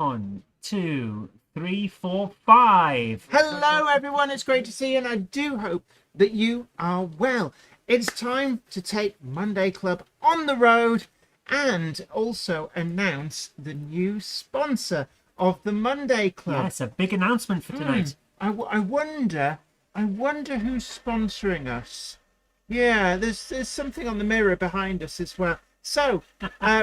One, two, three, four, five. Hello, everyone. It's great to see you, and I do hope that you are well. It's time to take Monday Club on the road and also announce the new sponsor of the Monday Club. Yes, a big announcement for tonight. I wonder who's sponsoring us. Yeah, there's something on the mirror behind us as well. So,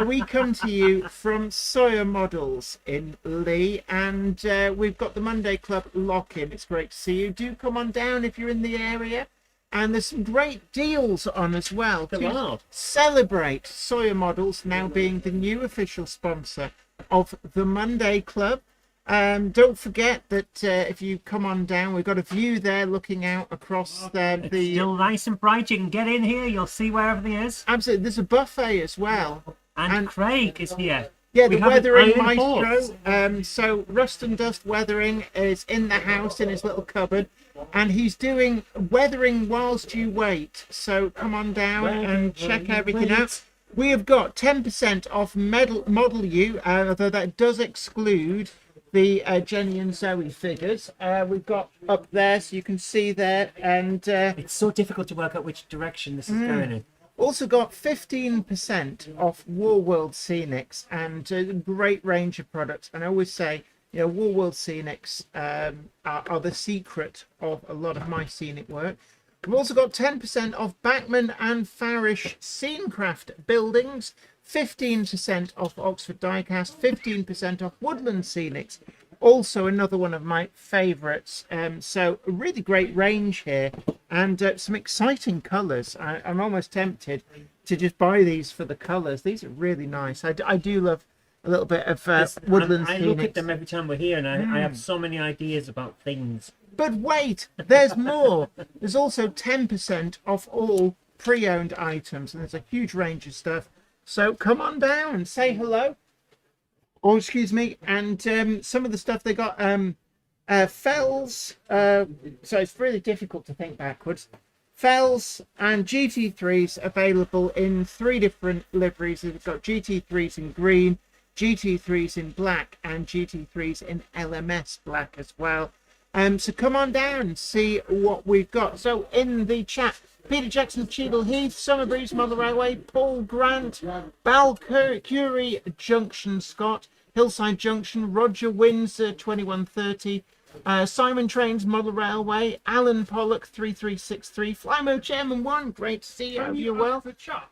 we come to you from Sawyer Models in Lee, and we've got the Monday Club lock-in. It's great to see you. Do come on down if you're in the area. And there's some great deals on as well to celebrate Sawyer Models now being the new official sponsor of the Monday Club. Don't forget that if you come on down, we've got a view there looking out across It's still nice and bright. You can get in here. You'll see where everything is. Absolutely. There's a buffet as well. And Craig is here. Yeah, the We have an weathering iron maestro. So Rust and Dust Weathering is in the house in his little cupboard, and he's doing weathering whilst you wait. So come on down and check everything out. We have got 10% off Model U, although that does exclude the Jenny and Zoe figures. We've got up there, so you can see there, and It's so difficult to work out which direction this is going in. also got 15% off War World Scenics, and a great range of products. And I always say, you know, War World Scenics are the secret of a lot of my scenic work. We've also got 10% off Bachman and Farish Scenecraft buildings, 15% off Oxford Diecast, 15% off Woodland Scenics. Also another one of my favourites. So a really great range here, and some exciting colours. I'm almost tempted to just buy these for the colours. These are really nice. I do love a little bit of Woodland Scenics. I look at them every time we're here, and I have so many ideas about things. But wait, there's more. There's also 10% off all pre-owned items, and there's a huge range of stuff. So come on down and say hello. Oh, excuse me. And some of the stuff they got, Fells. So it's really difficult to think backwards. Fells and GT3s available in 3 different liveries. We've got GT3s in green, GT3s in black, and GT3s in LMS black as well. So come on down and see what we've got. So in the chat, Peter Jackson, Cheadle Heath, Summer Breeze, Mother Railway, Paul Grant, Balcurie Junction, Scott, Hillside Junction, Roger Windsor, 2130, Simon Trains, Mother Railway, Alan Pollock, 3363, Flymo Chairman 1, great to see you. You're well.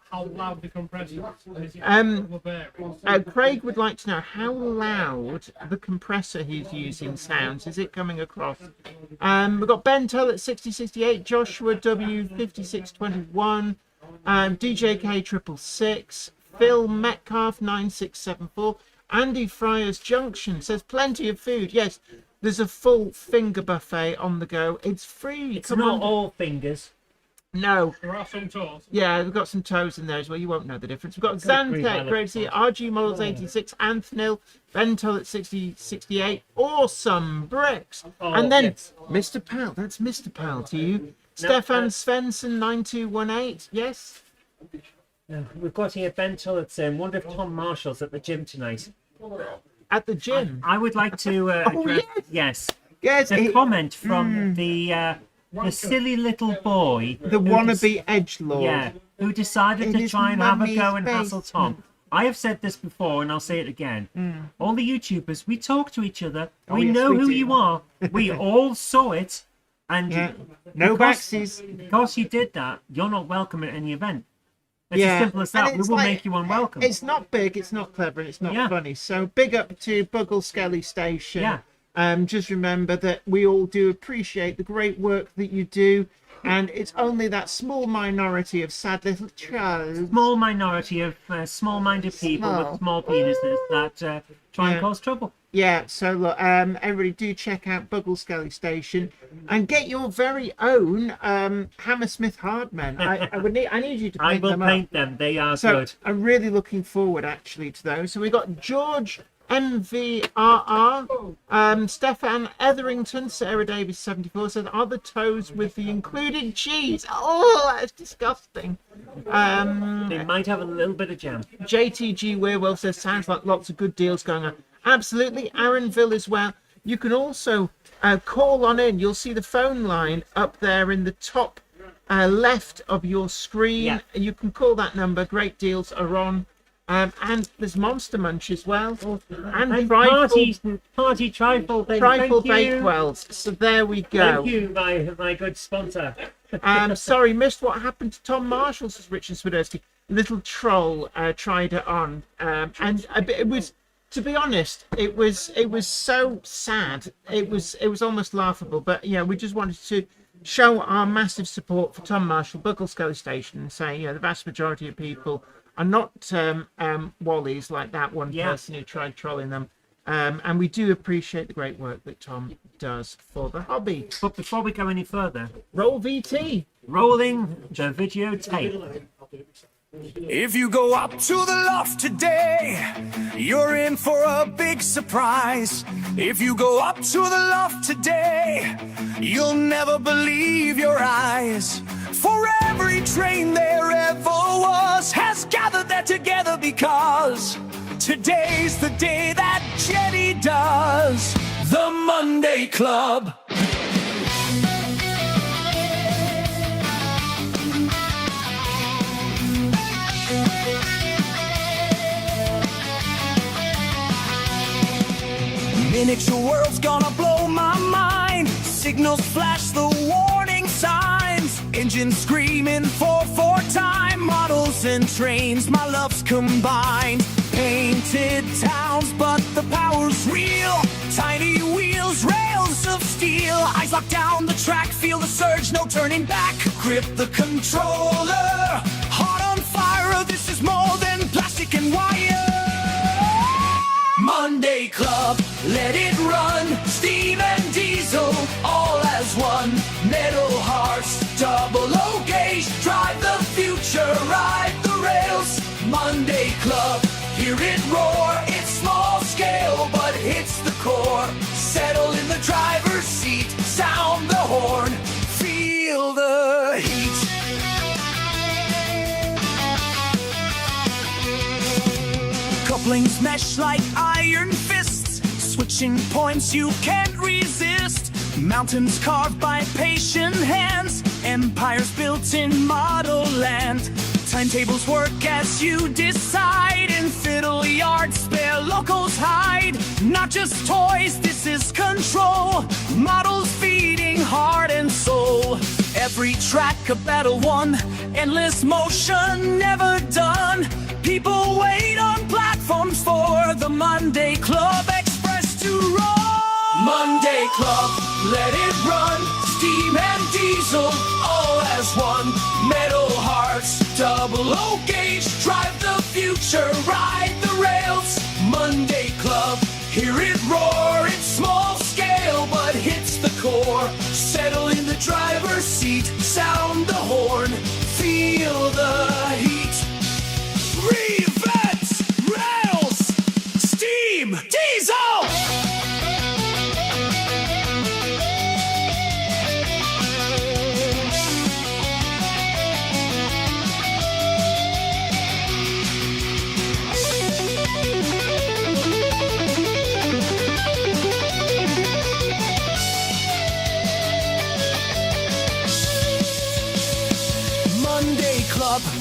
How loud the compressor is. Craig would like to know how loud the compressor he's using sounds. Is it coming across? We've got Ben Tull at 6068, Joshua W 5621, DJK 666, Phil Metcalf 9674, Andy Fryers Junction says plenty of food. Yes, there's a full finger buffet on the go. It's free. It's not all fingers. No. There are some tours. Yeah, we've got some toes in there as well. You won't know the difference. We've got Agree, Zantec, great to see you. RG Models 86, Anthnil, Bentol at 6068. Awesome bricks. And then yes. Mr. Pal. That's Mr. Pal to you. Stefan Svensson 9218. Yes. We've got here Ben Tullett's wonder if Tom Marshall's at the gym tonight. At the gym. I would like to address, yes, Yes. the comment from the silly little boy, The wannabe edgelord. yeah, who decided In to his try and have a mummy's go and hassle Tom. basement. I have said this before, and I'll say it again. All the YouTubers, we talk to each other. Oh, We yes, know we who do. you are. We all saw it, and Yeah. No because- backsies. because you did that, you're not welcome at any event. It's Yeah. as simple as And that. We it's will like- make you unwelcome. It's not big, it's not clever, and it's not Yeah. funny. So big up to Buggle Skelly Station. Yeah. Just remember that we all do appreciate the great work that you do, and it's only that small minority of sad little childs. Small minority of small-minded people Small. with small penises that try Yeah. and cause trouble. Yeah, so look, everybody do check out Buggle Skelly Station and get your very own Hammersmith Hardmen. I need you to I paint will them paint up. them. They are So good. I'm really looking forward actually to those. So we got George MVRR, Stefan Etherington, Sarah Davis 74 said, are the toes with the included cheese? Oh, that's disgusting. They might have a little bit of jam. JTG Werewolf says, sounds like lots of good deals going on. Absolutely. Aaronville as well. You can also call on in. You'll see the phone line up there in the top left of your screen. Yeah. You can call that number. Great deals are on. And there's Monster Munch as well. And Party trifle thing. Trifle Thank you. Bakewells. So there we go. Thank you, my good sponsor. Sorry, missed what happened to Tom Marshall, says Richard Swiderski. Little troll tried it on. And it was, to be honest, it was so sad. It was almost laughable. But yeah, we just wanted to show our massive support for Tom Marshall, Buckle Station, and say, the vast majority of people are not Wallies like that one person who tried trolling them. And we do appreciate the great work that Tom does for the hobby. But before we go any further, Roll VT. rolling the videotape. If you go up to the loft today, you're in for a big surprise. If you go up to the loft today, you'll never believe your eyes. For every train there ever was has gathered there together because today's the day that Jenny does the Monday Club. Miniature world's gonna blow my mind. Signals flash the warning signs. Engines screaming for time. Models and trains, my love's combined. Painted towns, but the power's real. Tiny wheels, rails of steel. Eyes locked down the track, feel the surge, no turning back. Grip the controller, heart on fire. This is more than plastic and wire. Monday Club, let it run. Steam and diesel, all as one. Metal hearts, double O gauge. Drive the future, ride the rails. Monday Club, hear it roar. It's small scale, but hits the core. Settle in the driver's seat, sound the horn. Feel the heat. Couplings mesh like iron fists, switching points you can't resist. Mountains carved by patient hands, empires built in model land. Timetables work as you decide, in fiddle yards spare locals hide. Not just toys, this is control, models feeding heart and soul. Every track a battle won, endless motion never done. People wait on platforms for the Monday Club Express to roll. Monday Club, let it run. Steam and diesel, all as one. Metal hearts, double O gauge. Drive the future, ride the rails. Monday Club, hear it roar. It's small scale, but hits the core. Settle in the driver's seat, sound the horn. Feel the heat. Revents, rails, steam, diesel.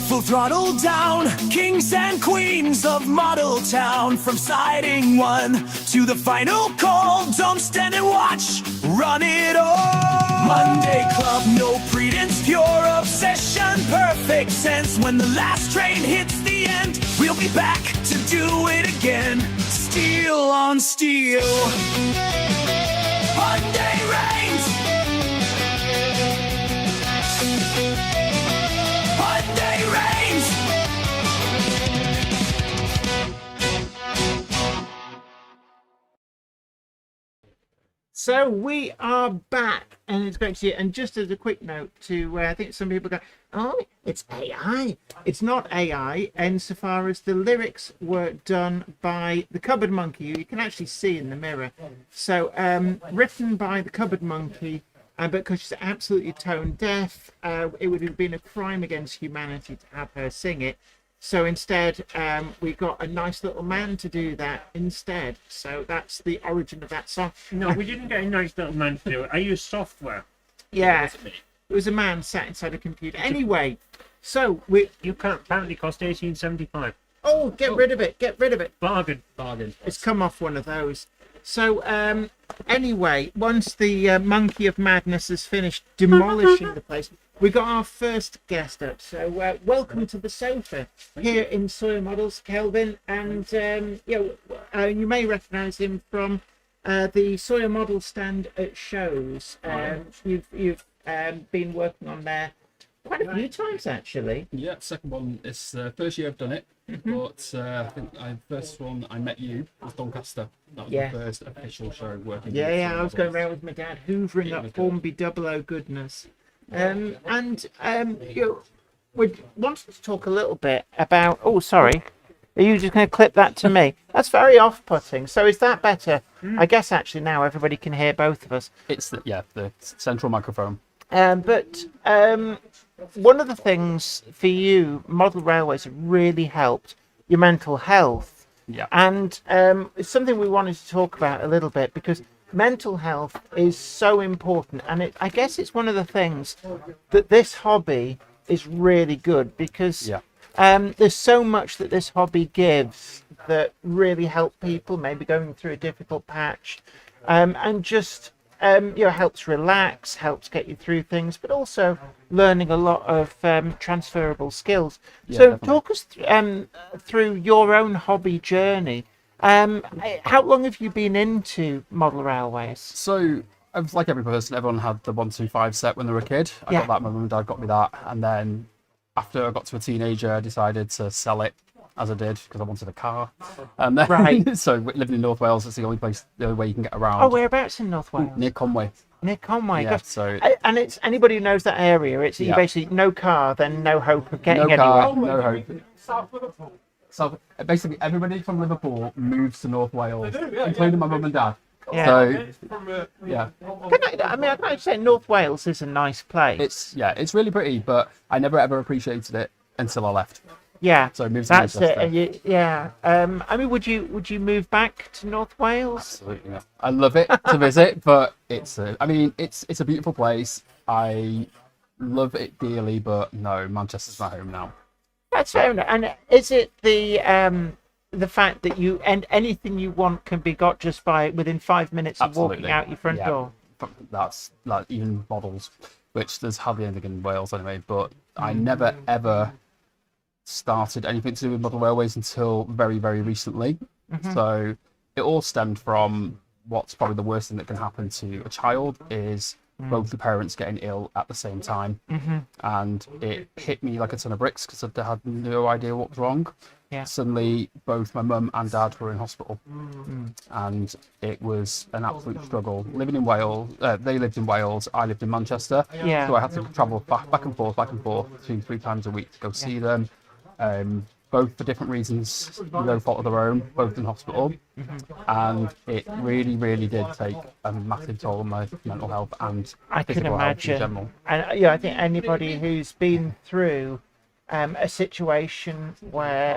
Full throttle down, kings and queens of Model Town. From siding one to the final call, don't stand and watch, run it all. Monday Club, no pretense, pure obsession, perfect sense. When the last train hits the end, we'll be back to do it again. Steel on steel. Monday reigns. Monday reigns. So we are back, and it's great to see you. And just as a quick note to, I think some people go, oh, it's AI. It's not AI, insofar as the lyrics were done by the Cupboard Monkey, who you can actually see in the mirror. So written by the Cupboard Monkey, but because she's absolutely tone deaf, it would have been a crime against humanity to have her sing it. So instead, we got a nice little man to do that instead. So that's the origin of that song. No, we didn't get a nice little man to do it. I used software. Yeah, it was a man sat inside a computer. Anyway, so we. You can't apparently cost $18.75. Oh, get rid of it! Get rid of it! Bargain. It's come off one of those. So anyway, once the monkey of madness has finished demolishing the place, we got our first guest up. So welcome to the sofa here in Sawyer Models, Kelvin, and you may recognise him from the Sawyer Model stand at shows. You've been working on there quite a few times actually. Yeah, second one. It's the first year I've done it, but I think the first one I met you was Doncaster. That was Yeah. the first official show working. Yeah, I was going around with my dad, hoovering up Formby 00 goodness. We wanted to talk a little bit about. Oh, sorry. Are you just going to clip that to me? That's very off-putting. So is that better? I guess actually now everybody can hear both of us. It's the central microphone. But one of the things for you, model railways have really helped your mental health. Yeah. And it's something we wanted to talk about a little bit because mental health is so important. And I guess it's one of the things that this hobby is really good because there's so much that this hobby gives that really help people maybe going through a difficult patch and just helps relax, helps get you through things, but also learning a lot of transferable skills. Yeah, So definitely. talk us through your own hobby journey. How long have you been into model railways? So, I was like every person, everyone had the 125 set when they were a kid. I Yeah. got that, my mum and dad got me that. And then after I got to a teenager, I decided to sell it, as I did, because I wanted a car. And then, Right. so living in North Wales, it's the only way you can get around. Oh, whereabouts in North Wales? Near Conway. Near Conway. Yeah, Gosh. so And it's anybody who knows that area. It's you Yeah. basically no car, then no hope of getting no car, anywhere. no hope. South Liverpool. So basically, everybody from Liverpool moves to North Wales, including my mum and dad. Yeah. So From, yeah, I can say North Wales is a nice place. it's really pretty, but I never ever appreciated it until I left. Yeah, So I moved to that's it. Manchester. And would you move back to North Wales? Absolutely not. I love it to visit, but it's a beautiful place. I love it dearly, but no, Manchester's my home now. That's fair enough. And is it the fact that anything you want can be got just by within 5 minutes of walking Absolutely. out your front Yeah. door? That's like even models, which there's hardly anything in Wales anyway. But I never ever started anything to do with model railways until very, very recently. So it all stemmed from what's probably the worst thing that can happen to a child is both the parents getting ill at the same time. And it hit me like a ton of bricks because I had no idea what was wrong. Yeah. Suddenly, both my mum and dad were in hospital, and it was an absolute struggle. Living in Wales, they lived in Wales, I lived in Manchester, Yeah. so I had to travel back and forth 2-3 times a week to go see them. Both for different reasons, no fault of their own, both in hospital, and it really, really did take a massive toll on my mental health and I can physical health in imagine. general. And I think anybody who's been through a situation where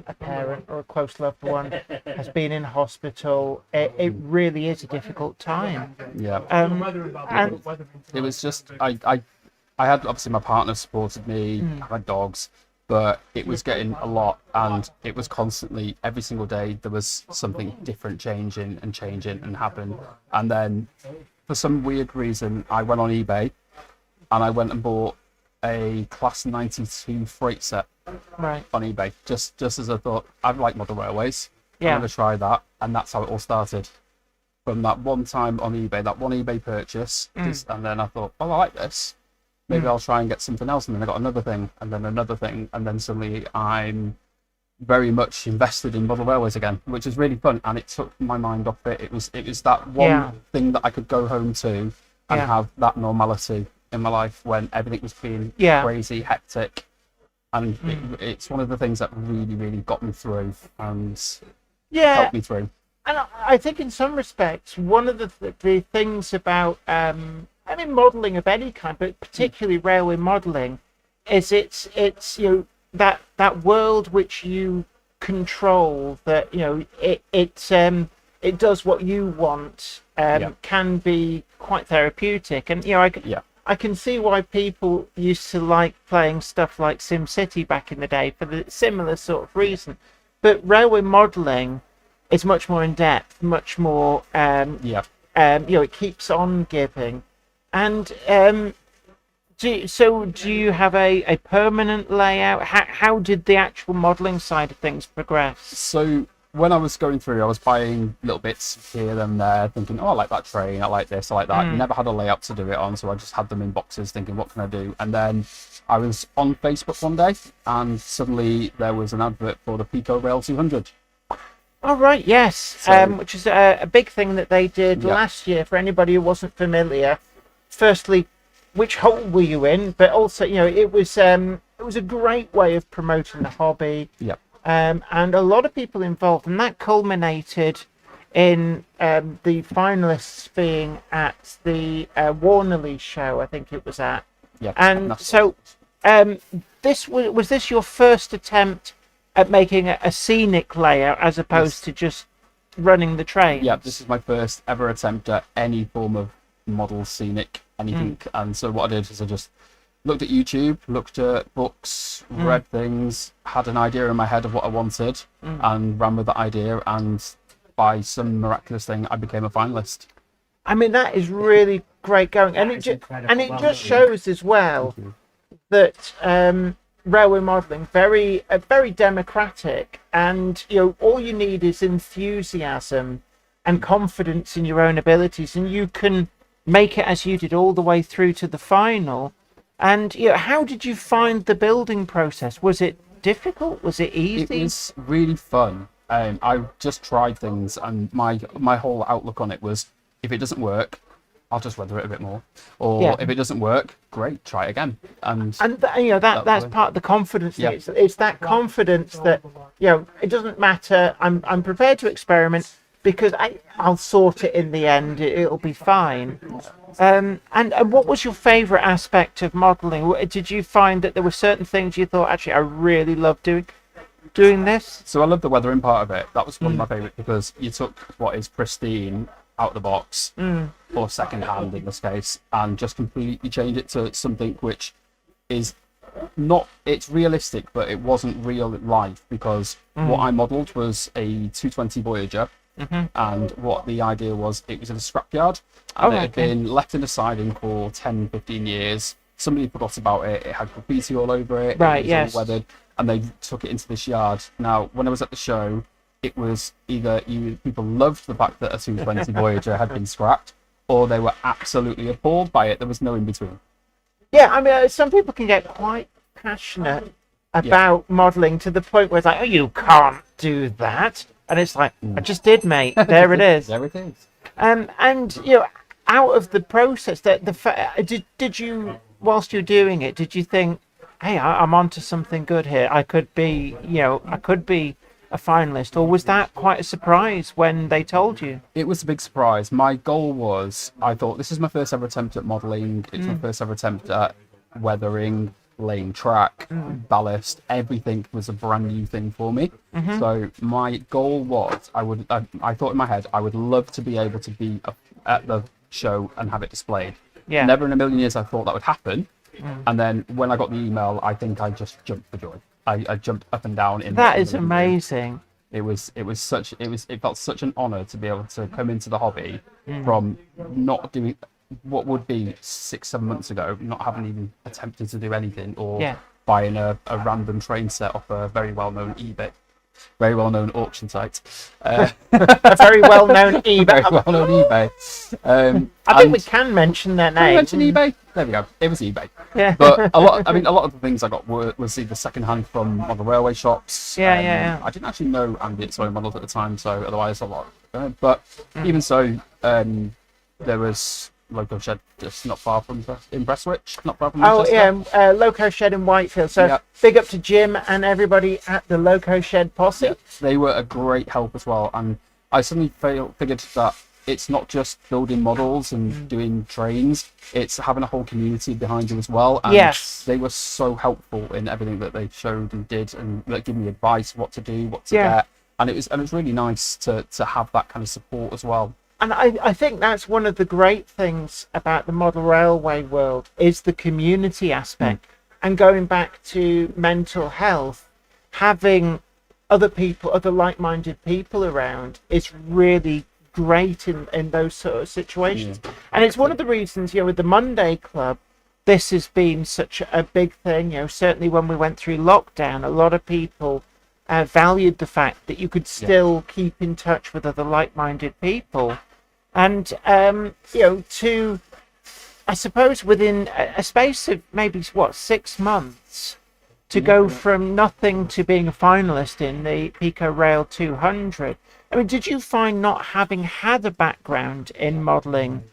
a parent or a close loved one has been in hospital, it really is a difficult time. Yeah. And It was just I had obviously my partner supported me, I had dogs, but it was getting a lot, and it was constantly every single day there was something different changing and happened. And then for some weird reason I went on eBay and I went and bought a Class 92 freight set right, on eBay just as I thought I like model railways. Yeah. I'm gonna try that, and that's how it all started. From that one time on eBay, that one eBay purchase, and then I thought, oh, I like this. Maybe I'll try and get something else, and then I got another thing, and then another thing, and then suddenly I'm very much invested in model railways again, which is really fun, and it took my mind off it. It was that one thing that I could go home to and have that normality in my life when everything was being crazy, hectic, and it's one of the things that really, really got me through and helped me through. And I think in some respects, one of the things about modelling of any kind, but particularly railway modelling, is it's that world which you control, that it does what you want, can be quite therapeutic. And I can see why people used to like playing stuff like SimCity back in the day for the similar sort of reason. But railway modelling is much more in depth, much more. It keeps on giving. And do you have a permanent layout? How did the actual modelling side of things progress? So when I was going through, I was buying little bits here and there, thinking, oh, I like that train, I like this, I like that. Never had a layout to do it on, so I just had them in boxes, thinking, what can I do? And then I was on Facebook one day, and suddenly there was an advert for the Pico Rail 200. Oh, right, yes, which is a big thing that they did last year. For anybody who wasn't familiar, firstly, which hole were you in? But also, it was a great way of promoting the hobby. Yep. And a lot of people involved, and that culminated in the finalists being at the Warnerley show, I think it was at. Yeah. And so, was this your first attempt at making a scenic layout as opposed to just running the train? Yeah, this is my first ever attempt at any form of model, scenic, anything. And so what I did is I just looked at YouTube, looked at books, read things, had an idea in my head of what I wanted, and ran with that idea. And by some miraculous thing, I became a finalist. I mean, that is really great going, and it just shows as well that railway modelling very democratic, and all you need is enthusiasm and confidence in your own abilities, and you can make it as you did all the way through to the final. And how did you find the building process? Was it difficult? Was it easy? It was really fun. I just tried things, and my whole outlook on it was, if it doesn't work, I'll just weather it a bit more. Or if it doesn't work, great, try it again. And that's part of the confidence thing. It's that confidence that it doesn't matter. I'm prepared to experiment because I'll sort it in the end. It'll be fine. And what was your favourite aspect of modelling? Did you find that there were certain things you thought, actually, I really love doing this? So I love the weathering part of it. That was one of my favourite, because you took what is pristine out of the box, or second hand in this case, and just completely changed it to something which is not, it's realistic, but it wasn't real life, because what I modelled was a 220 Voyager. And what the idea was, it was in a scrapyard, and it had been left in the siding for 10-15 years. Somebody forgot about it. It had graffiti all over it. Right, it was all weathered, and they took it into this yard. Now, when I was at the show, it was either people loved the fact that a 220 Voyager had been scrapped, or they were absolutely appalled by it. There was no in between. Yeah, I mean, some people can get quite passionate about modelling to the point where it's like, oh, you can't do that. And it's like, I just did, mate. There it is. There it is. And out of the process, did you, whilst you're doing it, did you think, hey, I'm onto something good here? I could be a finalist, or was that quite a surprise when they told you? It was a big surprise. My goal was, I thought, this is my first ever attempt at modelling. It's my first ever attempt at weathering, laying track, ballast. Everything was a brand new thing for me. So my goal was, I thought in my head, I would love to be able to be at the show and have it displayed. Yeah. Never in a million years I thought that would happen. And then when I got the email, I think I just jumped for joy. I jumped up and down. That is amazing. It felt such an honour to be able to come into the hobby from not doing what would be 6-7 months ago, not having even attempted to do anything, or buying a random train set off a very well-known auction site. A very well-known eBay. Very well-known eBay. I think we can mention their name. Mention eBay. There we go. It was eBay. Yeah. But a lot of the things I got was either second-hand from other railway shops. Yeah. I didn't actually know Andy at Sawyer Models at the time, so otherwise a lot. But even so, there was Loco Shed just not far from in Prestwich, not far from Manchester. Loco Shed in Whitefield. So big up to Jim and everybody at the Loco Shed posse. They were a great help as well, and I suddenly figured that it's not just building models and doing trains, it's having a whole community behind you as well. And Yes. they were so helpful in everything that they showed and did, and like giving me advice what to do, what to Yeah. get. And it was really nice to have that kind of support as well. And I think that's one of the great things about the model railway world is the community aspect. And going back to mental health, having other people, other like-minded people around is really great in those sort of situations. And it's one of the reasons, with the Monday Club, this has been such a big thing. Certainly when we went through lockdown, a lot of people valued the fact that you could still keep in touch with other like-minded people. And, to, I suppose, within a space of maybe, 6 months, to go from nothing to being a finalist in the Pico Rail 200. I mean, did you find not having had a background in modelling,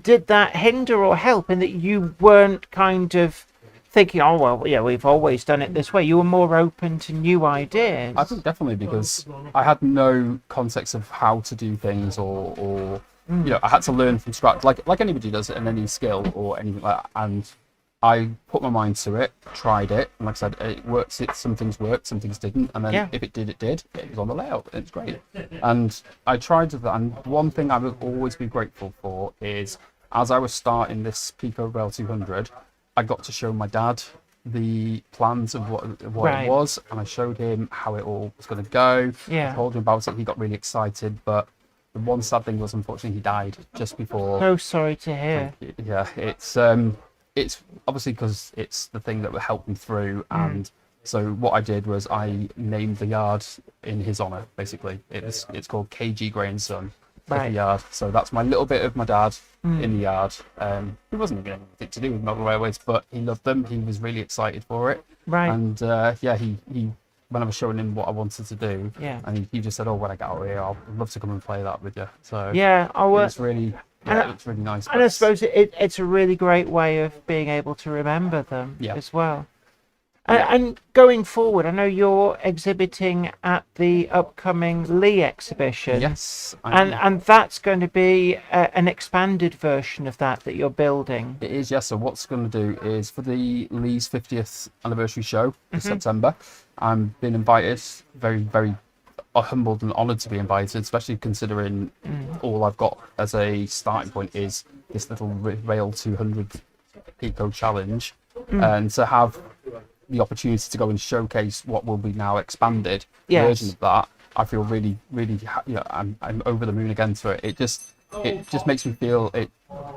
did that hinder or help in that you weren't kind of thinking, oh, well, we've always done it this way? You were more open to new ideas. I think definitely because I had no context of how to do things or I had to learn from scratch, like anybody does in any skill or anything like that. And I put my mind to it, tried it, and like I said, it works. Some things worked, some things didn't, and then if it did, it did. It was on the layout, and it's great. And I tried that, and one thing I will always be grateful for is, as I was starting this Pico Rail 200, I got to show my dad the plans of what it was, and I showed him how it all was going to go. I told him about it. He got really excited, but the one sad thing was, unfortunately, he died just before. So sorry to hear. Yeah, it's obviously because it's the thing that would help me through, and so what I did was I named the yard in his honour. Basically, it's called KG Gray and Son, the yard. So that's my little bit of my dad in the yard. He wasn't even anything to do with model railways, but he loved them. He was really excited for it. And he when I was showing him what I wanted to do, and he just said, "Oh, when I get out of here, I'd love to come and play that with you." So it's really. It's really nice. And I suppose it's a really great way of being able to remember them as well. And going forward, I know you're exhibiting at the upcoming Lee exhibition. Yes. And that's going to be an expanded version of that you're building. It is, yes. So what's going to do is for the Lee's 50th anniversary show in September, I'm being invited, very, very humbled and honoured to be invited, especially considering all I've got as a starting point is this little Rail 200 Pico challenge, and to have the opportunity to go and showcase what will be now expanded version of that, I feel really, really, I'm over the moon again for it. It just makes me feel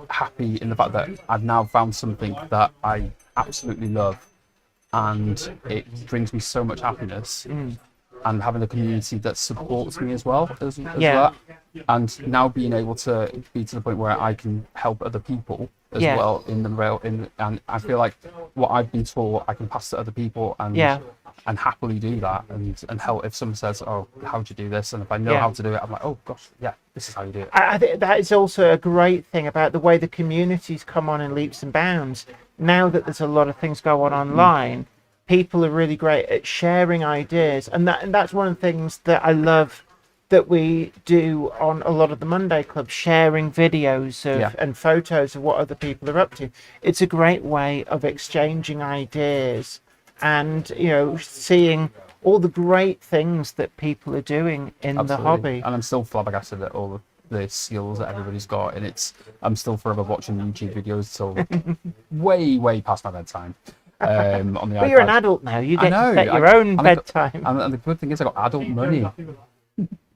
happy in the fact that I've now found something that I absolutely love, and it brings me so much happiness. And having a community that supports me as well as that, and now being able to be to the point where I can help other people as well in the rail, and I feel like what I've been taught I can pass to other people, and happily do that, and help if someone says, "Oh, how'd you do this?" and if I know how to do it, I'm like, "Oh gosh, this is how you do it." I think that is also a great thing about the way the communities come on in leaps and bounds. Now that there's a lot of things go on online. People are really great at sharing ideas, and that's one of the things that I love that we do on a lot of the Monday Club, sharing videos and photos of what other people are up to. It's a great way of exchanging ideas and seeing all the great things that people are doing in the hobby. And I'm still flabbergasted at all the skills that everybody's got, and I'm still forever watching YouTube videos till way past my bedtime. On the but you're an adult now. You get to set your own bedtime. And the good thing is, I got adult money.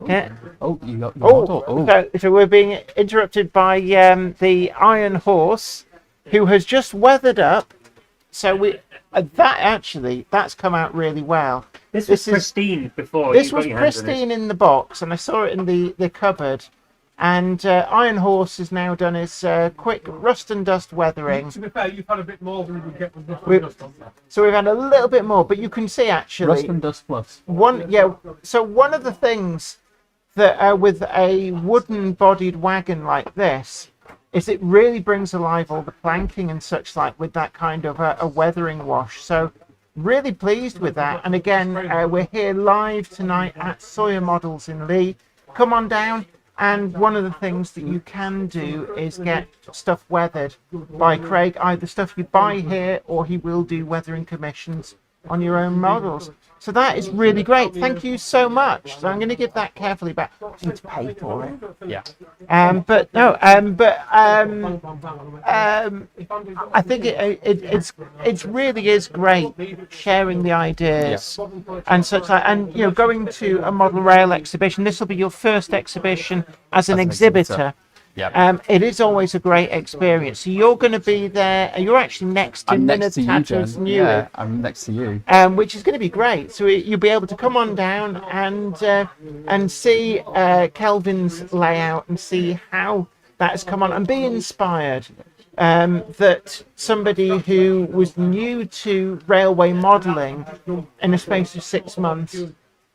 Yeah. Oh, you got adult. Oh. So we're being interrupted by the Iron Horse, who has just weathered up. So that's come out really well. This was pristine before. This was pristine in the box, and I saw it in the cupboard. And Iron Horse has now done his quick rust and dust weathering. To be fair, you've had a bit more than we get with rust and dust on that. So we've had a little bit more, but you can see actually rust and dust plus. So one of the things that with a wooden-bodied wagon like this is it really brings alive all the planking and such like with that kind of a weathering wash. So really pleased with that. And again, we're here live tonight at Sawyer Models in Lee. Come on down. And one of the things that you can do is get stuff weathered by Craig, either stuff you buy here or he will do weathering commissions on your own models. So that is really great. Thank you so much. So I'm going to give that carefully back. I need to pay for it. Yeah. I think it really is great sharing the ideas and such like, and you know, going to a model rail exhibition. This will be your first exhibition as an exhibitor. Yeah. It is always a great experience. So you're going to be there. You're actually next to I'm next to you, Minuta's Jen. new, Yeah, I'm next to you. which is going to be great. So you'll be able to come on down and see Kelvin's layout and see how that has come on and be inspired. That somebody who was new to railway modelling in a space of 6 months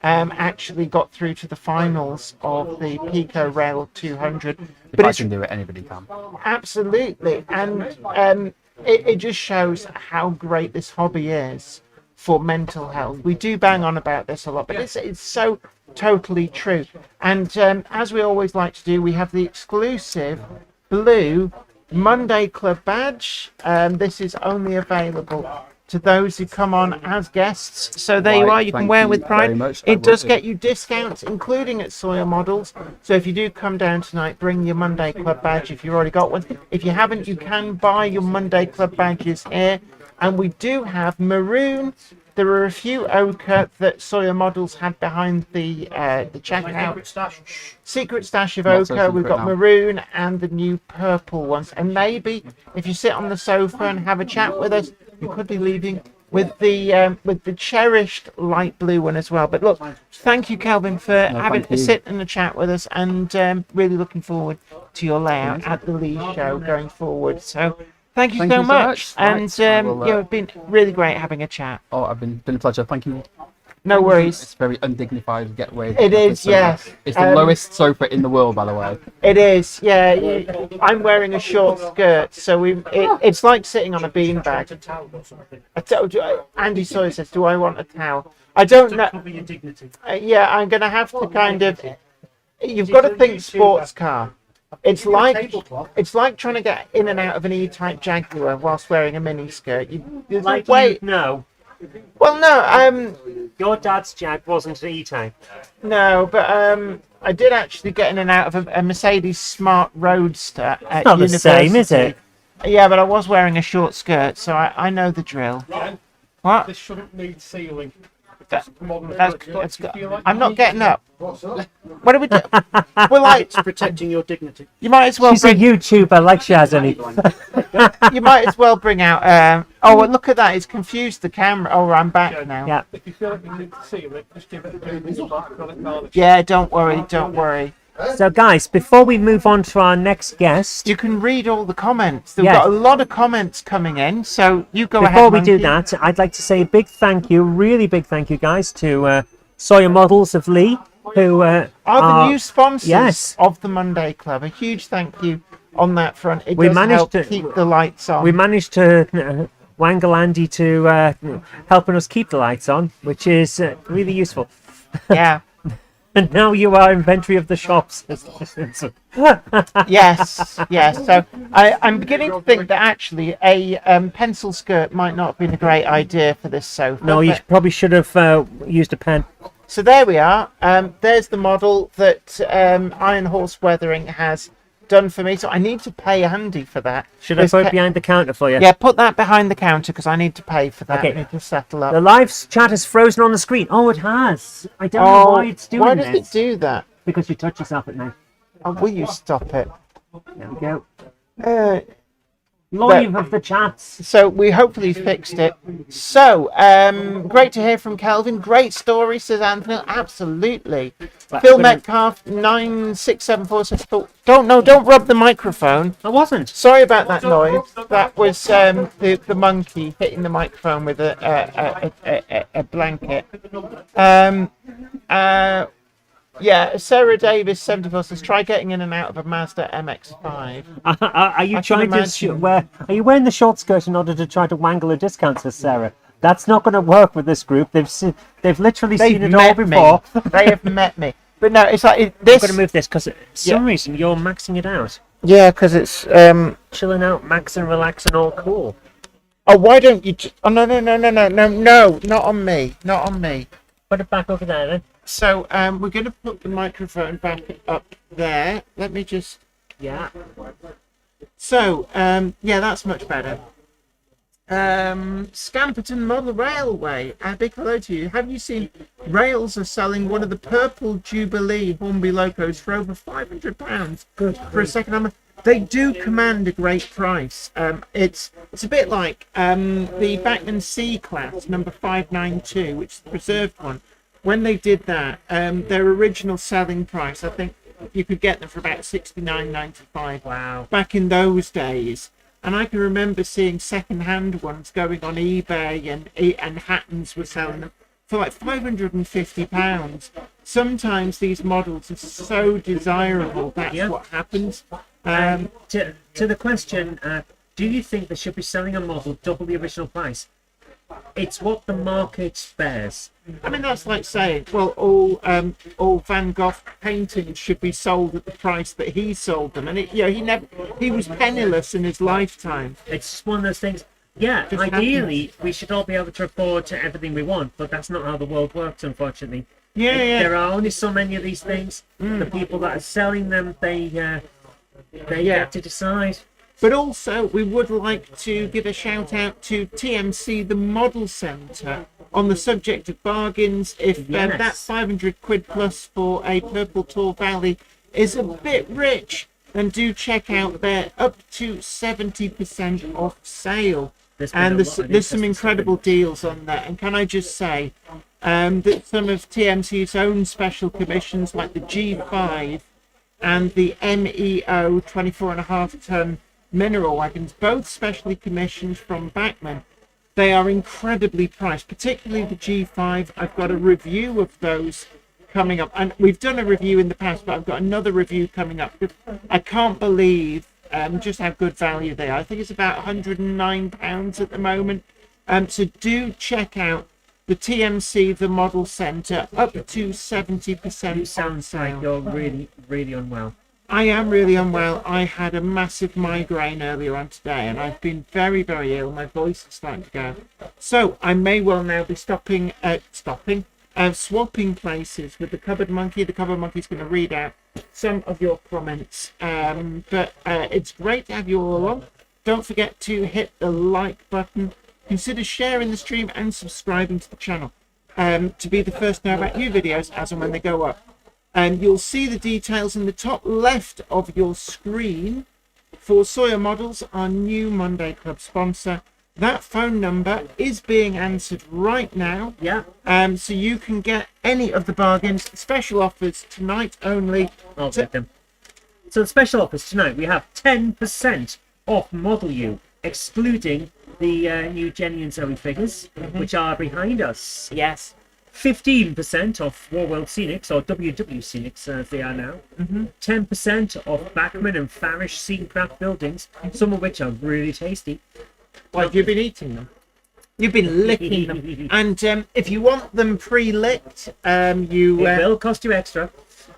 actually got through to the finals of the Pico Rail 200. If I can do it, anybody can. Absolutely, and it just shows how great this hobby is for mental health. We do bang on about this a lot, but it's so totally true. And as we always like to do, we have the exclusive blue Monday Club badge. This is only available to those who come on as guests. So there you are, you can wear with pride. It does get you discounts, including at Sawyer Models. So if you do come down tonight, bring your Monday Club badge if you've already got one. If you haven't, you can buy your Monday Club badges here. And we do have maroon. There are a few ochre that Sawyer Models had behind the checkout. Secret stash of Not so ochre. We've secret got now. maroon and the new purple ones. And maybe if you sit on the sofa and have a chat with us, you could be leaving with the cherished light blue one as well. But look, thank you, Kelvin, for having a sit and a chat with us, and really looking forward to your layout at the Lee show going forward. So thank you so much. And it's been really great having a chat. Oh, been a pleasure. Thank you. No worries. It's very undignified to get away. It is, yes. It's the lowest sofa in the world, by the way. It is, yeah. I'm wearing a short skirt, so it's like sitting on a beanbag. Andy Sawyer says, "Do I want a towel?" I don't know. Cover your dignity. Yeah, I'm going to have to kind of. You've got to think sports car. It's like trying to get in and out of an E-Type Jaguar whilst wearing a mini skirt. No. Well, no. Your dad's Jag wasn't an E-Type. No, but I did actually get in and out of a Mercedes Smart Roadster at Not the university. same, is it? Yeah, but I was wearing a short skirt, so I know the drill. Jen, What? this shouldn't need sealing. I'm not getting up. What do we do? We're like Protecting your dignity. you might as well She's a bring. YouTuber, like she has any. You might as well bring out. Oh, well, look at that! It's confused the camera. Oh, I'm back now. Yeah. If you feel like you need to seal it, just give it a boom in the back, got it garnished. Yeah, don't worry, don't worry. So, guys, before we move on to our next guest, You can read all the comments. We've Yes. got a lot of comments coming in, so you go ahead. before we do Monkey. that, I'd like to say a big thank you, really big thank you, guys, to Sawyer Models of Lee, who are the new sponsors yes. of the Monday Club. A huge thank you on that front. It We does managed help to- keep the lights on. we managed to wangle Andy to helping us keep the lights on, which is really useful. Yeah. And now you are inventory of the shops. Yes, yes. So I'm beginning to think that actually a pencil skirt might not have been a great idea for this sofa. No, you but- probably should have used a pen. So there we are. There's the model that Iron Horse Weathering has done for me. So I need to pay Andy for that. Should I This put it ca- behind the counter for you? Yeah, put that behind the counter because I need to pay for that. Okay. I need to settle up. The live chat is frozen on the screen. Oh, it has. I don't know why it's doing why does this. it do that? Because you touch yourself at night. Oh, will you stop it? There we go. Live of the chats. So we hopefully fixed it. So great to hear from Kelvin. Great story, says Anthony. Absolutely. Phil Metcalf 9674 says, don't rub the microphone. I wasn't. Sorry about that noise. That was the monkey hitting the microphone with a blanket. Yeah, Sarah Davis 74 says, try getting in and out of a Mazda MX-5. Are you I can trying to imagine. wear? Are you wearing the short skirt in order to try to wangle a discount, says Sarah? That's not going to work with this group. They've literally seen it all before. They have met me. But no, it's like I'm this. going to move this because for some reason you're maxing it out. Yeah, because it's Chilling out, maxing, relaxing, all cool. Oh, why don't you? Oh no, not on me, not on me. Put it back over there then. So we're going to put the microphone back up there. Let me just. Yeah. So yeah, that's much better. Scamperton Model Railway. A big hello to you. Have you seen Rails are selling one of the purple Jubilee Hornby locos for over £500? Good for a second hand. They do command a great price. It's a bit like the Bachmann C class number 592, which is the preserved one. When they did that, their original selling price, I think you could get them for about £69.95. Wow. Back in those days. And I can remember seeing second-hand ones going on eBay, and Hattons were selling them for like £550. Sometimes these models are so desirable, that's what happens. To the question, do you think they should be selling a model double the original price? It's what the market bears. I mean, that's like saying, well, all Van Gogh paintings should be sold at the price that he sold them, and he was penniless in his lifetime. It's just one of those things. Yeah, Just ideally we should all be able to afford to everything we want, but that's not how the world works, unfortunately. Yeah. There are only so many of these things. The people that are selling them, they get to decide. But also, we would like to give a shout out to TMC, the Model Centre, on the subject of bargains. If that 500 quid plus for a Purple Tor Valley is a bit rich, then do check out their up to 70% off sale. There's some incredible deals on that. And can I just say that some of TMC's own special commissions, like the G5 and the MEO 24.5 ton mineral wagons, both specially commissioned from Bachmann, they are incredibly priced, particularly the G5. I've got a review of those coming up, and we've done a review in the past, but I've got another review coming up. I can't believe just how good value they are. I think it's about £109 at the moment. So do check out the TMC, the Model Centre, up to 70%. You sound like you're really, really unwell. I am really unwell. I had a massive migraine earlier on today, and I've been very, very ill. My voice is starting to go. So I may well now be swapping places with the Cupboard Monkey. The Cupboard Monkey's going to read out some of your comments. But it's great to have you all along. Don't forget to hit the like button. Consider sharing the stream and subscribing to the channel to be the first to know about new videos as and when they go up. And you'll see the details in the top left of your screen for Sawyer Models, our new Monday Club sponsor. That phone number is being answered right now. Yeah. So you can get any of the bargains, special offers tonight only. I'll get them. So the special offers tonight, we have 10% off Model U, excluding the new Jenny and Zoe figures, which are behind us. Yes. 15% off War World Scenics, or WW Scenics as they are now. 10% off Bachmann and Farish Scenecraft buildings, some of which are really tasty. Like you've been eating them. You've been licking them. And if you want them pre-licked, It will cost you extra.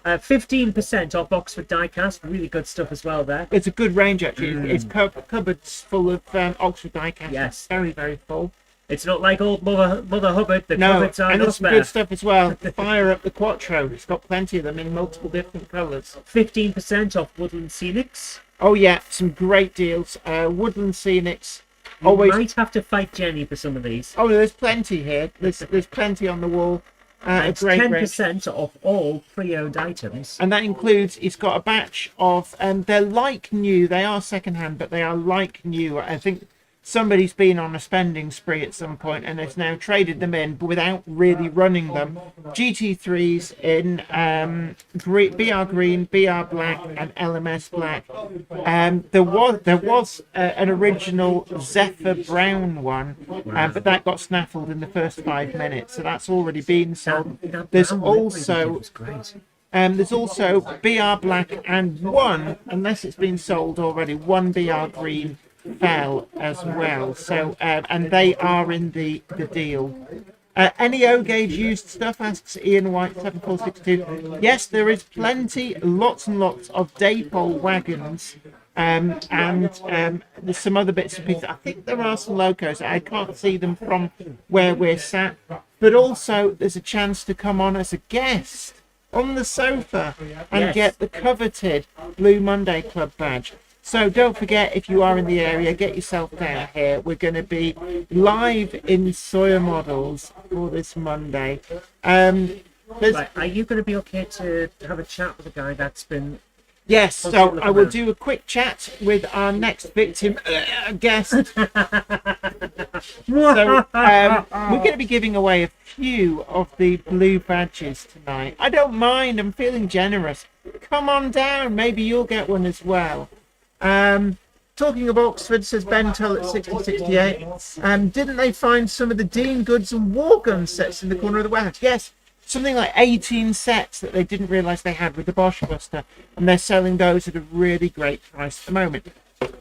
15% off Oxford Diecast, really good stuff as well there. it's a good range actually. It's cupboards full of Oxford Diecast. Yes. Very, very full. It's not like old Mother Hubbard, the No, cupboards are and not there's some spare. good stuff as well. Fire up the Quattro. It's got plenty of them in multiple different colours. 15% off Woodland Scenics. Oh yeah, some great deals. Woodland Scenics. You Always. might have to fight Jenny for some of these. Oh, there's plenty here. There's plenty on the wall. A It's great range. 10% off all pre-owned items. And that includes, it's got a batch of, they're like new. They are secondhand, but they are like new. I think somebody's been on a spending spree at some point and has now traded them in, but without really running them. GT3s in BR Green, BR Black, and LMS Black. There was an original Zephyr Brown one, but that got snaffled in the first 5 minutes, so that's already been sold. There's Brown livery also was great. there's also BR Black and one, unless it's been sold already, one BR Green fell as well. So and they are in the deal. Any O-gauge used stuff, asks Ian White 7462. Yes, there is plenty, lots and lots of Daypole wagons, and there's some other bits and pieces. I think there are some locos. I can't see them from where we're sat, but also there's a chance to come on as a guest on the sofa and Yes. get the coveted Blue Monday Club badge. So don't forget, if you are in the area, get yourself down here. We're going to be live in Sawyer Models for this Monday. There's- Right, are you going to be okay to have a chat with the guy that's been... Yes, so I will do a quick chat with our next victim guest. So we're going to be giving away a few of the blue badges tonight. I don't mind. I'm feeling generous. Come on down. Maybe you'll get one as well. Talking of Oxford, says Ben Tull at 6068. Didn't they find some of the Dean Goods and War Gun sets in the corner of the warehouse? Yes. Something like 18 sets that they didn't realise they had with the Bosch Buster, and they're selling those at a really great price at the moment.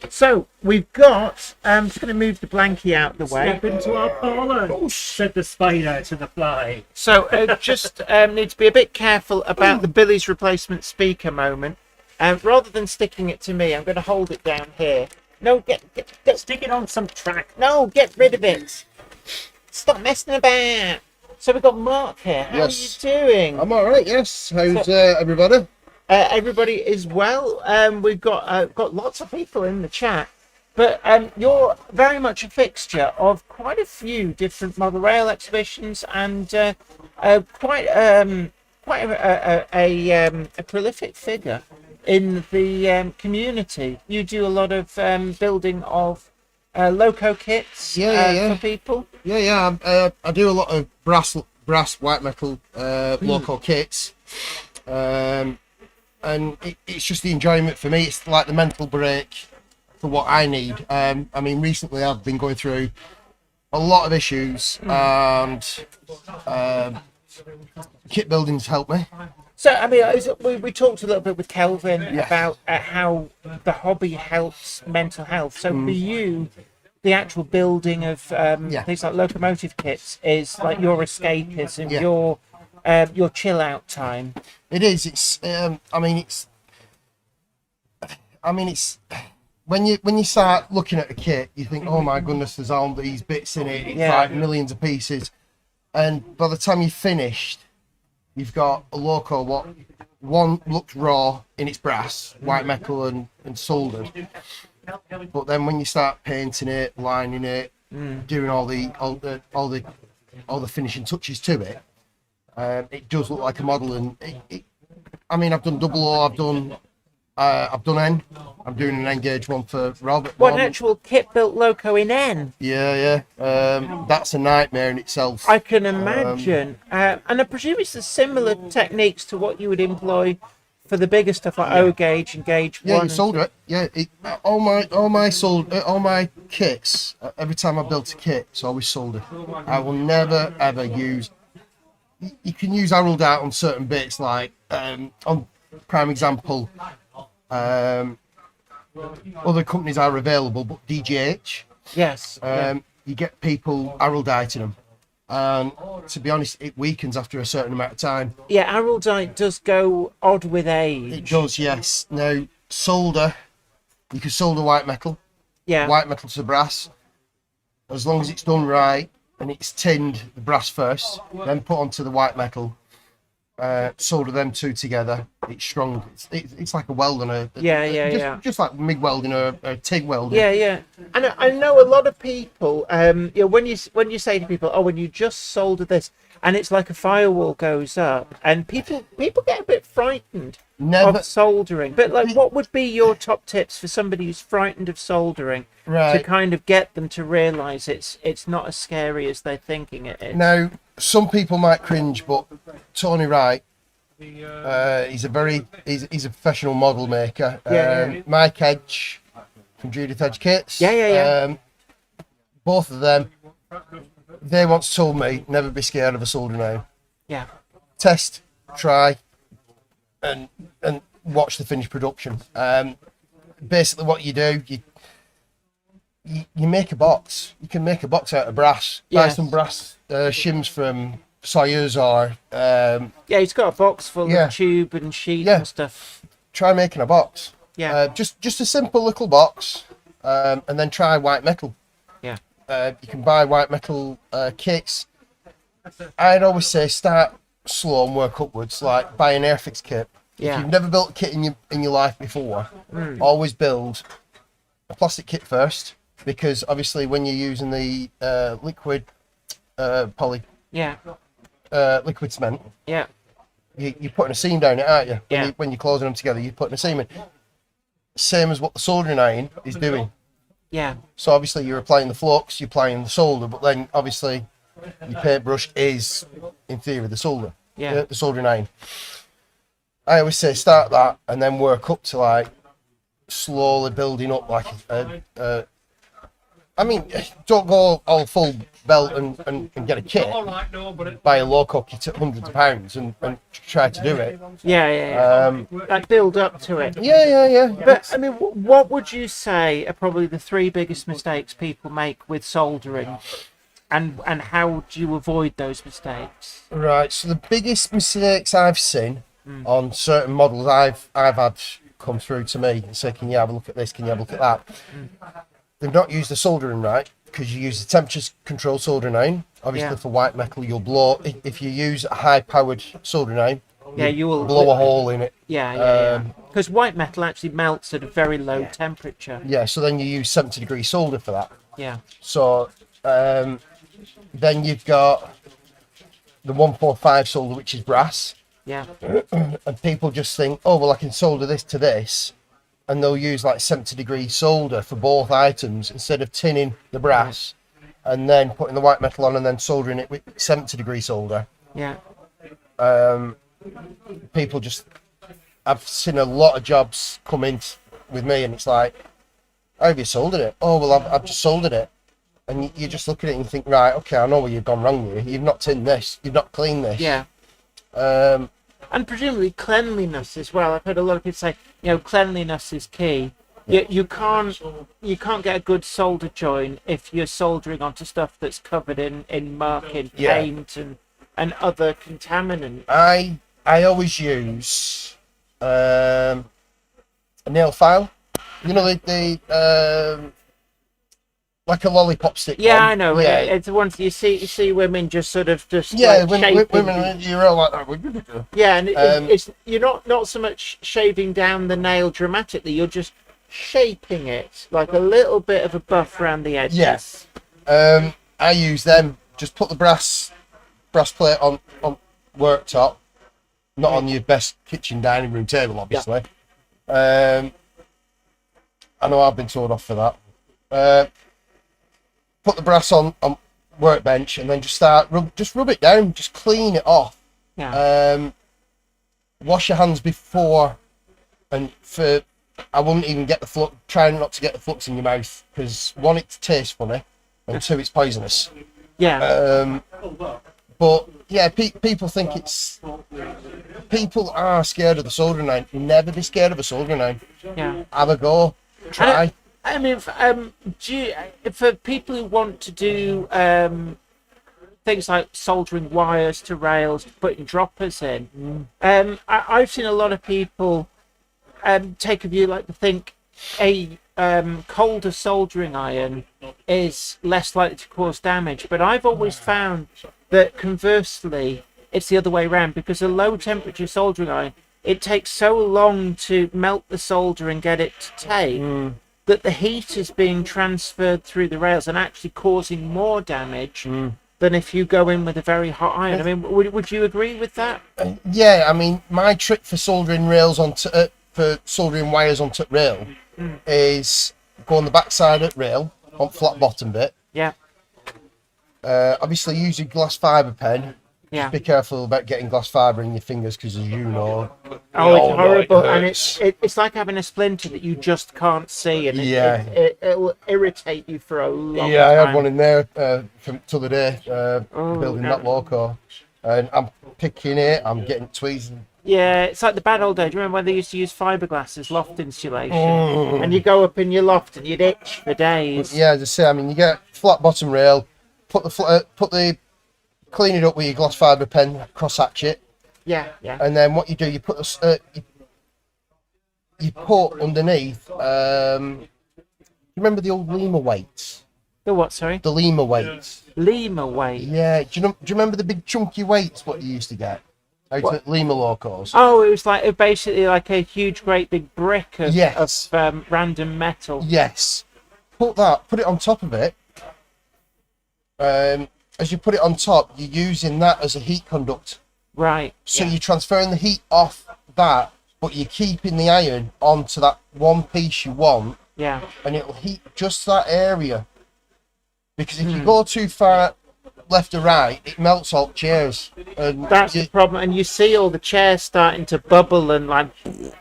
So we've got, I'm just going to move the blankie out the way. Step into our parlour, said the spider to the fly. So just need to be a bit careful about the Billy's replacement speaker moment. Rather than sticking it to me, I'm going to hold it down here. No, get Stick it on some track. no, get rid of it. Stop messing about. So we've got Mark here. How Yes. are you doing? I'm all right. Yes. How's everybody? Everybody is well. We've got lots of people in the chat, but you're very much a fixture of quite a few different model rail exhibitions and quite a prolific figure in the community. You do a lot of building of loco kits Yeah. for people. Yeah. I do a lot of brass white metal local kits, and it's just the enjoyment for me. It's like the mental break for what I need. I mean, recently I've been going through a lot of issues, and kit building's helped me. So, I mean, we talked a little bit with Kelvin about how the hobby helps mental health. So for you, the actual building of things like locomotive kits is like your escapism, your chill out time. It is. It's. It's when you start looking at a kit, you think, oh my goodness, there's all these bits in it. It's like millions of pieces, and by the time you've finished, you've got a loco. What one looks raw in its brass, white metal and soldered, but then when you start painting it, lining it, doing all the finishing touches to it, it does look like a model. And I've done double O, I've done N. I'm doing an N gauge one for Robert. What, an actual kit built loco in N? Yeah. That's a nightmare in itself. I can imagine. And I presume it's the similar techniques to what you would employ for the bigger stuff like O gauge and gauge Yeah, one. you solder it. Yeah, all my kits. Every time I built a kit, it's always soldered. I will never ever use. You can use arrow dart on certain bits, like on prime example. Other companies are available, but DGH. Yes. You get people arrow diting them, and to be honest, it weakens after a certain amount of time. Yeah, araldite does go odd with age. It does, yes. Now solder, you can solder white metal. Yeah. White metal to brass, as long as it's done right and it's tinned the brass first, then put onto the white metal, solder them two together. It's strong. It's like a weld on a just like MIG welding or a TIG welding. Yeah. And I know a lot of people. When you say to people, "Oh, when you just solder this," and it's like a firewall goes up, and people get a bit frightened of soldering. But like, what would be your top tips for somebody who's frightened of soldering to kind of get them to realise it's not as scary as they're thinking it is? Now, some people might cringe, but Tony Wright, he's a professional model maker. Mike Edge from Judith Edge Kits. Yeah. Both of them, they once told me never be scared of a soldering iron. Yeah. Test, try, and watch the finished production. Basically, what you do, you make a box. You can make a box out of brass. Buy Yes. some brass shims from Sawyer's or Yeah, he's got a box full Yeah. of tube and sheet Yeah. and stuff. try making a box. Yeah. Just a simple little box, and then try white metal. Yeah. You can buy white metal kits. I'd always say start slow and work upwards. Like buy an Airfix kit. Yeah. If you've never built a kit in your life before, always build a plastic kit first, because obviously when you're using the liquid Yeah. liquid cement, Yeah. you're putting a seam down it, aren't you? Yeah. When you're closing them together, you're putting a seam in. Same as what the soldering iron is doing. Yeah. So obviously you're applying the flux, you're applying the solder, but then obviously your paintbrush is, in theory, the solder. Yeah. The soldering iron. I always say start that and then work up to like slowly building up like I mean, don't go all full belt and get a kit. All right, no, but it, Buy a local kit at hundreds of pounds and try to do it. Yeah. Yeah. Like build up to it. Yeah. But I mean, what would you say are probably the 3 biggest mistakes people make with soldering, and how do you avoid those mistakes? Right. So the biggest mistakes I've seen on certain models I've had come through to me and say, "Can you have a look at this? Can you have a look at that?" They've not used the soldering right, because you use the temperature control soldering iron. Obviously, Yeah. for white metal, you'll blow. If you use a high-powered soldering iron, Yeah, you will blow a hole in it. Yeah. Because white metal actually melts at a very low temperature. Yeah. So then you use 70-degree solder for that. Yeah. So then you've got the 145 solder, which is brass. Yeah. And people just think, oh, well, I can solder this to this. And they'll use like 70-degree solder for both items instead of tinning the brass and then putting the white metal on and then soldering it with 70-degree solder. Yeah. People just, I've seen a lot of jobs come in with me and it's like, how have you soldered it? Oh, well, I've just soldered it. And you just look at it and think, right, okay, I know where you've gone wrong here. You've not tinned this. You've not cleaned this. Yeah. And presumably cleanliness as well. I've heard a lot of people say, cleanliness is key. You can't get a good solder join if you're soldering onto stuff that's covered in muck, in Yeah. paint, and other contaminants. I always use a nail file. You know, the like a lollipop stick. Yeah, one. I know. Yeah, It's the ones you see women just yeah. like Women, shaping. you're all like that. Yeah, and it's you're not so much shaving down the nail dramatically. You're just shaping it like a little bit of a buff around the edges. Yes. I use them. Just put the brass plate on worktop, not on your best kitchen dining room table, obviously. I know I've been told off for that. Put the brass on workbench and then just rub it down, just clean it off. Yeah. Wash your hands before, and I wouldn't even get the flux. Try not to get the flux in your mouth, because one, it tastes funny, and two, it's poisonous. Yeah. But yeah, people think people are scared of the soldering iron. Never be scared of a soldering iron. Yeah. Have a go. Try. I mean, for people who want to do things like soldering wires to rails, putting droppers in, I've seen a lot of people take a view like to think a colder soldering iron is less likely to cause damage. But I've always found that conversely, it's the other way around, because a low temperature soldering iron, it takes so long to melt the solder and get it to tape. That the heat is being transferred through the rails and actually causing more damage than if you go in with a very hot iron. I mean, would you agree with that? Yeah, I mean, my trick for soldering rails for soldering wires onto rail is go on the back side of rail on flat bottom bit. Yeah. Obviously, use your glass fibre pen. Yeah. Just be careful about getting glass fibre in your fingers, because as you know, Oh, it's horrible, it and hurts. it's like having a splinter that you just can't see, and Yeah. it'll irritate you for a long Yeah, I time. had one in there from the other day, building no. that loco, and I'm picking it, I'm getting tweezed, and Yeah, it's like the bad old days. Do you remember when they used to use fiberglass as loft insulation? And you go up in your loft and you'd itch for days. Yeah, as I say, I mean, you get flat bottom rail, clean it up with your gloss fibre pen, cross hatch it, Yeah, yeah. and then what you do, you put you put underneath. You remember the old Lima weights? The what, sorry? The Lima weights. Lima weight. Yeah. Do you remember the big chunky weights? What you used to get out at Lima locos? Oh, it was like basically like a huge, great big brick of, Yes. of random metal. Yes. Put it on top of it. As you put it on top, you're using that as a heat conduct. Right. So yeah. you're transferring the heat off that, but you're keeping the iron onto that one piece you want, Yeah. and it'll heat just that area. Because if you go too far left or right, it melts all the chairs. And That's the problem. And you see all the chairs starting to bubble and like,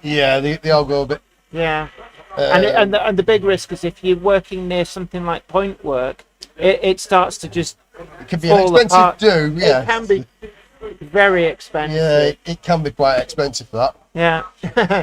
yeah, they all go a bit. yeah. And the big risk is if you're working near something like point work, it starts to just It can be an fall expensive apart. do. Yeah. It can be very expensive. Yeah, it can be quite expensive for that. Yeah.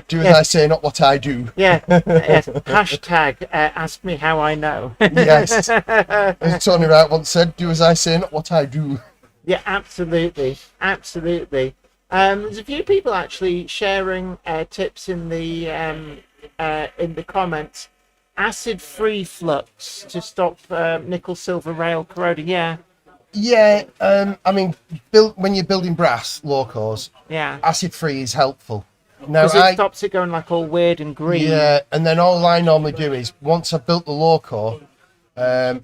Do as I say, not what I do. Yeah. Yes. Hashtag ask me how I know. Yes. As Tony Wright once said, do as I say, not what I do. Yeah, absolutely. Absolutely. There's a few people actually sharing tips in the comments. Acid-free flux to stop nickel silver rail corroding. Yeah. Yeah, I mean, when you're building brass locos, Yeah. acid-free is helpful. Now, Because it stops it going like all weird and green. yeah, and then all I normally do is once I've built the loco, I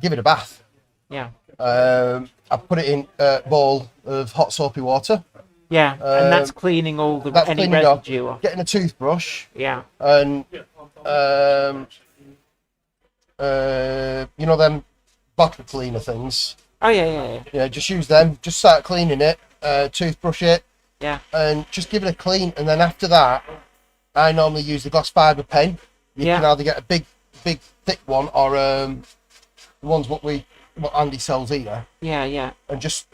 give it a bath. Yeah. I put it in a bowl of hot soapy water. Yeah. And that's cleaning all the That's any cleaning it off. residue off. Getting a toothbrush Yeah. and you know them bottle cleaner things. Oh yeah, yeah, yeah. Yeah, just use them. Just start cleaning it. Toothbrush it. Yeah. And just give it a clean, and then after that, I normally use the gloss fibre pen. You Yeah. can either get a big thick one, or the ones what Andy sells here, Yeah, yeah. and just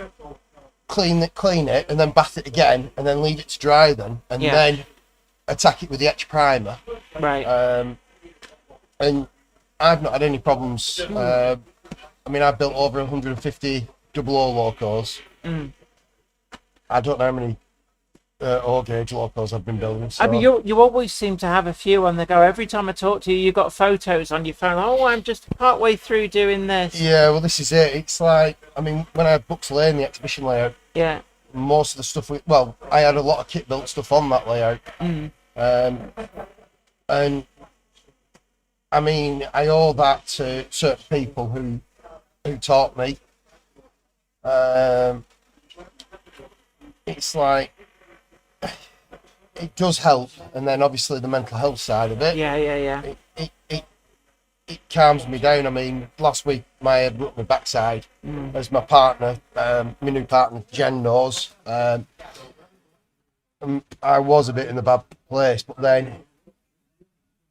clean it, and then bath it again, and then leave it to dry. Then then attack it with the etch primer. Right. And I've not had any problems. I mean, I've built over 150 double O locos. I don't know how many O gauge locos I've been building. So. I mean, you always seem to have a few on the go. Every time I talk to you, you've got photos on your phone. Oh, I'm just partway through doing this. Yeah, well, this is it. It's like, I mean, when I had Bucks Lane, the exhibition layout, Yeah. most of the stuff, I had a lot of kit built stuff on that layout. And I mean, I owe that to certain people who taught me. It's like, it does help, and then obviously the mental health side of it. Yeah, yeah, yeah. It calms me down. I mean, last week my head broke my backside, as my partner, my new partner Jen knows. I was a bit in a bad place, but then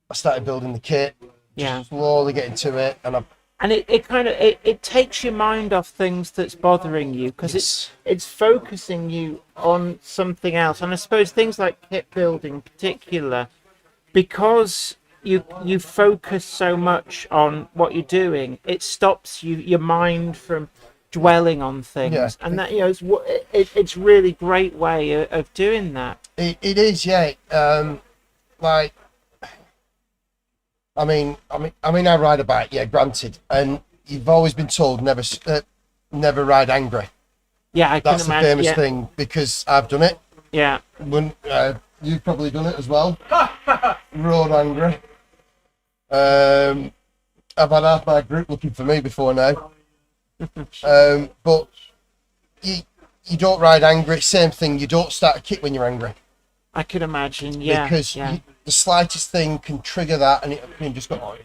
I started building the kit, Yeah. slowly getting to it, and And it kind of it takes your mind off things that's bothering you because it's focusing you on something else. And I suppose things like kit building in particular, because you focus so much on what you're doing, it stops your mind from dwelling on things. Yeah. And that it's really great way of doing that. it is, yeah. Like, I mean, I ride a bike, yeah, granted, and you've always been told never ride angry. Yeah, I can That's the imagine. famous Yeah. thing, because I've done it. Yeah. When you've probably done it as well. Road angry. I've had half my group looking for me before now. But you don't ride angry. Same thing. You don't start a kit when you're angry. I can imagine. Yeah. Because yeah. the slightest thing can trigger that, and it can just go.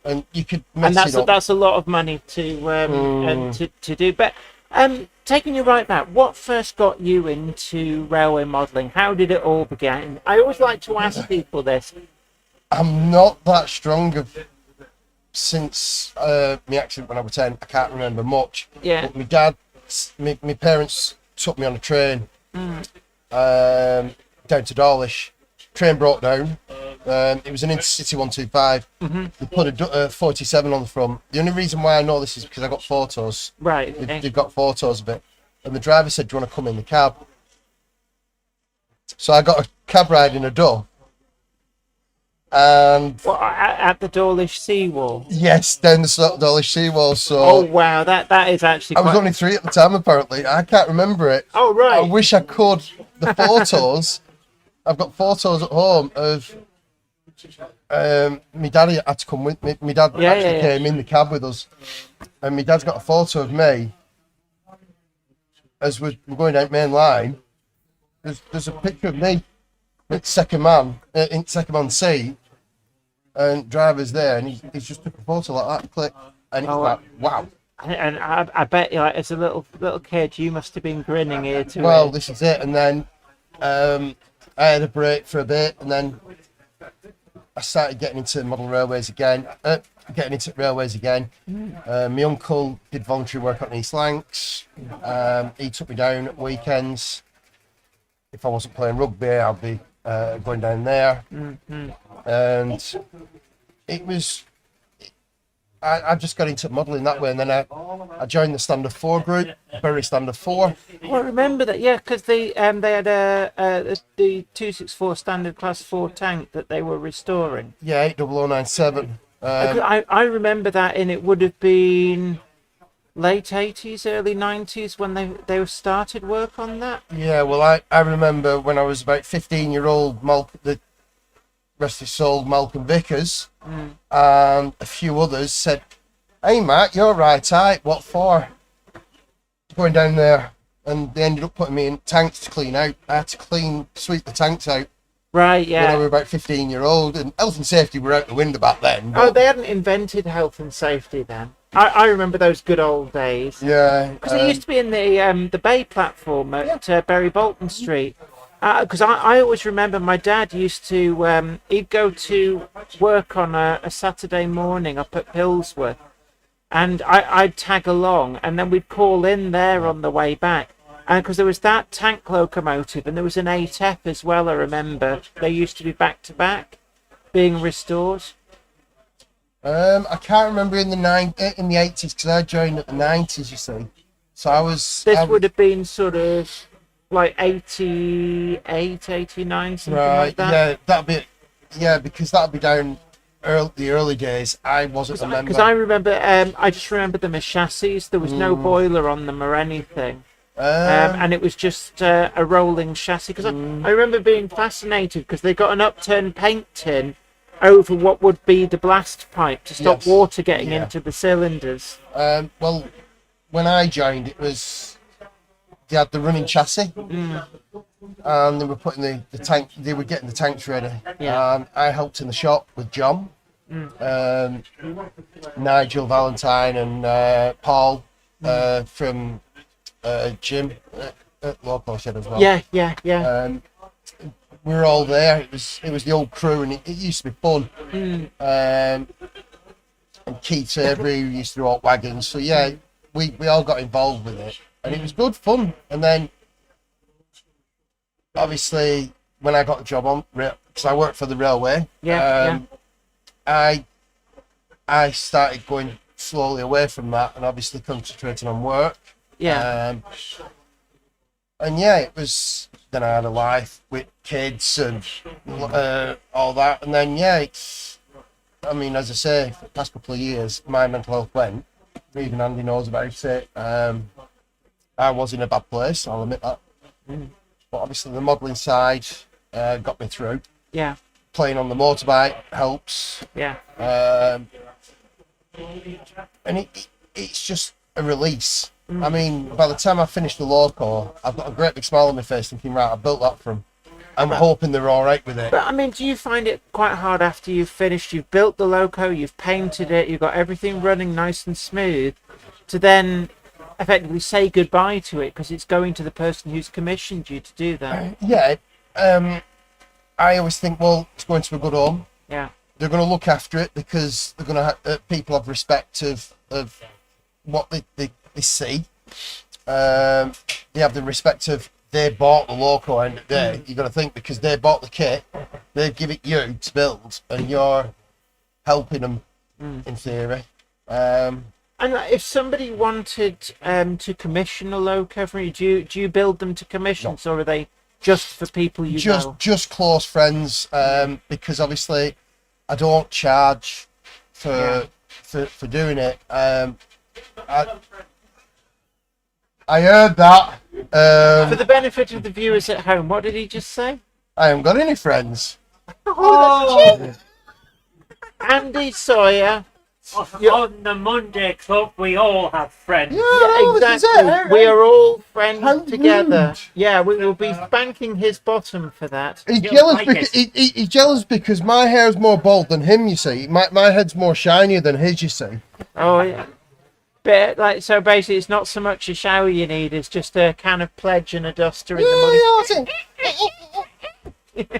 And you could mess And it up. that's a lot of money to do. But taking you right back, what first got you into railway modelling? How did it all begin? I always like to ask people this. I'm not that strong since my accident when I was 10. I can't remember much. Yeah. But my dad, my parents took me on a train down to Dawlish. Train broke down. It was an Intercity 125. They put a 47 on the front. The only reason why I know this is because I got photos. Right. They've got photos of it. And the driver said, do you want to come in the cab? So I got a cab ride in a Dove. And What, at the Dawlish seawall? yes, down the Dawlish seawall. So Oh wow, that is actually. I was quite... only 3 at the time, apparently. I can't remember it. Oh right. I wish I could. The photos, I've got photos at home of my dad had to come with me. My dad actually came in the cab with us. And my dad's got a photo of me as we're going down main line. There's a picture of me in second man seat, and driver's there, and he's just took a photo like that, click, and it's like, wow. And I bet you, like, as a little kid, you must have been grinning ear to Well, ear. this is it. And then I had a break for a bit, and then I started getting into railways again. My uncle did voluntary work on East Lancs. He took me down at weekends. If I wasn't playing rugby, I'd be going down there. And it was... I just got into modelling that way, and then I joined the Standard 4 group, Bury Standard 4. Oh, I remember that, yeah, because they had the 264 Standard Class 4 tank that they were restoring. Yeah, 80097. I remember that, and it would have been late 80s, early 90s when they started work on that. Yeah, well, I remember when I was about 15-year-old, the rest of his soul, Malcolm Vickers, and a few others said, hey, Matt, you're right, what for? Going down there. And they ended up putting me in tanks to clean out. I had to sweep the tanks out. Right, yeah. When I was about 15-year-old, and health and safety were out the window back then. Oh, they hadn't invented health and safety then. I remember those good old days. Yeah. Because it used to be in the Bay platform at Bury Bolton Street. Because I always remember my dad used to, he'd go to work on a Saturday morning up at Pillsworth, and I'd tag along, and then we'd call in there on the way back. And because there was that tank locomotive, and there was an 8F as well, I remember. They used to be back to back, being restored. I can't remember in the 80s, because I joined at the 90s, you see. So I was... This would have been sort of like 88, 89, something like that. Because that'd be down the early days. I wasn't a member. Because I remember, I just remember them as chassis. There was no boiler on them or anything. And it was just a rolling chassis. Because I remember being fascinated because they got an upturned paint tin over what would be the blast pipe to stop water getting into the cylinders. Well, when I joined, they had the running chassis, and they were putting the tank. They were getting the tanks ready. Yeah. And I helped in the shop with John, Nigel Valentine, and Paul from Jim at Local Shed as well. Yeah. We were all there. It was the old crew, and it used to be fun. And Keith Avery used to do all wagons. So yeah, we all got involved with it. And it was good fun. And then, obviously, when I got a job on, because I worked for the railway, I started going slowly away from that and obviously concentrating on work. Yeah. It was, then I had a life with kids and all that. And then, as I say, for the past couple of years, my mental health went. Even Andy knows about it. I was in a bad place, I'll admit that. But obviously the modelling side got me through. Yeah. Playing on the motorbike helps. Yeah. And it's just a release. I mean, by the time I finished the loco, I've got a great big smile on my face thinking, right, I built that from. I'm hoping they're all right with it. But I mean, do you find it quite hard after you've finished, you've built the loco, you've painted it, you've got everything running nice and smooth, to then effectively say goodbye to it because it's going to the person who's commissioned you to do that? I always think, well, it's going to a good home. Yeah. They're going to look after it because they're going to people have respect of what they see. They have the respect of they bought the loco end of the day. You got to think, because they bought the kit, they give it you to build, and you're helping them in theory. And if somebody wanted to commission a loco for you, do you build them to commissions, or are they just for people you know? Just close friends, because obviously I don't charge for doing it. I heard that. For the benefit of the viewers at home, what did he just say? I haven't got any friends. Oh, Andy Sawyer. On the Monday Club, we all have friends. Yeah, exactly. We are all friends together. Yeah, we will be spanking his bottom for that. He's You'll jealous, like because, it. he's jealous because my hair's more bald than him, you see. My head's more shinier than his, you see. Oh, yeah. But, like, so basically, it's not so much a shower you need, it's just a can of Pledge and a duster in the morning.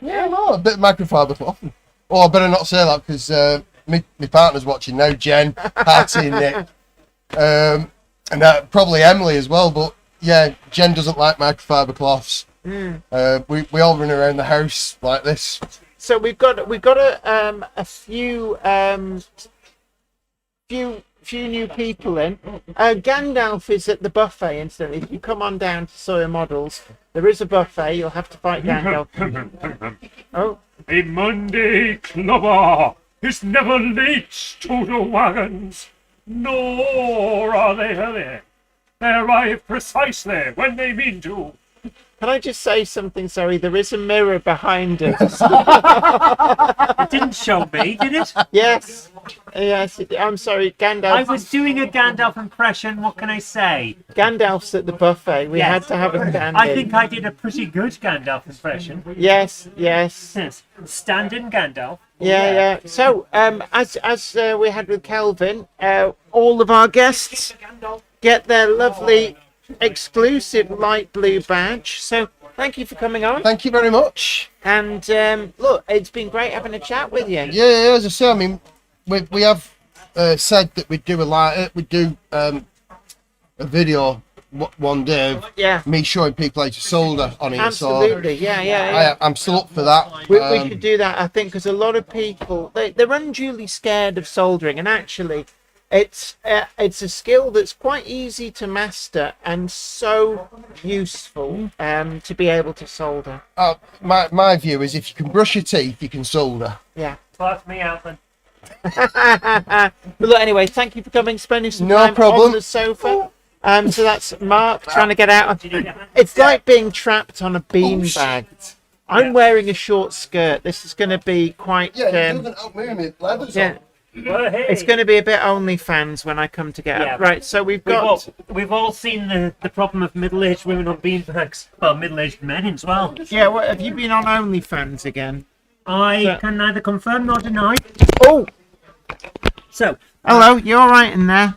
Yeah, no, a bit of microfiber cloth. Oh, I better not say that, because my partner's watching now, Jen, Patty, Nick, and probably Emily as well. But yeah, Jen doesn't like microfiber cloths. We all run around the house like this. So we've got a few new people in. Gandalf is at the buffet instantly. If you come on down to Sawyer Models, there is a buffet. You'll have to fight Gandalf. Oh, A Monday clubber is never late to the wagons, nor are they heavy. They arrive precisely when they mean to. can I just say something? Sorry, there is a mirror behind us. It didn't show me, did it? Yes. I'm sorry, I Gandalf. was doing a Gandalf impression. What can I say? Gandalf's at the buffet. We Yes. had to have a stand. I think I did a pretty good Gandalf impression. Yes, yes. Yes. Stand-in Gandalf. Yeah. So, as we had with Kelvin, all of our guests get their lovely exclusive light blue badge. So, thank you for coming on. Thank you very much. And look, it's been great having a chat with you. Yeah, as I say, I mean, we have said that we'd do a video one day of Yeah, me showing people how to solder on it. absolutely. Yeah. I'm still up for that. We should do that, I think, because a lot of people they're unduly scared of soldering, and actually, it's a skill that's quite easy to master and so useful to be able to solder. My view is, if you can brush your teeth, you can solder. Yeah. Sort me out then. But look, anyway, thank you for coming, spending some No time problem. on the sofa. So that's Mark trying to get out. It's like being trapped on a beanbag. I'm wearing a short skirt. This is going to be quite. Yeah. Well, hey. It's going to be a bit OnlyFans when I come to get Yeah. up. Right, so we've got. We've all seen the problem of middle-aged women on beanbags. Well, middle-aged men as well. Yeah, what, have you been on OnlyFans again? I can neither confirm nor deny. Oh, So, hello, you all right in there?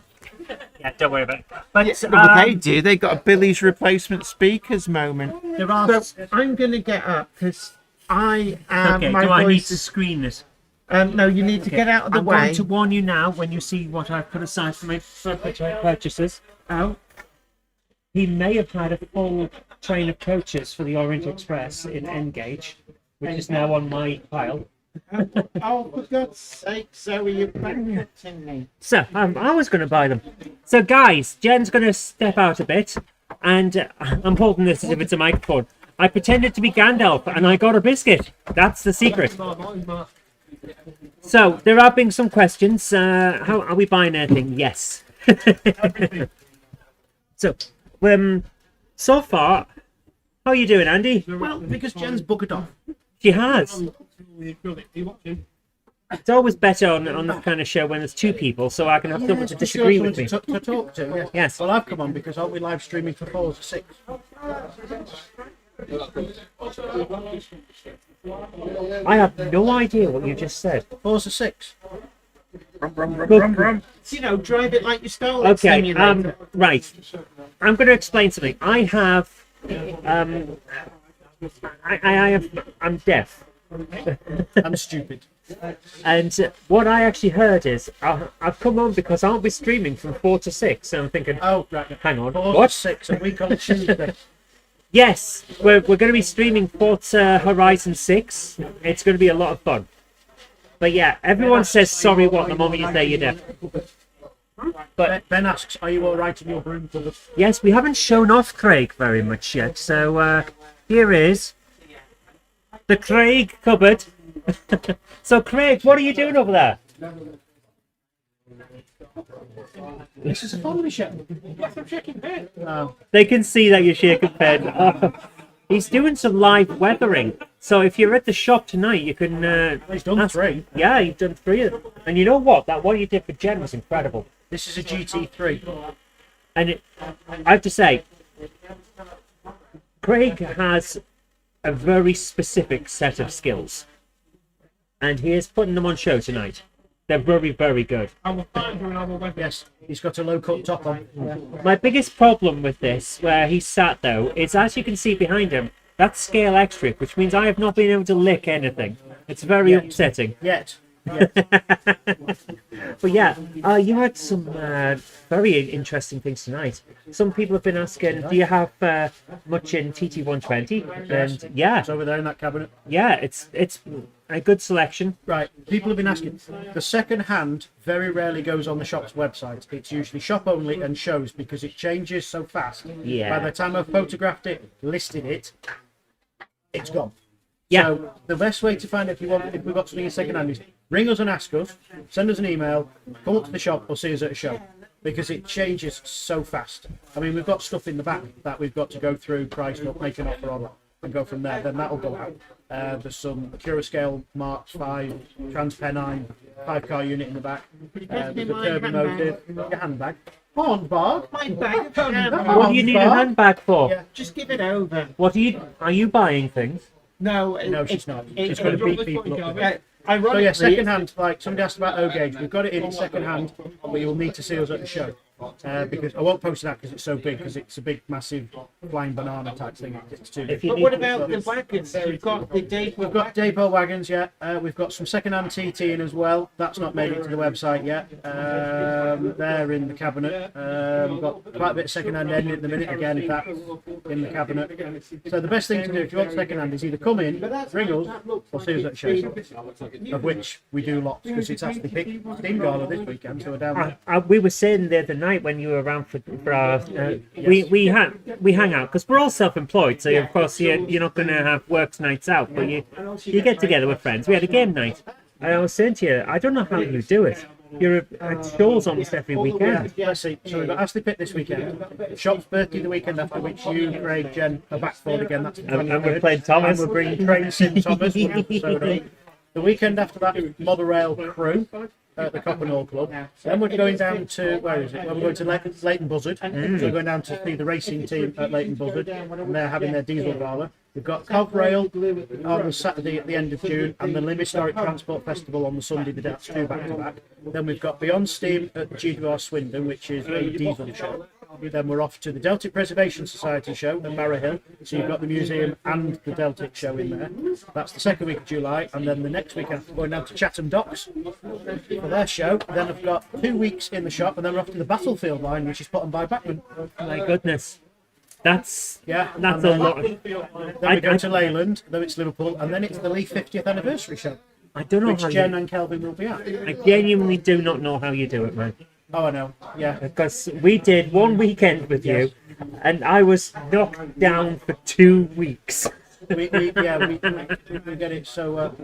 yeah, don't worry about it. But Well, they do. They got a Billy's replacement speakers moment. there are. So I'm going to get up because I am. Okay, my do I need voice to is. screen this? No, you need to get out of the I'm way. going to warn you now when you see what I've put aside for my purchases. Oh, He may have had a full train of coaches for the Orient Express in N-Gauge, which is now on my pile. oh, for God's sake, Zoe, you're bankrupting me. So, I was going to buy them. So, guys, Jen's going to step out a bit, and I'm holding this as if it's a microphone. I pretended to be Gandalf, and I got a biscuit. That's the secret. So, there have been some questions. How are we buying anything? Yes. So far, how are you doing, Andy? Well, because Jen's buggered off. She has. It's always better on that kind of show when there's two people, so I can have someone to disagree with me. To talk to, yes. Yes. Well, I've come on because aren't we live streaming for 4 to 6? I have no idea what you just said. 4 to 6. You know, drive it like you stole it. Okay, simulator. right. I'm going to explain something. I have, I'm deaf. I'm stupid. And what I actually heard is, I've come on because aren't we streaming from 4 to 6? And I'm thinking, Oh, right. hang on, 4 to what? 6, a week on Tuesday. Yes, we're going to be streaming Forza Horizon 6. It's going to be a lot of fun. But yeah, everyone says sorry what the moment you say you're deaf. But Ben asks, are you all right in your broom cupboard? yes, we haven't shown off Craig very much yet. So here is the Craig cupboard. So Craig, what are you doing over there? This is a family show. Yes, I'm checking pen. They can see that you're shaking pen. Oh, he's doing some live weathering. So if you're at the shop tonight, you can. He's done 3. Yeah, you've done 3 of them. And you know what? That one you did for Jen was incredible. This is a GT3. And I have to say, Craig has a very specific set of skills. And he is putting them on show tonight. They're very, very good. Yes, he's got a low cut top on. My biggest problem with this, where he's sat though, is as you can see behind him, that's scale extra, which means I have not been able to lick anything. It's very upsetting. Yet. But yeah, you had some very interesting things tonight. Some people have been asking, do you have much in TT120? And yeah, It's over there in that cabinet. yeah, it's a good selection. Right, people have been asking. The second hand very rarely goes on the shop's website. It's usually shop only and shows because it changes so fast. Yeah. By the time I've photographed it, listed it, it's gone. Yeah. So the best way to find out if we've got something in second hand is ring us and ask us, send us an email, come up to the shop or see us at a show. Because it changes so fast. I mean, we've got stuff in the back that we've got to go through, price up, make an offer on, and go from there. Then that'll go out. There's some Curascale Mark 5 Transpennine 5-car unit in the back. There's a turbo motive, your handbag. Hornbag. My bag. What do you need a handbag for? Yeah. Just give it over. What are you buying things? No, No, she's not. She's going to beat people up. So Ironically, yeah, second hand, like somebody asked about O-Gauge, we've got it in second hand, but you'll need to see us at the show. Because I won't post that because it's so big, because it's a big, massive flying banana type thing. It's too big. but what about the wagons? You've got the date. We've got depot wagons, yeah. We've got some second-hand TT in as well. That's not made it to the website yet. They're in the cabinet. We've got quite a bit of second-hand end at the minute again, if that's in the cabinet. So the best thing to do if you want second-hand is either come in, ring us, or see us at shows, of which we do lots because it's actually picked Steam Gala this weekend, so we're down there. We were saying the other night when you were around for our we hang out because we're all self-employed, so of course you're not going to have work nights out, but you get together with friends. We had a game night, and I was saying to you, I don't know how you do it. You're at shows almost every weekend. Let's see. So we've got Ashley Pitt this weekend. Shop's birthday the weekend after, which you, Craig, Jen are back for again. That's the And we're 23rd. playing Thomas. And we're bringing Train Sim Thomas. The weekend after that, Model Rail Crew at the Coppenhall Club. Then we're going down to, where is it? Well, we're going to Leighton Buzzard. So we're going down to see the racing team at Leighton Buzzard, and they're having their diesel gala. We've got Cov Rail on the Saturday at the end of June, and the Lim Historic Transport Festival on the Sunday. That's 2 back to back. Then we've got Beyond Steam at the GWR Swindon, which is a diesel show. Then we're off to the Deltic Preservation Society show at Barrow Hill. So you've got the museum and the Deltic show in there. That's the second week of July. And then the next week after, going down to Chatham Docks for their show. Then I've got 2 weeks in the shop, and then we're off to the Battlefield line, which is put on by Bachman. My goodness, that's Yeah, that's and a lot. then we go to Leyland, though it's Liverpool, and then it's the Leaf 50th anniversary show, I don't know which how Jen you, and Kelvin will be at. I genuinely do not know how you do it, man. Oh, I know. Yeah. Because we did one weekend with you, and I was knocked down for 2 weeks. We get it. So,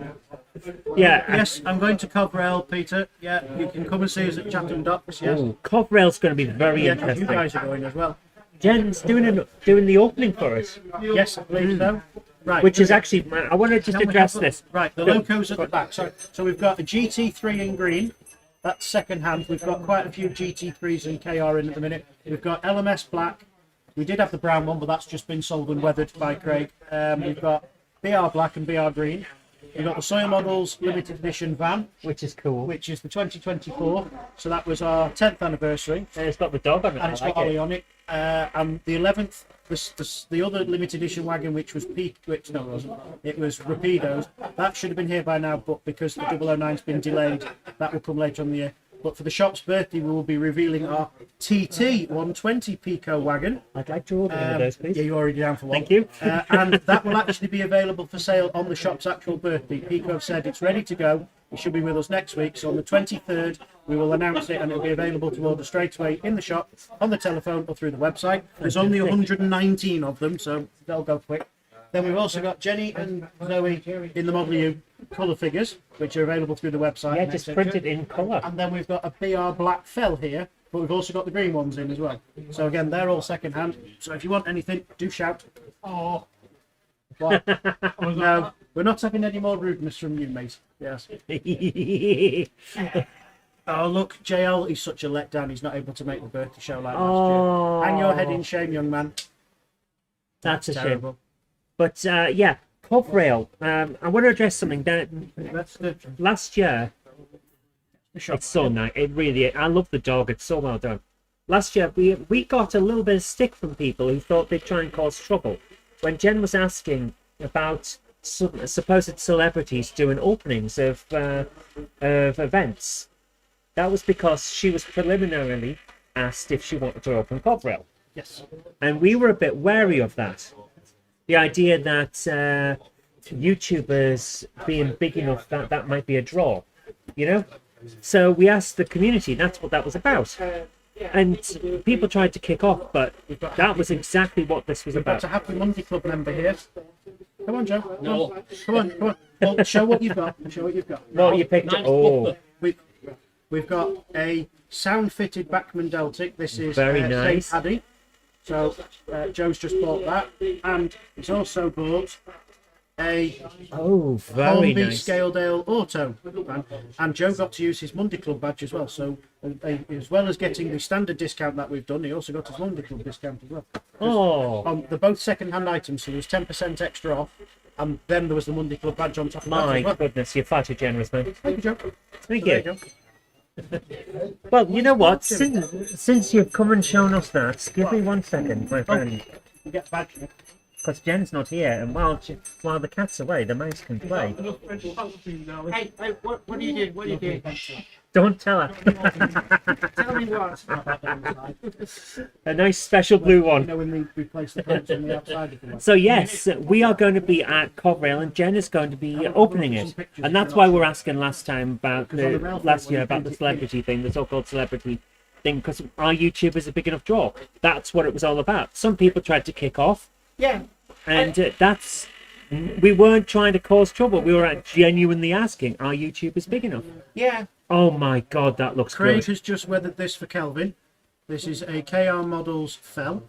Yeah. yes, I'm going to Coverell, Peter. Yeah, you can come and see us at Chatham Docks. Yes. Covrail's going to be very Yeah, 'cause you interesting. guys are going as well. Jen's doing the opening for us, Yes, I believe so. Right. which is actually. I want to just Can we address have this. Right, the locos at the back. So we've got a GT3 in green. That's second hand. We've got quite a few GT3s and KR in at the minute. We've got LMS black. We did have the brown one, but that's just been sold and weathered by Craig. We've got BR black and BR green. We've got the Sawyer Models limited edition van, Which is cool. which is the 2024. So that was our 10th anniversary, And it's got the dog on it. and it's I like got Ollie it. on it. And the 11th, the other limited edition wagon, which was it wasn't. It was Rapidos. That should have been here by now, but because the 009's been delayed, that will come later on in the year. But for the shop's birthday, we will be revealing our TT 120 Pico wagon. I'd like to order one of those, please. Yeah, you're already down for one. Thank you. And that will actually be available for sale on the shop's actual birthday. Pico have said it's ready to go. It should be with us next week. So on the 23rd, we will announce it and it'll be available to order straight away in the shop, on the telephone or through the website. There's only 119 of them, so they'll go quick. Then we've also got Jenny and Zoe in the Model U colour figures, which are available through the website. Yeah, just printed in colour. And then we've got a BR Black Fell here, but we've also got the green ones in as well. So again, they're all second hand. So if you want anything, do shout. Oh. What? No, we're not having any more rudeness from you, mate. Yes. Oh, look, JL is such a letdown. He's not able to make the birthday show like last year. Hang your head in shame, young man. That's a terrible. shame. But yeah, Cov Rail. I want to address something that last year. It's so nice. It really. I love the dog. It's so well done. Last year we got a little bit of stick from people who thought they'd try and cause trouble when Jen was asking about supposed celebrities doing openings of events. That was because she was preliminarily asked if she wanted to open Cov Rail. Yes. And we were a bit wary of that. The idea that YouTubers being big enough that might be a draw, you know? So we asked the community, that's what that was about. And people tried to kick off, but that was exactly what this was about. That's a Happy Monday Club member here. Come on, Joe. No. Come on. Well, show what you've got. Show what you've got. What you picked up? Oh. We've got a sound-fitted Bachmann Deltic. This is very nice. St. Paddy. So Joe's just bought that, and he's also bought a very Hornby nice Scaledale Auto, and Joe got to use his Monday Club badge as well. So as well as getting the standard discount that we've done, he also got his Monday Club discount as well. They're both second-hand items, so there was 10% extra off, and then there was the Monday Club badge on top of that. My as well. goodness, you're far too generous, man. Thank you, Joe. Thank you. Well, you know what? Since you've come and shown us that, give me 1 second, my friend. You get the badge. Because Jen's not here, and while the cat's away, the mouse can play. Hey, what are you doing? What are you doing? Don't tell her. Tell me what. A nice special blue one. You know when we place the pumps on the outside of the So yes, we are going to be at Cov Rail, and Jen is going to be opening it, and that's why we're asking last year about the celebrity thing, the so-called celebrity thing, because our YouTubers a big enough draw. That's what it was all about. Some people tried to kick off. Yeah. And we weren't trying to cause trouble. We were genuinely asking, are YouTubers big enough? Yeah. Oh my God, that looks Craig good. has just weathered this for Kelvin. This is a KR Models Fell.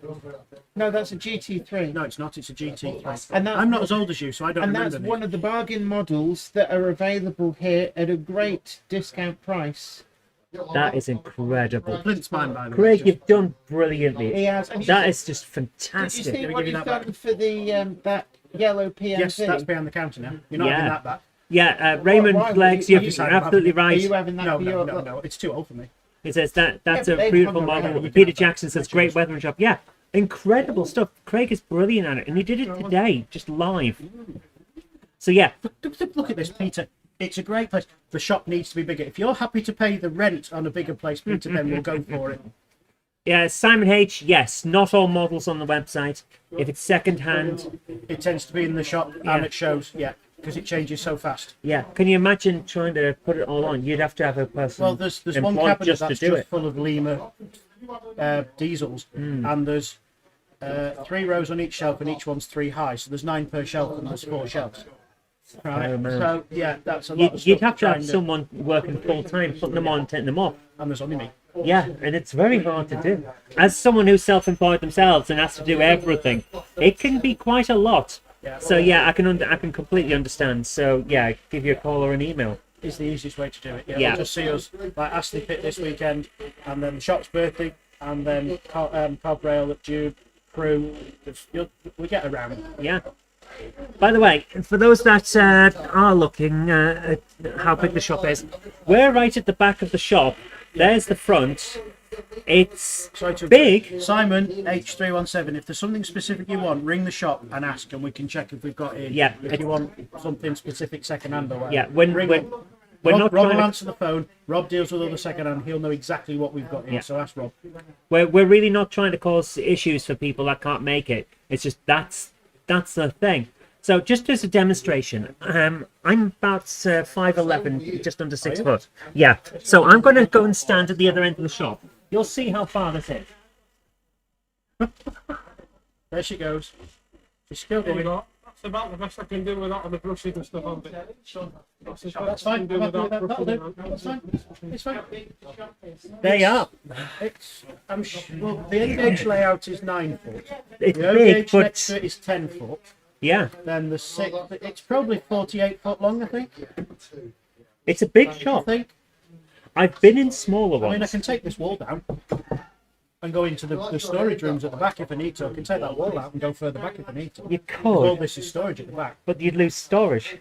No, that's a GT3. No, it's not. It's a GT3. And I'm not as old as you, so I don't And remember that's these. one of the bargain models that are available here at a great discount price. That is incredible. Flint's mine, by the way. Craig, you've done brilliantly. He has. That is just Did you fantastic. see Let me what give you he's that done for the that yellow PMC? Yes, that's behind the counter now. You're not Yeah. having that back. Yeah, Raymond Why? Flex, Are you're you- absolutely Are right. you having that No, for no, your no, no. It's too old for me. He says that's Yeah, a but they beautiful hung around. model. Peter Jackson says great weathering job. Yeah, incredible stuff. Craig is brilliant at it, and he did it today, just live. So yeah, Look at this, Peter. It's a great place. The shop needs to be bigger. If you're happy to pay the rent on a bigger place, Peter, then we'll go for it. yeah. Simon H. Yes, not all models on the website. If it's second hand, It tends to be in the shop and it shows, yeah, because it changes so fast. yeah. Can you imagine trying to put it all on? You'd have to have a person. Well, there's one employed cabinet just that's to do just it. full of Lima diesels, and there's 3 rows on each shelf, and each one's 3 high. So there's 9 per shelf, and there's 4 shelves. Right. Oh, man. So yeah, that's a lot. Of You'd stuff have to have trying someone working full time, putting them on, taking them off. and there's only me. Yeah, and it's very hard to do. As someone who's self-employed themselves and has to do everything, it can be quite a lot. So yeah, I can completely understand. So yeah, give you a call or an email. Is the easiest way to do it. Yeah. Yeah. You'll just see us like Astley Pit this weekend, and then the shop's birthday, and then Cov Rail at Jube Crew. We get around. Yeah. By the way, for those that are looking at how big the shop is, we're right at the back of the shop. There's the front. It's Sorry to big. Simon H317. If there's something specific you want, ring the shop and ask, and we can check if we've got it. Yeah. If you want something specific, second hand or whatever. Yeah, Ring we're Rob not will trying to, answer the phone. Rob deals with all the second hand. He'll know exactly what we've got here. Yeah. So ask Rob. we're really not trying to cause issues for people that can't make it. It's just that's the thing. So just as a demonstration, I'm about 5'11", just under 6 foot. Yeah. So I'm going to go and stand at the other end of the shop. You'll see how far this is. There she goes. She's still going. That's about the best I can do without all the brushes and stuff on. That's fine. I'm happy with that. That'll do. That's fine. It's fine. There you are. Well, the N-gauge layout is 9 foot. It's The big, O-gauge next to but it is 10 foot. yeah, Then the 6, it's probably 48 foot long, I think. it's a big I shop. think. I've been in smaller I mean, I ones. can take this wall down and go into the storage rooms at the back if I need to. I can take that wall out and go further back if I need to. You All could, this is storage at the back. but you'd lose storage.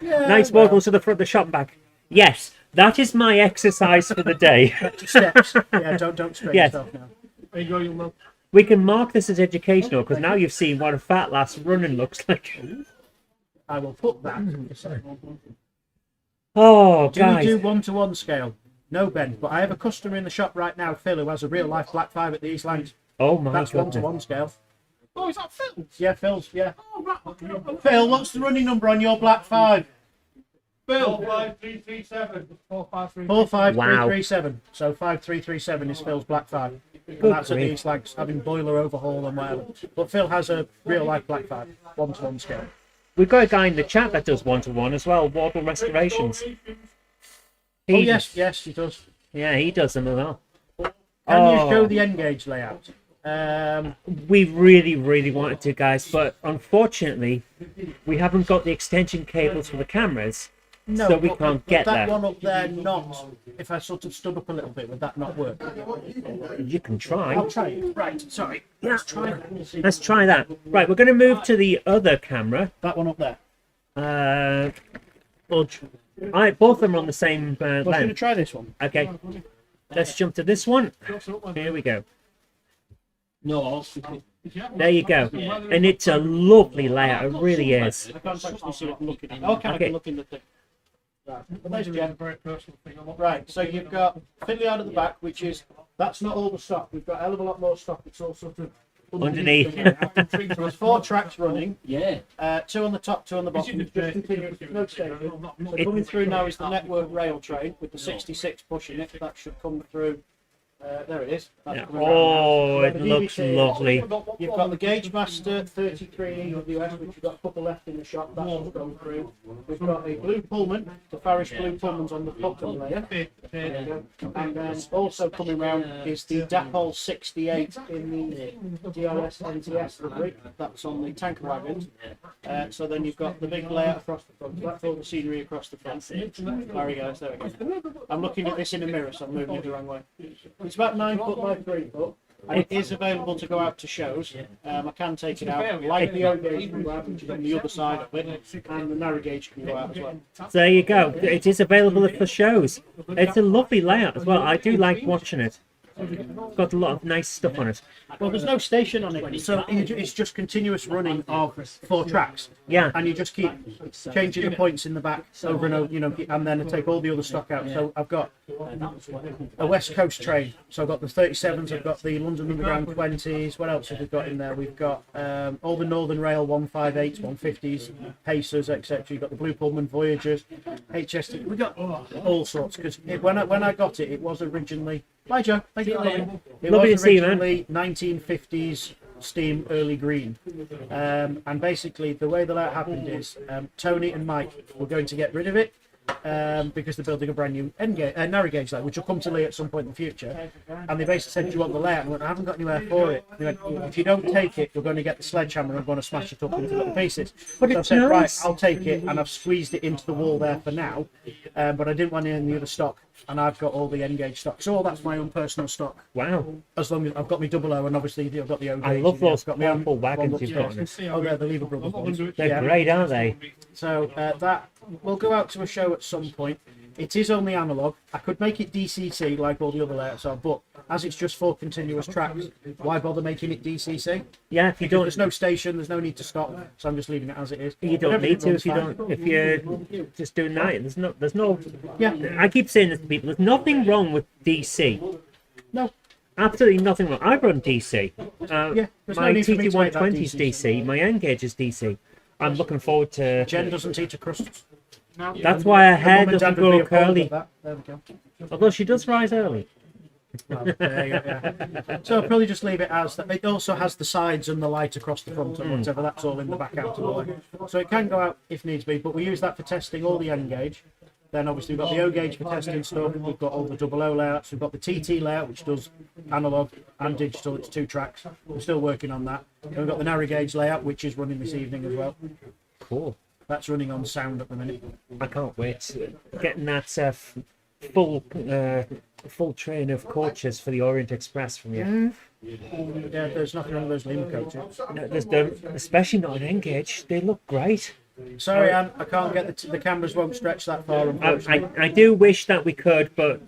Yeah, Nice well, model to the front of the shop and back. Yes, that is my exercise for the day. steps. Yeah, don't strain Yes. yourself now. There you go, young man. We can mark this as educational because now you've seen what a fat lass running looks like. I will put that. Oh, Do we guys. do 1-to-1 scale? No, Ben, but I have a customer in the shop right now, Phil, who has a real life Black 5 at the East Lancs. Oh, my That's goodness. 1-to-1 scale. Oh, is that Phil? Yeah, Phil's, yeah. Oh, right. Phil, what's the running number on your Black 5? Phil, 5337. 453. 45337. So 5337 is Phil's Black 5. And that's at the grief. East Lancs, having boiler overhaul and whatever. But Phil has a real life Black 5, 1-to-1 scale. We've got a guy in the chat that does 1-to-1 as well, Wardle Restorations. Oh, yes, he does. Yeah, he does them as well. Can you Oh. show the N-gauge layout? We really, really wanted to, guys, but unfortunately, we haven't got the extension cables for the cameras, so we but- can't but get that there. one up there, not. If I sort of stood up a little bit, would that not work? You can try. I'll try it. Right, sorry. Let's try that. Let's try that. Right, we're going to move to the other camera. That one up there. Budge. All right, both of them are on the same I was going to length. try this one. Okay, let's jump to this one. Here we go. No, There you go. And it's a lovely layout. It really is. I can't actually see what I'm looking at. Okay, I Okay. can look in the thing. Right, but there's Jen. very personal thing. Right, so you've got fiddly yard at the back, which is, that's not all the stock. We've got a hell of a lot more stock. It's all sort of Underneath. So there's 4 tracks running. Yeah. 2 on the top, 2 on the bottom. Just continuous, no station. So coming through now is the network rail train with the 66 pushing it. That should come through. There it is. That's Yeah. coming around Oh, now. it looks lovely. You've got the Gauge Master 33 EWS, which you've got a couple left in the shop. That's just gone through. We've got a blue Pullman, the Farish blue Pullman's on the bottom layer. There you go. And then also coming round is the Dapol 68 in the DRS NTS livery. That's on the tanker wagons. So then you've got the big layout across the front. That's all the scenery across the front. There we go. There we go. I'm looking at this in a mirror, so I'm moving it the wrong way. It's about 9 foot by 3 foot. And it is available to go out to shows. I can take it out. Like the O-gauge can go out, which is on the other side of it, and the narrow gauge can go out as well. So there you go. It is available for shows. It's a lovely layout as well. I do like watching it. It's got a lot of nice stuff on it. Well, there's no station on it, so it's just continuous running of 4 tracks. Yeah. And you just keep changing the points in the back over and over, and then I take all the other stock out. So I've got a West Coast train. So I've got the 37s, I've got the London Underground 20s. What else have we got in there? We've got all the Northern Rail 158s, 150s, Pacers, etc. You've got the Blue Pullman Voyagers, HST. We got all sorts because when I got it, it was originally. Hi Joe, thank you for coming. It Lovely was to see you, man. originally 1950s steam early green, and basically the way that happened is Tony and Mike were going to get rid of it because they're building a brand new narrow gauge light, which will come to Lee at some point in the future. And they basically said, "Do you want the layout?" And I went, "I haven't got anywhere for it." They went, "If you don't take it, you're going to get the sledgehammer and I'm going to smash it up into little pieces." But So I it's said, nice. "Right, I'll take it," and I've squeezed it into the wall there for now. But I didn't want any of the other stock, and I've got all the N-gauge stock. So all that's my own personal stock. Wow. As long as I've got my double O, and obviously I've got the O. I love those purple wagons you've got on it. Oh, they're the Lever Brothers ones. They're Yeah. great, aren't they? So that will go out to a show at some point. It is only analog. I could make it DCC like all the other layouts are, but as it's just 4 continuous tracks, why bother making it DCC? Yeah, if you Because don't, there's no station, there's no need to stop, so I'm just leaving it as it is. you don't Everything need to runs if you fine. don't. If you're just doing that, there's no. Yeah, I keep saying this to people. There's nothing wrong with DC. no. Absolutely nothing wrong. I run DC. Yeah, there's no My need for me to make that TT120 is DC. My N-Gauge is DC. I'm looking forward to. Jen doesn't eat her crusts. That's why her hair Mum and doesn't Dad would be grow appalled curly. at that. There we go. Although she does rise early. Well, yeah. So I'll probably just leave it as that. It also has the sides and the light across the front and whatever. That's all in the back out of the way. So it can go out if needs be, but we use that for testing all the N gauge. Then obviously we've got the O gauge for testing stuff. We've got all the double O layouts. We've got the TT layout, which does analog and digital. It's 2 tracks. We're still working on that. And we've got the narrow gauge layout, which is running this evening as well. Cool. That's running on sound at the minute. I can't wait. Getting that full train of coaches for the Orient Express from you. Yeah, there's nothing wrong with those Lima coaches. No, especially not an N-Gauge. They look great. Sorry, Anne, I can't get the cameras won't stretch that far. Unfortunately. I do wish that we could, but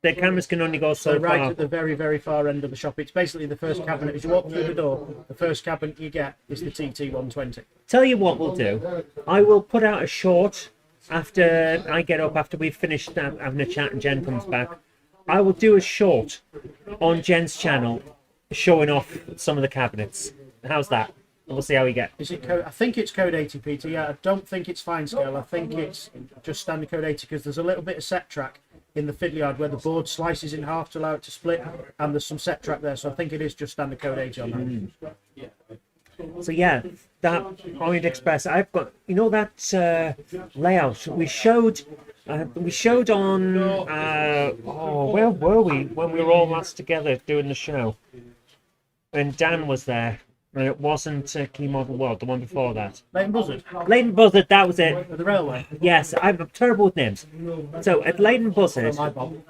the cameras can only go so So right far. at the very, very far end of the shop. It's basically the first cabinet. As you walk through the door, the first cabinet you get is the TT120. Tell you what we'll do. I will put out a short after I get up, after we've finished having a chat and Jen comes back. I will do a short on Jen's channel showing off some of the cabinets. How's that? We'll see how we get. Is it code? I think it's code 80, Peter. Yeah, I don't think it's fine scale. I think it's just standard code 80 because there's a little bit of set track in the fiddle yard where the board slices in half to allow it to split, and there's some set track there. So I think it is just standard code 80 on that. So yeah, that Orient Express. I've got that layout we showed. We showed on. Where were we when we were all last together doing the show? And Dan was there. And it wasn't Key Model World, the one before that. Leighton Buzzard, Leighton Buzzard, that was it. with the railway. Yes, I'm terrible with names. So at Leighton Buzzard, My Bob.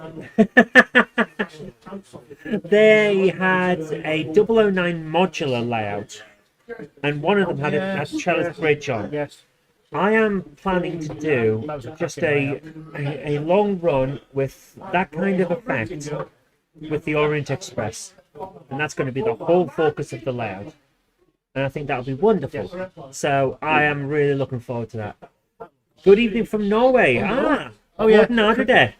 they had a 009 modular layout, and one of them had a trellis bridge on. Yes. I am planning to do just a long run with that kind of effect with the Orient Express, and that's going to be the whole focus of the layout. And I think that'll be wonderful. So I am really looking forward to that. Good evening from Norway. Oh yeah. Today.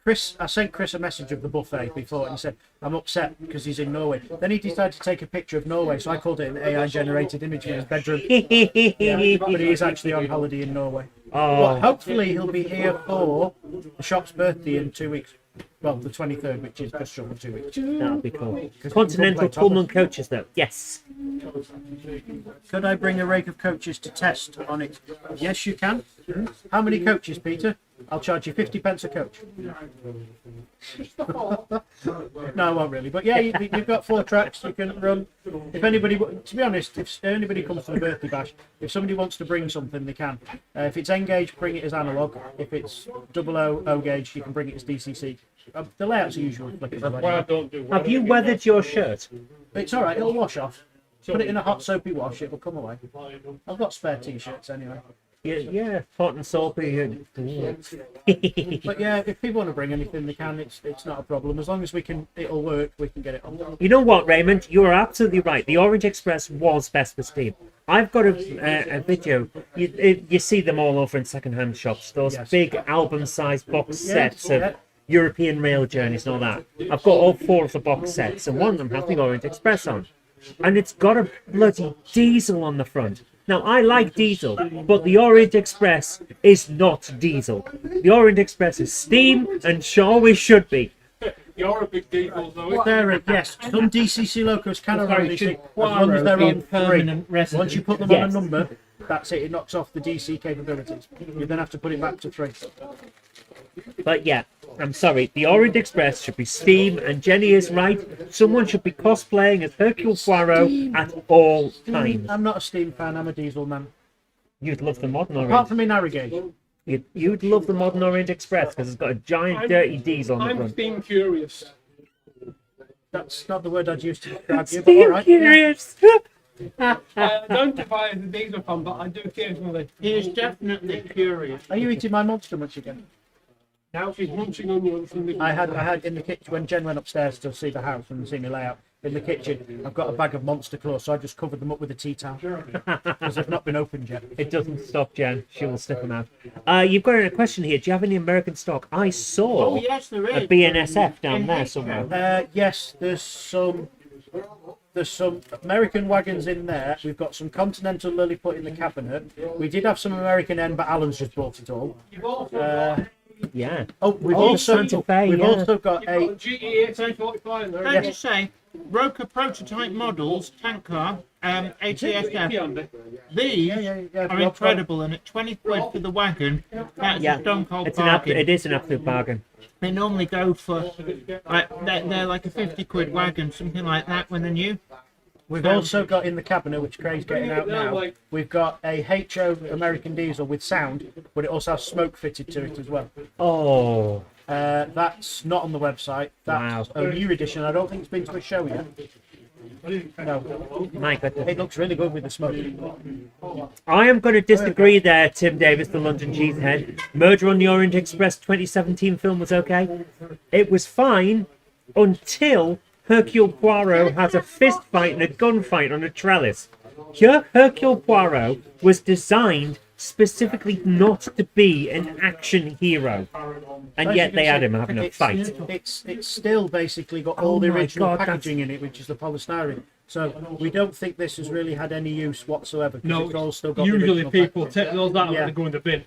Chris, I sent Chris a message of the buffet before, and he said I'm upset because he's in Norway. Then he decided to take a picture of Norway, so I called it an AI-generated image in his bedroom. Yeah, but he is actually on holiday in Norway. Well, hopefully he'll be here for the shop's birthday in 2 weeks. Well, the 23rd, which is just short of 2 weeks. That'll be cool. Continental Pullman coaches, though. Yes. Could I bring a rake of coaches to test on it? Yes, you can. How many coaches, Peter? I'll charge you 50 pence a coach. No, I won't really. But yeah, you've got 4 tracks you can run. If anybody, to be honest, if anybody comes to the birthday bash, if somebody wants to bring something, they can. If it's N-gauge, bring it as analog. If it's 00 O gauge, you can bring it as DCC. The layouts are usually applicable. Have you weathered your shirt? It's all right. It'll wash off. Put it in a hot soapy wash. It will come away. I've got spare t-shirts anyway. Yeah, hot and soapy. But yeah, if people want to bring anything, they can. It's not a problem as long as it'll work. We can get it on. You know what, Raymond? You are absolutely right. The Orange Express was best for Steam. I've got a video. You see them all over in second-hand shops. Those big album-sized box sets of European rail journeys and all that. I've got all 4 of the box sets, and one of them has the Orient Express on, and it's got a bloody diesel on the front. Now, I like diesel, but the Orient Express is not diesel. The Orient Express is steam, and always should be. You're a big diesel, though. Yes, some DCC locos can run DC as long as they're on 3. Once you put them on a number, that's it. It knocks off the DC capabilities. You then have to put it back to 3. But yeah, I'm sorry. The Orient Express should be steam, and Jenny is right. Someone should be cosplaying as Hercule Poirot at all times. I'm not a steam fan. I'm a diesel man. You'd love the modern Apart Orient. from in narrow gauge. You'd love the modern Orient Express because it's got a giant dirty diesel on the I'm front. steam curious. That's not the word I'd use to describe you, but all Steam right. curious. I identify as a diesel fan, but I do occasionally. He is definitely curious. Are you eating my monster much again? Now she's munching onions from the. I had in the kitchen when Jen went upstairs to see the house and see me layout. In the kitchen, I've got a bag of monster claws, so I just covered them up with a tea towel because they've not been opened yet. It doesn't stop Jen. She will sniff them out. You've got a question here. Do you have any American stock? I saw Oh yes, there is. a BNSF down In there Heathrow. somewhere. Yes, there's some American wagons in there. We've got some Continental Lilliput in the cabinet. We did have some American N, but Alan's just bought it all. Yeah. We've Oh, also Santa Fe, we've yeah. also got a GE 1845 in there. Can I just say, Roker prototype models, tank car, ATSF. These yeah, are incredible, and at 20 quid for the wagon, that's Yeah. a stone cold It bargain. is an absolute bargain. They normally go for they're like a 50 quid wagon, something like that when they're new. We've also got in the cabinet, which Craig's getting out now, we've got a HO American diesel with sound, but it also has smoke fitted to it as well. Oh, That's not on the website. That's Wow. a new edition. I don't think it's been to a show yet. No, my goodness. it looks really good with the smoke. I am going to disagree there, Tim Davis, the London Cheesehead. Murder on the Orient Express 2017 film was okay. It was fine until Hercule Poirot has a fist fight and a gunfight on a trellis. Here, Hercule Poirot was designed specifically not to be an action hero, and yet they had him having a fight. It's still basically got all Oh the my original God, packaging in it, which is the polystyrene. So we don't think this has really had any use whatsoever. 'Cause No, it's all still got the usually original people packaging. take those out Yeah. and they go in the bin.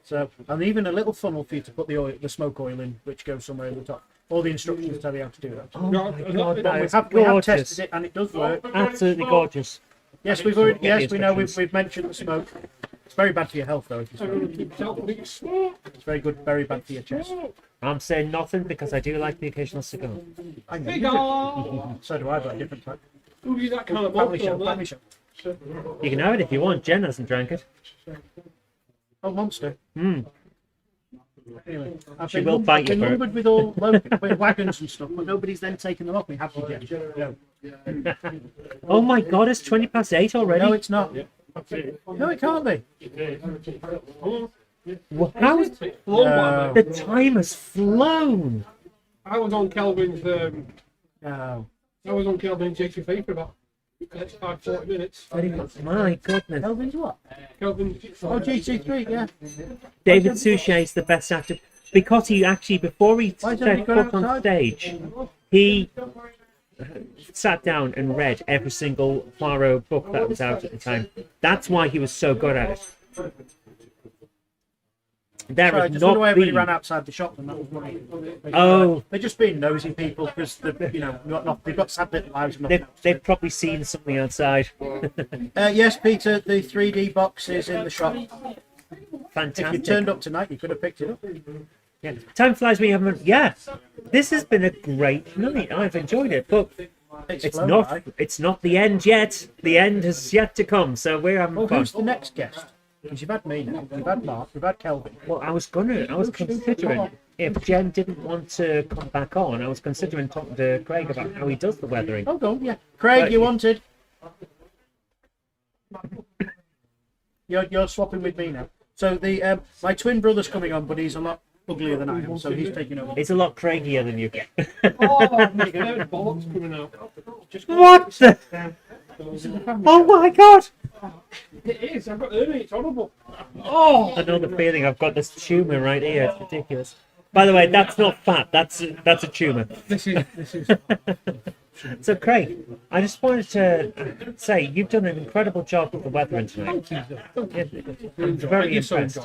So, and even a little funnel for you to put the smoke oil in, which goes somewhere in the top. All the instructions tell you how to do that. Oh No, my no, God, no, that we is have gorgeous. tested it and it does work. Absolutely gorgeous. Yes, we've already. Get the Yes, we know. instructions. We've mentioned the smoke. It's very bad for your health, though. If you I'm smoke. going to keep telling you, smoke. It's very good. Very bad for your chest. I'm saying nothing because I do like the occasional cigar. I know. Big you do. ol'. So do I, but a different type. Who do that kind of Family monster show. on Family that? show. You can have it if you want. Jen hasn't drank it. Oh, monster. Hmm. Anyway, I've She been will lumbered- fight you been for it. lumbered with all with wagons and stuff, but nobody's then taken them off me. Have you yet? No. Oh my God, it's 8:20 already. No, it's not. No, it can't be. Well, how is No. the time has flown? I was on Kelvin's. No. I was on Kelvin's GTV for about 40 minutes. My goodness. Kelvin's what? Kelvin. Oh, GT3, yeah. David Suchet is the best actor because he actually, before he Why don't you set go foot on outside? stage, he sat down and read every single Poirot book that was out at the time. That's why he was so good at it. There Sorry, I has just wonder why not everybody been. ran outside the shop and that was money. Oh. They're just being nosy people because they've got sad little lives. And nothing They've probably seen something outside. Yes, Peter, the 3D box is in the shop. If you Fantastic. turned up tonight, you could have picked it up. Yeah. Time flies when you haven't. Yeah, this has been a great night. I've enjoyed it, but it's flown not. by. It's not the end yet. The end has yet to come. So we're having Well, fun. who's the next guest? Because you've had me now, you've had Mark, you've had Kelvin. Well, I was considering if Jen didn't want to come back on, I was considering talking to Craig about how he does the weathering. Oh, go on, yeah. Craig, Right. you wanted. You're swapping with me now. So the my twin brother's coming on, but he's a lot uglier than I am, so he's taking over. He's a lot craigier than you. Oh, there's bollocks coming out. What the? Oh my God! It is. I've got Ernie. It's horrible. Oh, I know the feeling. I've got this tumour right here. It's ridiculous. By the way, that's not fat. That's a tumour. This is. So, Craig, I just wanted to say you've done an incredible job with the weathering tonight. I'm very impressed.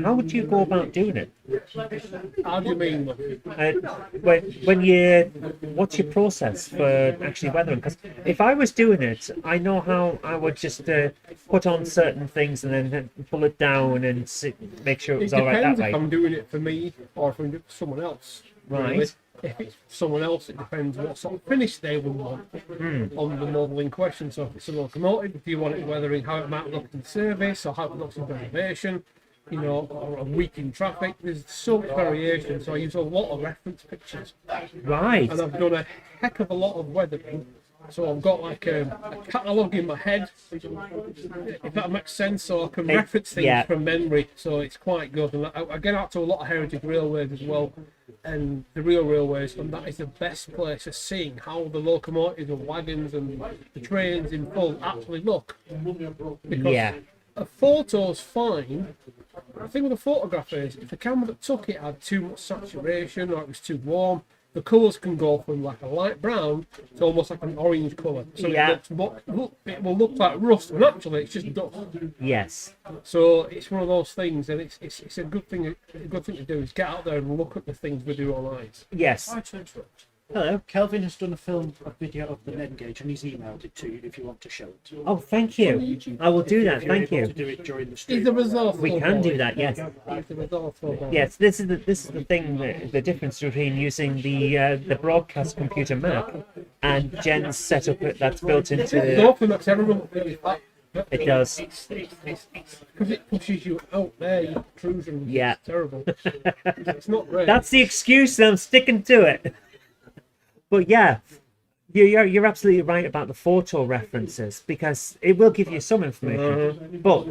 How would you go about doing it? How do you mean? Look? What's your process for actually weathering? Because if I was doing it, I know how I would just put on certain things and then pull it down and make sure it It was all right that depends way. if I'm doing it for me or if I'm doing it for someone else. Right. Really. If it's someone else, it depends what sort of finish they would want on the model in question. So if it's a locomotive, if you want it weathering how it might look in service or how it looks in derivation, or a week in traffic, there's so much variation. So I use a lot of reference pictures. Right. And I've done a heck of a lot of weathering So I've got like a catalogue in my head, if that makes sense, so I can reference things from memory. So it's quite good. And I get out to a lot of heritage railways as well, and the real railways, and that is the best place of seeing how the locomotives and wagons and the trains in full actually look. Because a photo's fine. The thing with a photograph is, if the camera that took it had too much saturation or it was too warm, the colours can go from like a light brown to almost like an orange colour. So it will look like rust, and actually it's just dust. Yes. So it's one of those things, and it's a good thing. A good thing to do is get out there and look at the things with your own eyes. Yes. Hello. Kelvin has done a video of the Ned gauge, and he's emailed it to you if you want to show it. Oh, thank you. I will do that. Thank you. To do it during the stream. Is the result? We can do that. Yes. Yes. This is the thing. The difference between using the broadcast computer Mac and Jen's setup that's built into. It does. Because it pushes you out there, you're cruising. Yeah. It's terrible. It's not great. That's the excuse, and I'm sticking to it. But yeah, you're absolutely right about the photo references, because it will give you some information. But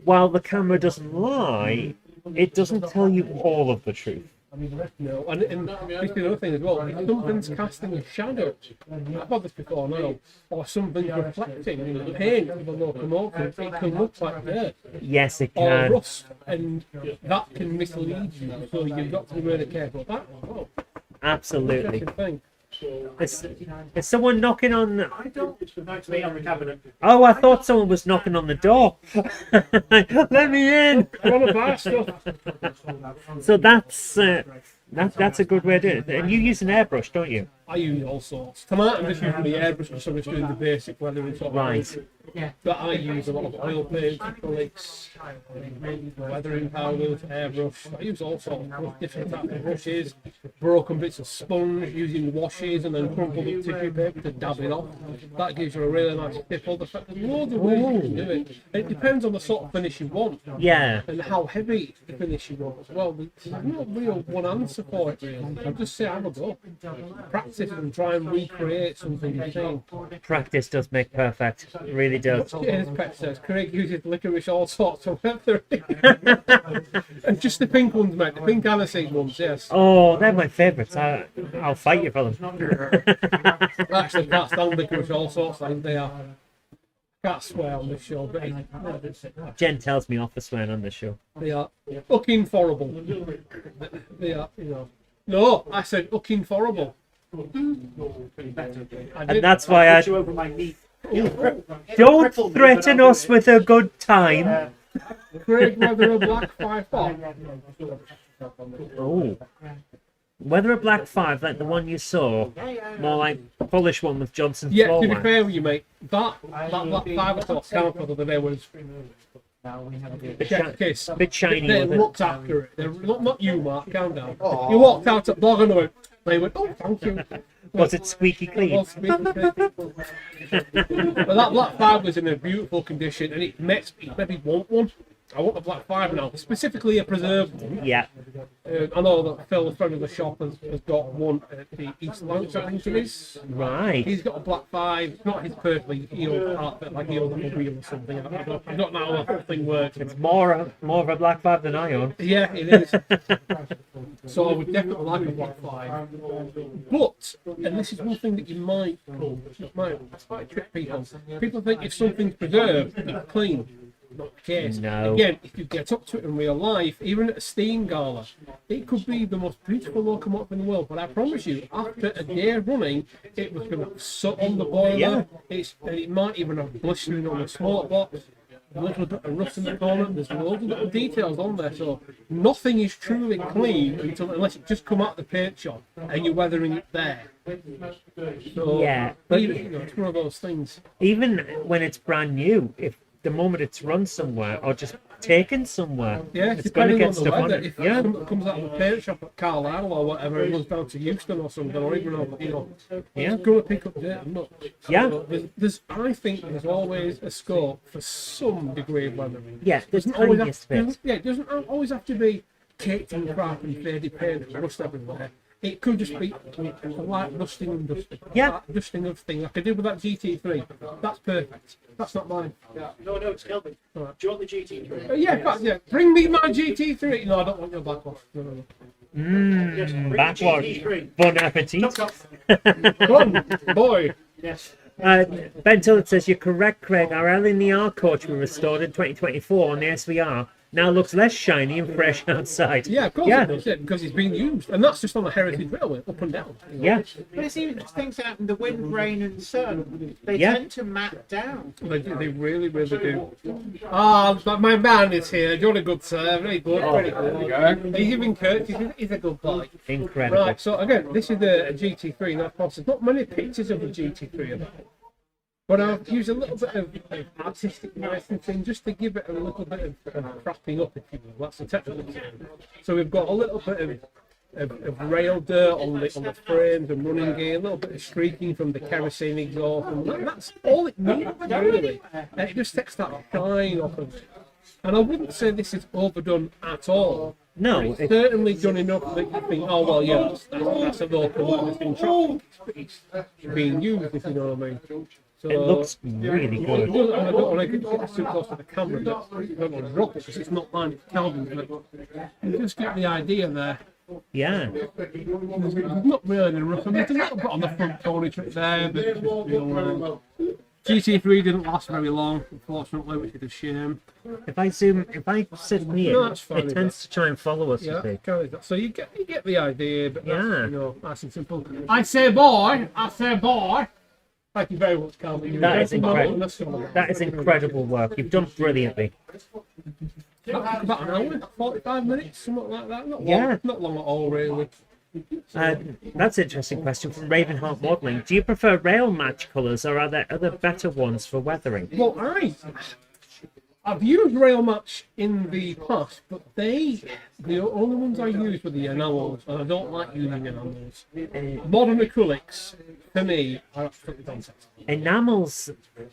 while the camera doesn't lie, it doesn't tell you all of the truth. No, and this is another thing as well. If something's casting a shadow, I've had this before now, or something's reflecting in the paint of the locomotive, it can look like dirt. Yes, it Or can. rust, and that can mislead you. So you've got to be really careful of that. Oh, Absolutely. interesting thing. Is someone knocking on? It's me on the cabinet. Oh, I thought someone was knocking on the door. Let me in. I want to buy stuff. So that's a good way to do it. And you use an airbrush, don't you? I use all sorts. Tonight I'm just using the airbrush because I'm just doing the basic weathering sort of Right. thing. But I use a lot of oil paint, acrylics, weathering powders, airbrush. I use all sorts of different types of brushes, broken bits of sponge, using washes and then crumpled up tissue paper to dab it off. That gives you a really nice stippled effect. There's loads of ways you can do it. It depends on the sort of finish you want. Yeah. And how heavy the finish you want as well. There's no real one answer for it really. I just say have a go. Practice and try and recreate something you've seen. Practice does make perfect. It really does. Yes, Pet says Craig uses licorice all sorts of weathering. And just the pink ones, mate. The pink aniseed ones, yes. Oh, they're my favourites. I'll fight you for them. Actually, can't stand licorice all sorts. Like they are. Can't swear on this show, but Jen tells me off for swearing on the show. they are fucking horrible. They are, you know. No, I said fucking horrible. And that's why I You over my knee. don't threaten us with a good time. Craig, whether a black 5-4. Oh. Whether a black 5 like the one you saw, more like a Polish one with Johnson Yeah, floor to be line. fair with you, mate, that black 5 I thought Scout for the other day was chef's kiss. Bit shiny, They wasn't it? looked accurate. They're not you, Mark. Calm down. You walked out at Blog and they went, oh, thank you. Was it squeaky clean? Well, speaking of it. But that black 5 was in a beautiful condition, and it makes me maybe want one. I want a black 5 now, specifically a preserved one. Yeah. I know that Phil, the friend of the shop, has got one at the East Lancs, I think it is. Right. He's got a black 5, not his perfectly healed part, but like healed up a wheel or something. I don't know how the whole thing works. It's more of a black 5 than I own. Yeah, it is. So I would definitely like a black 5. But, and this is one thing that you might trick people. People think if something's preserved, it's clean. Not the case. No. Again, if you get up to it in real life, even at a steam gala, it could be the most beautiful locomotive in the world. But I promise you, after a day running, it was going to soot on the boiler. Yeah. And it might even have blistering on the smoke box. A little bit of rust in the corner. There's loads of little details on there, so nothing is truly clean unless it just come out of the paint shop and you're weathering it there. So, Yeah, but it's one of those things. Even when it's brand new, if the moment it's run somewhere or just taken somewhere, Yeah, it's going to depending get on the stuff on weather. it. If Yeah. it comes out of the paint shop at Carlisle or whatever, it goes down to Houston or something, or even over, Yeah. it's going to pick up dirt and nuts. Yeah. So I think there's always a scope for some degree of weathering. Yeah, there's Doesn't always tiniest bit. it doesn't always have to be caked in crap and faded paint and rust everywhere. It could just be like rusting and dusting. Yeah. Dusting of things like I did with that GT3. That's perfect. That's not mine. No, it's Kelvin. Right. Do you want the GT3? Yeah. Bring me my GT3. No, I don't want your backwash. No. Backwash. Bon appetit. Come on, boy. Yes. Ben Tillett says, you're correct, Craig. Our LNER coach we restored in 2024 on the SVR now looks less shiny and fresh outside. Yeah, of course it does, yeah, because it's being used. And that's just on a heritage railway, up and down. Yeah. But it's even things out in the wind, rain, and sun. They Yeah. tend to mat down. They really do. But my man is here. Doing a good serve. Very good. Very good. He's even Kirk. He's a good boy. Incredible. Right, so again, this is a GT3. Now, of course, there's not many pictures of the GT3 about. But I've used a little bit of artistic licensing just to give it a little bit of crapping up, if you will. That's the technical term. So we've got a little bit of rail dirt on the frames and running gear, a little bit of streaking from the kerosene exhaust, and that's all it needs, really. And it just takes that shine off of it. And I wouldn't say this is overdone at all. No, It's certainly done enough that you think, oh, well, yeah, that's a local one that's been trafficked. It's being used, if you know what I mean. So, it looks really I good. don't want to get too close to the camera. I don't want to drop it because it's not mine, it's Kelvin's. But you just get the idea there. Yeah. There's not really any rough. I mean, there's a little bit on the front pony trick there, but it's just real. GT3 didn't last very long, unfortunately, which is a shame. If I sit here, No, that's fine, it tends to try and follow us. Yeah, You see. kind of. So you get the idea, but that's, Yeah. you know, nice and simple. I say boy. Thank you very much, Calvin. That is incredible. That is incredible work. You've done brilliantly. That took about an hour, 45 minutes, something like that. Not long, Yeah. not long at all, really. That's an interesting question from Ravenheart Modelling. Do you prefer rail match colours or are there other better ones for weathering? Well, I've used rail match in the past, but the only ones I use were the enamels, and I don't like using enamels. Modern acrylics, for me, are absolutely fantastic. Enamels,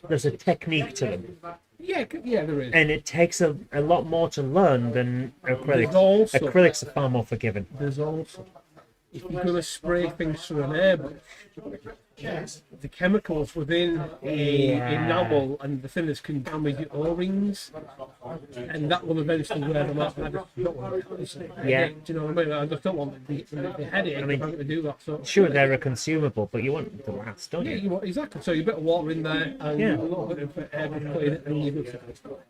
there's a technique to them, Yeah, there is. and it takes a lot more to learn than acrylics. There's also- Acrylics are far more forgiving. There's also, if you're going to spray things through an airbrush, the chemicals within the enamel and the thinners can damage your O-rings, and that will eventually wear them out. I just don't want to Yeah. do you know what I mean? I just don't want the headache I mean, having to do that. So Sure, they're a consumable, but you want them to last, don't yeah, you? exactly. So you better water in there and Yeah. a little bit of airbrush clean, and you do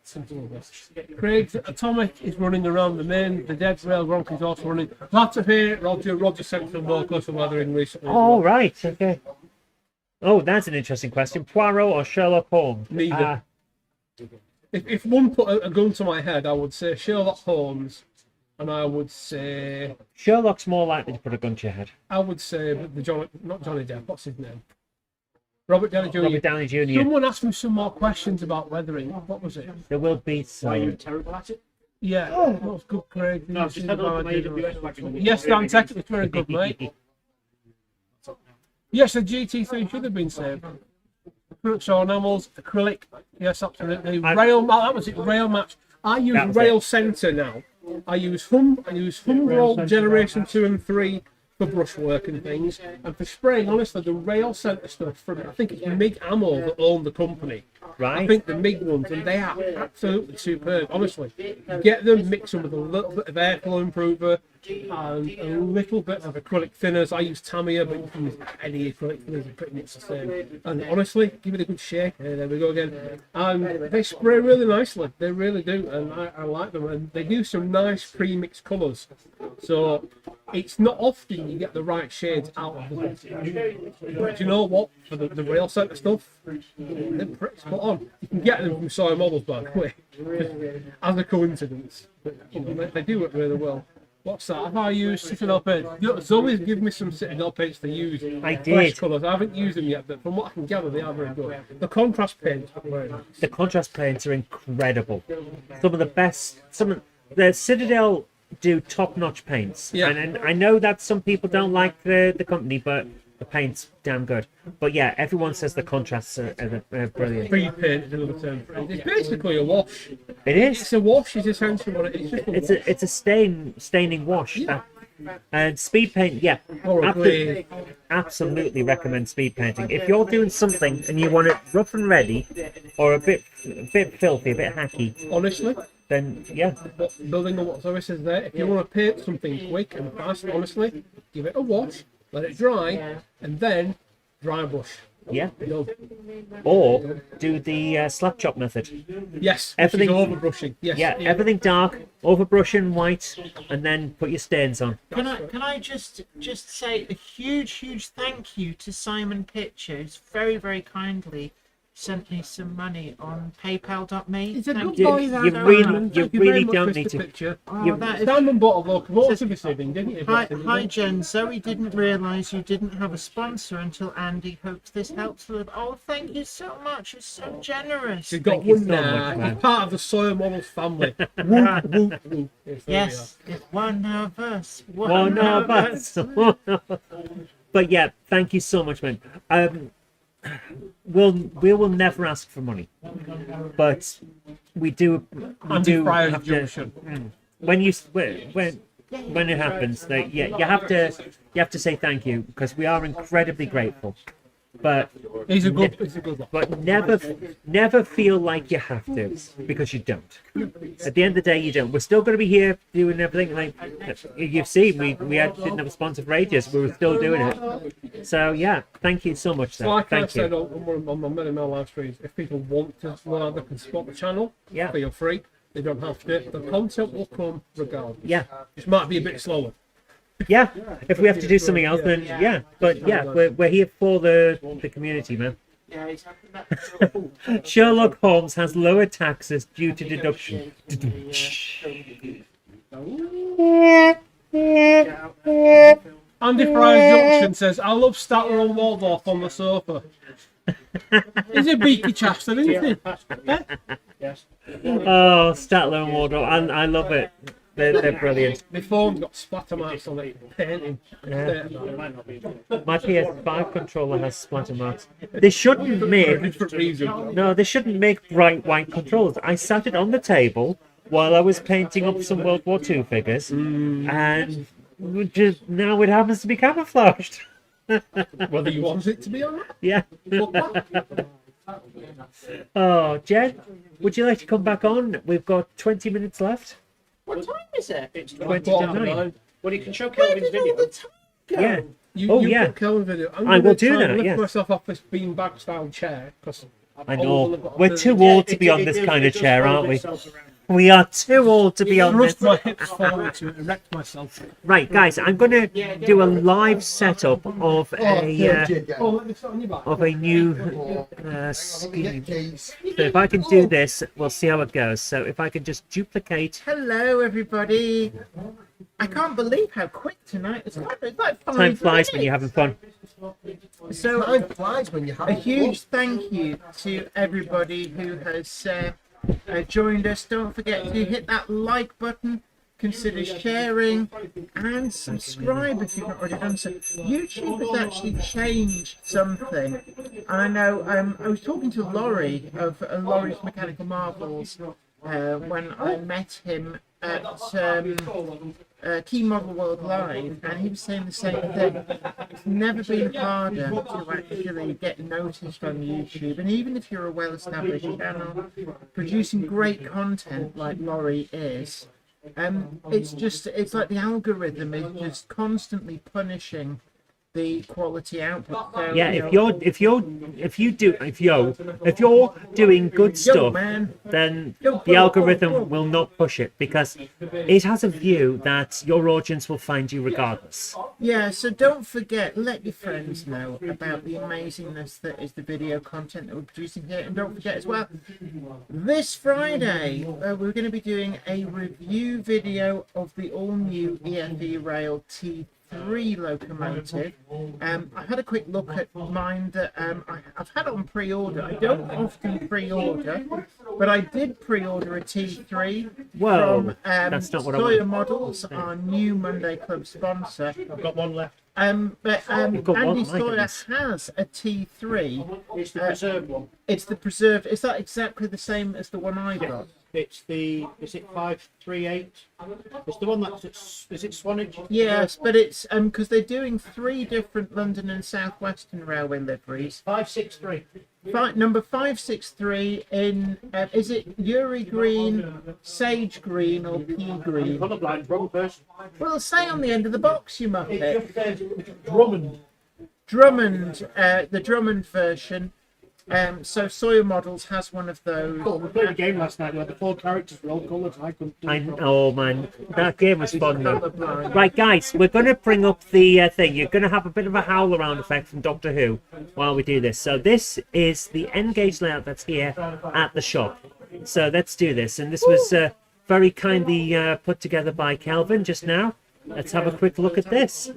simple as that. Craig's Atomic is running around the main. The Dead Rail Gronk is also running. Glad to hear it, Roger. Roger sent some more closer weathering recently. as Oh, well. right, okay. Oh, that's an interesting question. Poirot or Sherlock Holmes? Neither. If one put a gun to my head, I would say Sherlock Holmes, and I would say Sherlock's more likely to put a gun to your head. not Johnny Depp. What's his name? Robert Downey Jr. Robert Downey Jr. Someone asked me some more questions about weathering. What was it? There will be Are you some. terrible at it? Yeah, that was good, Craig. No, I've just had a look at my AWS wagon. Yes, Dan Tech, it's very good, mate. Yes, the GT3 should have been saved. Acrylics or enamels, acrylic, yes, absolutely. Rail, that was it, rail match. I use That was Rail it. Centre now. I use Humbrol Generation 2 and 3 for brushwork and things. And for spraying, honestly, the Rail Centre stuff from, I think it's MIG Ammo that own the company. I Right? think the MIG ones, and they are absolutely superb, honestly. Get them, mix them with a little bit of airflow improver and a little bit of acrylic thinners. I use Tamiya, but you can use any acrylic thinners, are pretty much the same. And honestly, give it a good shake. There we go again. And they spray really nicely, they really do, and I like them. And they do some nice pre-mixed colours. So it's not often you get the right shades out of them. But you know what? For the Rail Centre stuff, they're pretty spot on. You can get them from Sawyer Models, by the way, as a coincidence. But you know, they do it really well. What's that? Have I used Citadel paint? Zoe's given me some Citadel paints to use. I Fresh did. colours. I haven't used them yet, but from what I can gather, they are very good. The contrast paints are very nice. The contrast paints are incredible. Some of the best. The Citadel do top-notch paints. Yeah. And I know that some people don't like the company, but the paint's damn good. But yeah, everyone says the contrasts are brilliant. Pre-paint is another term for it. It's basically a wash. It is. It's a wash, is essentially what it is. It's just a wash. It's a staining wash. Yeah. And speed paint, yeah, Or a glade. absolutely recommend speed painting. If you're doing something and you want it rough and ready, or a bit filthy, a bit hacky, Honestly, then yeah, but building on what Zoe says there, if you want to paint something quick and fast, honestly, give it a wash, let it dry, and then dry brush. yeah. No. Or do the slap chop method. Yes, Everything- everything overbrushing. Yes. Yeah, everything dark, overbrushing white, and then put your stains on. Can I just say a huge thank you to Simon Pictures, very kindly sent me some money on PayPal.me. It's a Thank good You- boy, you that really- Simon. you Thank very really much, don't Mr. need to- Picture. Oh, that is... Simon bought a locomotive this evening, didn't he? Hi Jen, Zoe didn't realise you didn't have a sponsor until Andy hopes this helps her. Oh, thank you so much. You're so generous. She's got Thank you one so now. much, man. He's part of the Sawyer Models family. Whoop, whoop, whoop. Yes, it's one of us. One of us. But yeah, thank you so much, man. We will never ask for money, but we do Friars have to. Junction. When it happens, that yeah, you have to say thank you because we are incredibly grateful. But He's a good one. but never feel like you have to, because you don't. At the end of the day, you don't. We're still going to be here doing everything. Like you've seen, didn't have a sponsor for ages. We were still doing it. So yeah, thank you so much. So like I Thank said you. on my Many Mail live streams, if people want to learn, they can support the channel. Yeah. Feel free. They don't have to. The content will come regardless. Yeah, Just might be a bit slower. yeah. If we have to do something else, then yeah. But yeah, we're here for the community, man. Sherlock Holmes has lower taxes due to deduction. Andy Fry's Junction says, I love Statler and Waldorf on the sofa. He's a beaky chester, isn't he? Yes. Oh, Statler and Wardrobe, I love it. They're brilliant. My phone's got splatter marks on it. Painting. Yeah. My PS5 controller has splatter marks. They shouldn't make Different reason. no, they shouldn't make bright white controllers. I sat it on the table while I was painting up some World War II figures, and just now it happens to be camouflaged. Whether you want it to be or not. Yeah. Oh, Jen, would you like to come back on? We've got 20 minutes left. What time is it? It's 20 to quarter to 9. nine. Well, you can show Where Kelvin's did all video. the time go? Yeah. You yeah. put Kelvin video. I'm I will gonna do try and that, lift yeah. myself off this beanbag style chair because I know. We're too old to be on this kind of chair, aren't we? We are too old to be on this. Thrust my hips forward to erect myself. Right, guys, I'm going to do a live setup of Oh, a Let me sit on your back. new scheme. So if I can do this, we'll see how it goes. So if I can just duplicate. Hello, everybody. I can't believe how quick tonight is. It's like 5 Time flies when minutes. you're having fun. So Time flies when you have a huge thank you to everybody who has joined us. Don't forget to hit that like button, consider sharing, and subscribe if you've not already done so. YouTube has actually changed something. I know I was talking to Laurie of Laurie's Mechanical Marvels when I met him at Key Model World Live, and he was saying the same thing. It's never been harder to actually get noticed on YouTube, and even if you're a well-established channel producing great content like Laurie is, it's like the algorithm is just constantly punishing the quality output. So, Yeah, you if know, you're doing good stuff, man. then the algorithm will not push it because it has a view that your audience will find you regardless. Yeah, so don't forget, let your friends know about the amazingness that is the video content that we're producing here. And don't forget as well, this Friday, we're going to be doing a review video of the all-new EFE Rail T3 locomotive. I had a quick look at mine that I've had on pre-order. I don't often pre-order, but I did pre-order a T3 Whoa, from that's not what I Sawyer want. Models, our new Monday Club sponsor. I've got one left. But You've got one? Andy My Sawyer goodness. has a T3. It's the preserved one. It's the preserved. Is that exactly the same as the one I got? It's the, is it 538? It's the one that's, is it Swanage? Yes, but it's because they're doing 3 different London and South Western Railway liveries. 563. Number 563 in is it Uri Green, Sage Green, or Pea Green? Colourblind, wrong person. Well, say on the end of the box, you muppet. It just says Drummond. Drummond, the Drummond version. So Sawyer Models has one of those. Oh, we played a game last night where the 4 characters were all coloured and I couldn't do it. Oh man, that game was fun though. Right, guys, we're going to bring up the thing. You're going to have a bit of a howl around effect from Doctor Who while we do this. So this is the N-gauge layout that's here at the shop. So let's do this. And this was very kindly put together by Kelvin just now. Let's have a quick look at this.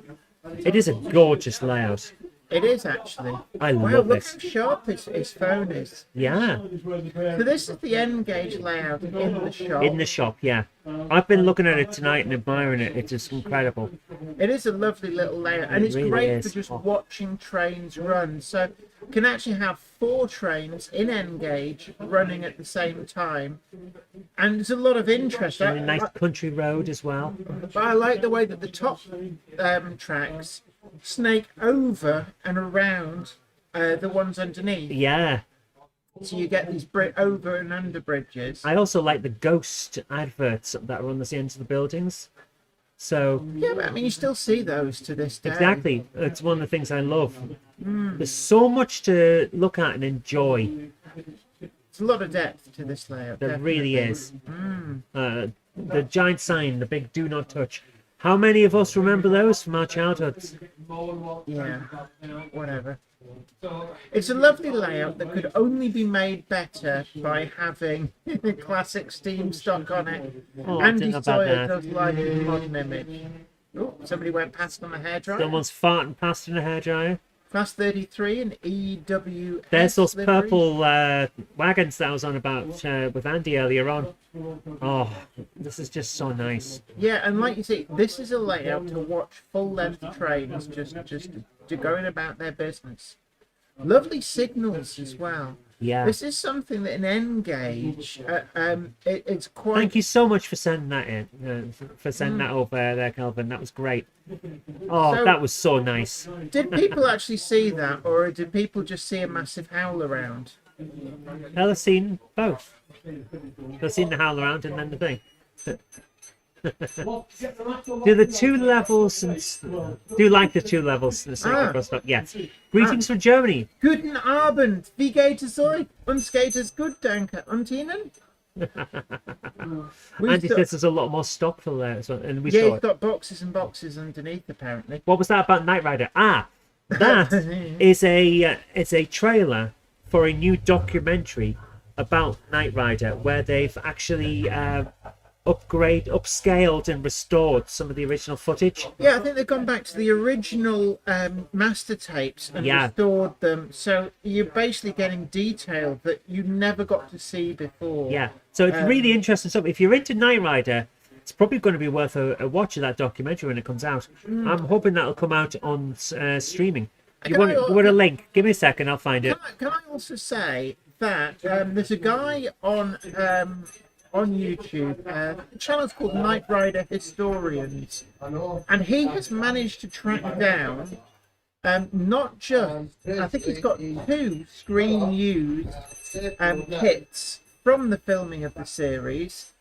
It is a gorgeous layout. It is actually. I Wow, love look this. how sharp his phone is. Yeah, So this is the N-gauge layout in the shop. in the shop, yeah. I've been looking at it tonight and admiring it. It's just incredible. It is a lovely little layout, and it's really great is. for just watching trains run. So you can actually have 4 trains in N-gauge running at the same time, and there's a lot of interest. And a nice country road as well. But I like the way that the top tracks snake over and around the ones underneath. Yeah. So you get these over and under bridges. I also like the ghost adverts that are on the ends of the buildings. So Yeah, but I mean, you still see those to this day. exactly, it's one of the things I love. There's so much to look at and enjoy. There's a lot of depth to this layout. There definitely. really is. The giant sign, the big "Do Not Touch." How many of us remember those from our childhoods? Yeah, whatever. It's a lovely layout that could only be made better by having classic steam stock on it. Oh, I Andy don't know about Sawyer that. does like a modern image. Oh, somebody went past on the hairdryer. Someone's farting past in a hairdryer. Class 33 and EW. There's those purple wagons that I was on about with Andy earlier on. Oh, this is just so nice. Yeah, and like you see, this is a layout to watch full-length trains just to going about their business. Lovely signals as well. Yeah. This is something that an N-gauge, it's quite... Thank you so much for sending that in, for sending that over there, Kelvin. That was great. Oh, So- that was so nice. Did people actually see that, or did people just see a massive howl around? They've seen both. They've seen the howl around and then the thing. Do the 2 levels and do you like the 2 levels and stuff? Yes. Greetings from Germany. Guten Abend, wie geht es euch? Uns geht es gut, danke. Und Ihnen? Andy says there's a lot more stock for there as well, and we Yeah, saw he's it. got boxes and boxes underneath, apparently. What was that about Knight Rider? That is a trailer for a new documentary about Knight Rider, where they've actually upscaled and restored some of the original footage. Yeah, I think they've gone back to the original master tapes and restored them. So you're basically getting detail that you never got to see before. Yeah, so it's really interesting stuff. If you're into Knight Rider, it's probably going to be worth a watch of that documentary when it comes out. I'm hoping that'll come out on streaming. You want a link? Give me a second, I'll find it. Can I also say that there's a guy on YouTube, the channel's called Knight Rider Historians, and he has managed to track down not just, I think he's got 2 screen used kits from the filming of the series,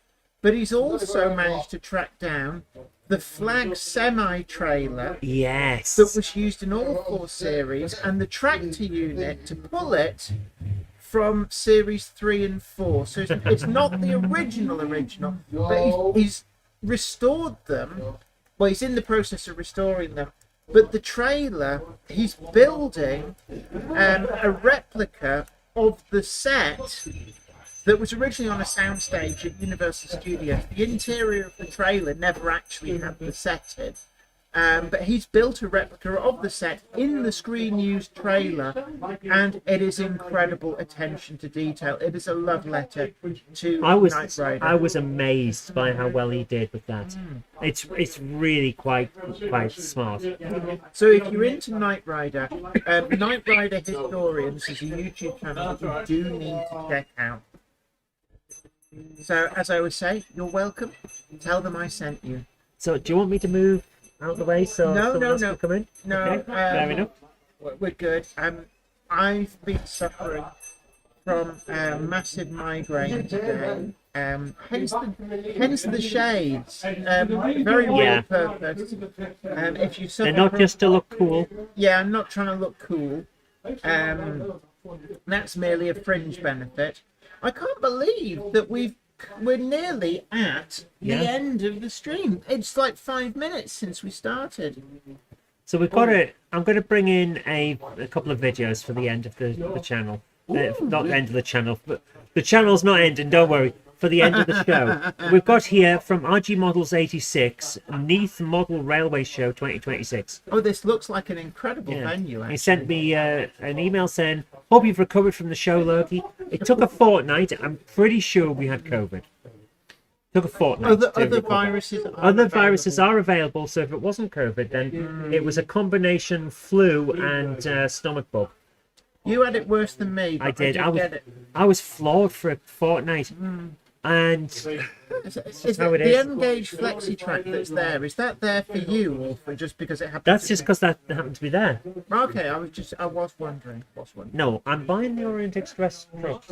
but he's also managed to track down the flag semi-trailer Yes. that was used in all 4 series and the tractor unit to pull it from series 3 and 4. So it's not the original, but he's restored them. Well, he's in the process of restoring them. But the trailer, he's building a replica of the set that was originally on a soundstage at Universal Studios. The interior of the trailer never actually had the set in. But he's built a replica of the set in the screen used trailer, and it is incredible attention to detail. It is a love letter to Knight Rider. I was amazed by how well he did with that. It's really quite smart. So if you're into Knight Rider, Knight Rider Historians is a YouTube channel that you do need to check out. So, as I always say, you're welcome. Tell them I sent you. So, do you want me to move out of the way so No, someone no, else no. can come in? No, Okay, fair enough. We're good. I've been suffering from massive migraine today. Hence the shades. Very real Yeah. purpose. If you suffer They're not from- just to look cool. Yeah, I'm not trying to look cool. That's merely a fringe benefit. I can't believe that we're nearly at Yeah. the end of the stream. It's like 5 minutes since we started. So we've got I'm going to bring in a couple of videos for the end of the channel. Not the end of the channel, but the channel's not ending, don't worry. For the end of the show. We've got here from RG Models 86, Neath Model Railway Show 2026. Oh, this looks like an incredible Yeah. venue. He Actually. sent me an email saying, hope you've recovered from the show, Loki. It took a fortnight. I'm pretty sure we had COVID. Took a fortnight. Other to recover. viruses. Are Other viruses are available, so if it wasn't COVID, then it was a combination flu and stomach bug. You had it worse than me. But I did. I get it. I was floored for a fortnight. And Is how it the is. N-Gauge Flexi track that's there? Is that there for you, or for just because it happened? that's to just be- because that happened to be there. Okay, I was wondering. No, I'm buying the Orient Express trucks,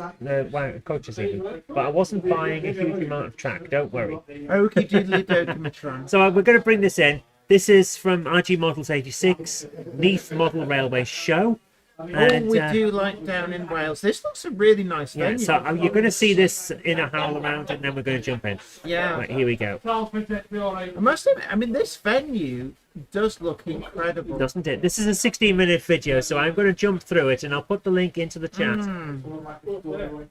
coaches even, but I wasn't buying a huge amount of track. Don't worry. Okie doodly dokimatron. So we're going to bring this in. This is from RG Models 86, Neath Model Railway Show. And, We do like down in Wales. This looks a really nice yeah, venue. so you're going to see this in a howl around, and then we're going to jump in. Yeah. Right, here we go. I must admit, I mean, this venue does look incredible. Doesn't it? This is a 16-minute video, so I'm going to jump through it, and I'll put the link into the chat.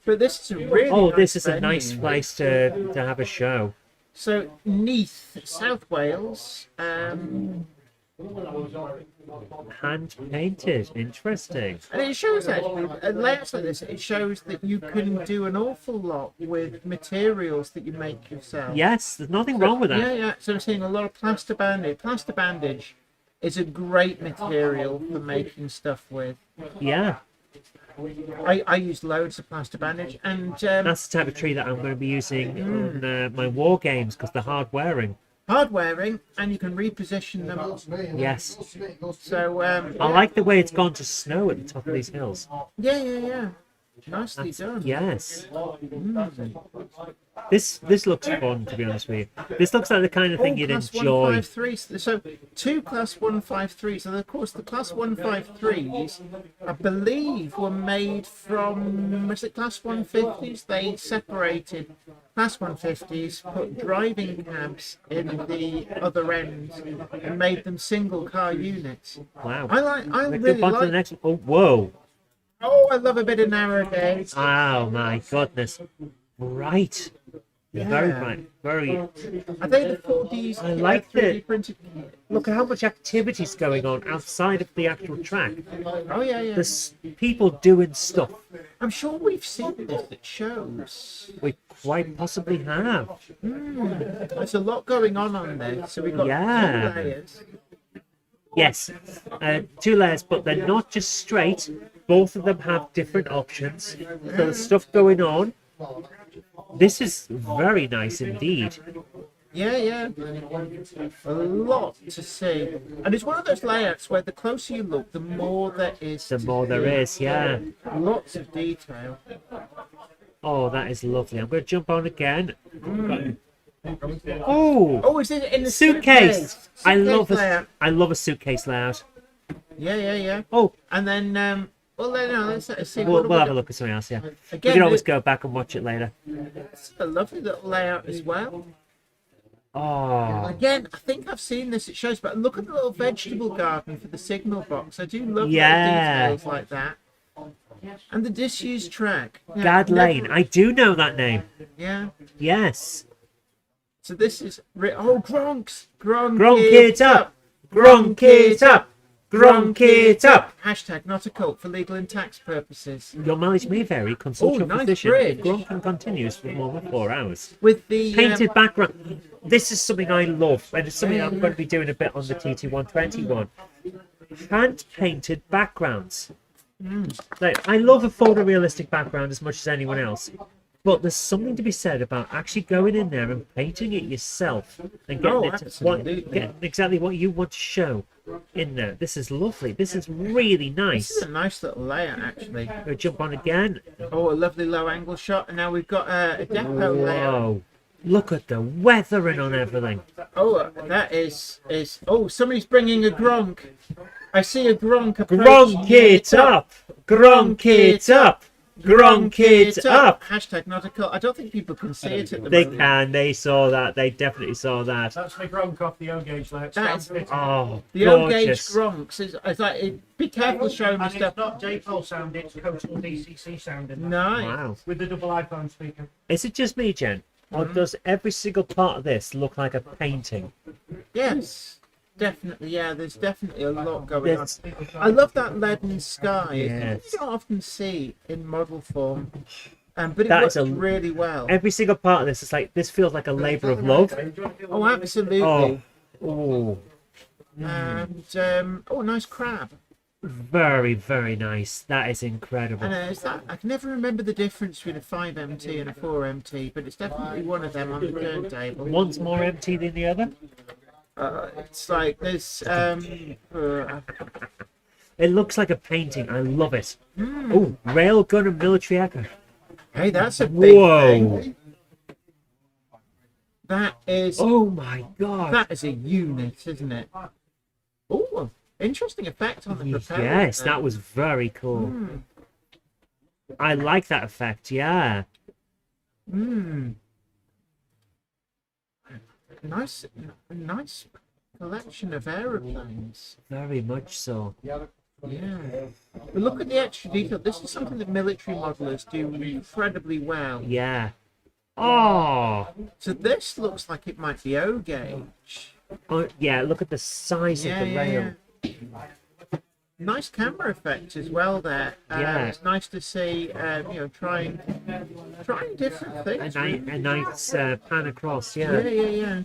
But this is a really Oh, nice this is a venue. nice place to have a show. So, Neath, South Wales. Hand painted. Interesting. And it shows actually, layouts like this, it shows that you can do an awful lot with materials that you make yourself. Yes, there's nothing wrong with that. Yeah, yeah. So I'm seeing a lot of plaster bandage. Plaster bandage is a great material for making stuff with. Yeah, I use loads of plaster bandage, and that's the type of tree that I'm going to be using on my war games because they're hard wearing. hard wearing, and you can reposition them. Yes. So I like the way it's gone to snow at the top of these hills. yeah. Nicely done. Yes. This looks fun, to be honest with you. This looks like the kind of thing you'd Class enjoy. 153s. So 2 Class 153s, and of course the Class 153s, I believe, were made from, was it Class 150s? They separated Class 150s, put driving cabs in the other end, and made them single car units. Wow. I Let's really go on to the like. next. Oh, whoa. Oh, I love a bit of narrow gauge. Oh my goodness. Bright. Very bright. Very. Are they the 4Ds? I like 3D the- printed. Look at how much activity's going on outside of the actual track. Oh yeah. There's people doing stuff. I'm sure we've seen this at shows. We quite possibly have. There's a lot going on there. So we've got Yeah. 2 layers. Yes, 2 layers, but they're not just straight. Both of them have different options. So there's stuff going on. This is very nice indeed. Yeah. A lot to see. And it's one of those layouts where the closer you look, the more there is. The to more there see. is, yeah. Lots of detail. Oh, that is lovely. I'm going to jump on again. Oh, Oh, is it in the suitcase! I Suitcase love layout. I love a suitcase layout. Yeah. Oh, And then, well, then, no, let's see. we'll what have a look at something else. Yeah, we Again, can always go back and watch it later. It's a lovely little layout as well. Oh, Again, I think I've seen this at shows, but look at the little vegetable garden for the signal box. I do love Yeah. little details like that. And the disused track. Yeah, Gad never- Lane. I do know that name. Yeah. Yes. So this is Gronks. Gronk it up. Gronk it up. Gronk it up. Hashtag not a cult for legal and tax purposes. Your mileage may vary. Consult Oh, your nice physician. bridge. Gronking continues for more than 4 hours. With the Painted background. This is something I love, and it's something I'm going to be doing a bit on the TT121. Hand painted backgrounds. Like, I love a photorealistic background as much as anyone else, But there's something to be said about actually going in there and painting it yourself and getting it absolutely. getting exactly what you want to show in there. This is lovely. This is really nice. This is a nice little layout, actually. We'll jump on again. Oh, a lovely low angle shot, and now we've got a depot layout. Whoa. Look at the weathering on everything. Oh, that is. Oh, somebody's bringing a Gronk. I see a Gronk approaching. Gronk it up! Gronk it up! Gronk it up! Hashtag nautical. I don't think people can see it at the They moment. can. They saw that. They definitely saw that. That's the Gronk off the O-gauge layout. That's Oh, the O-gauge gorgeous. Gronks. It's like, be careful showing me And it's stuff. not J-pole sound, it's Coastal DCC sound in there. Nice. Wow. With the double iPhone speaker. Is it just me, Jen? Or does every single part of this look like a painting? Yes, definitely. Yeah, there's definitely a lot going on. Yes. I love that leaden sky. Yes. You don't often see in model form, but it That works is a- really well. Every single part of this is like, this feels like a labour of love. Oh, absolutely. Oh, oh, And oh, nice crab. very, very nice. That is incredible. And is that, I can never remember the difference between a 5MT and a 4MT, but it's definitely one of them on the turntable. One's more empty than the other. It's like there's It looks like a painting. I love it. Oh, railgun and military echo. hey, that's a big Whoa. thing. That is Oh my god. that is a unit, isn't it? Oh, interesting effect on the propeller. Yes, there. that was very cool. I like that effect, yeah. Nice collection of aeroplanes. Very much so. Yeah. But look at the extra detail. This is something that military modelers do incredibly well. Yeah. Oh. So this looks like it might be O gauge. Oh, yeah, look at the size of the rail. Nice camera effect as well there. Yeah. It's nice to see, trying different things. A nice pan across, Yeah, yeah. yeah,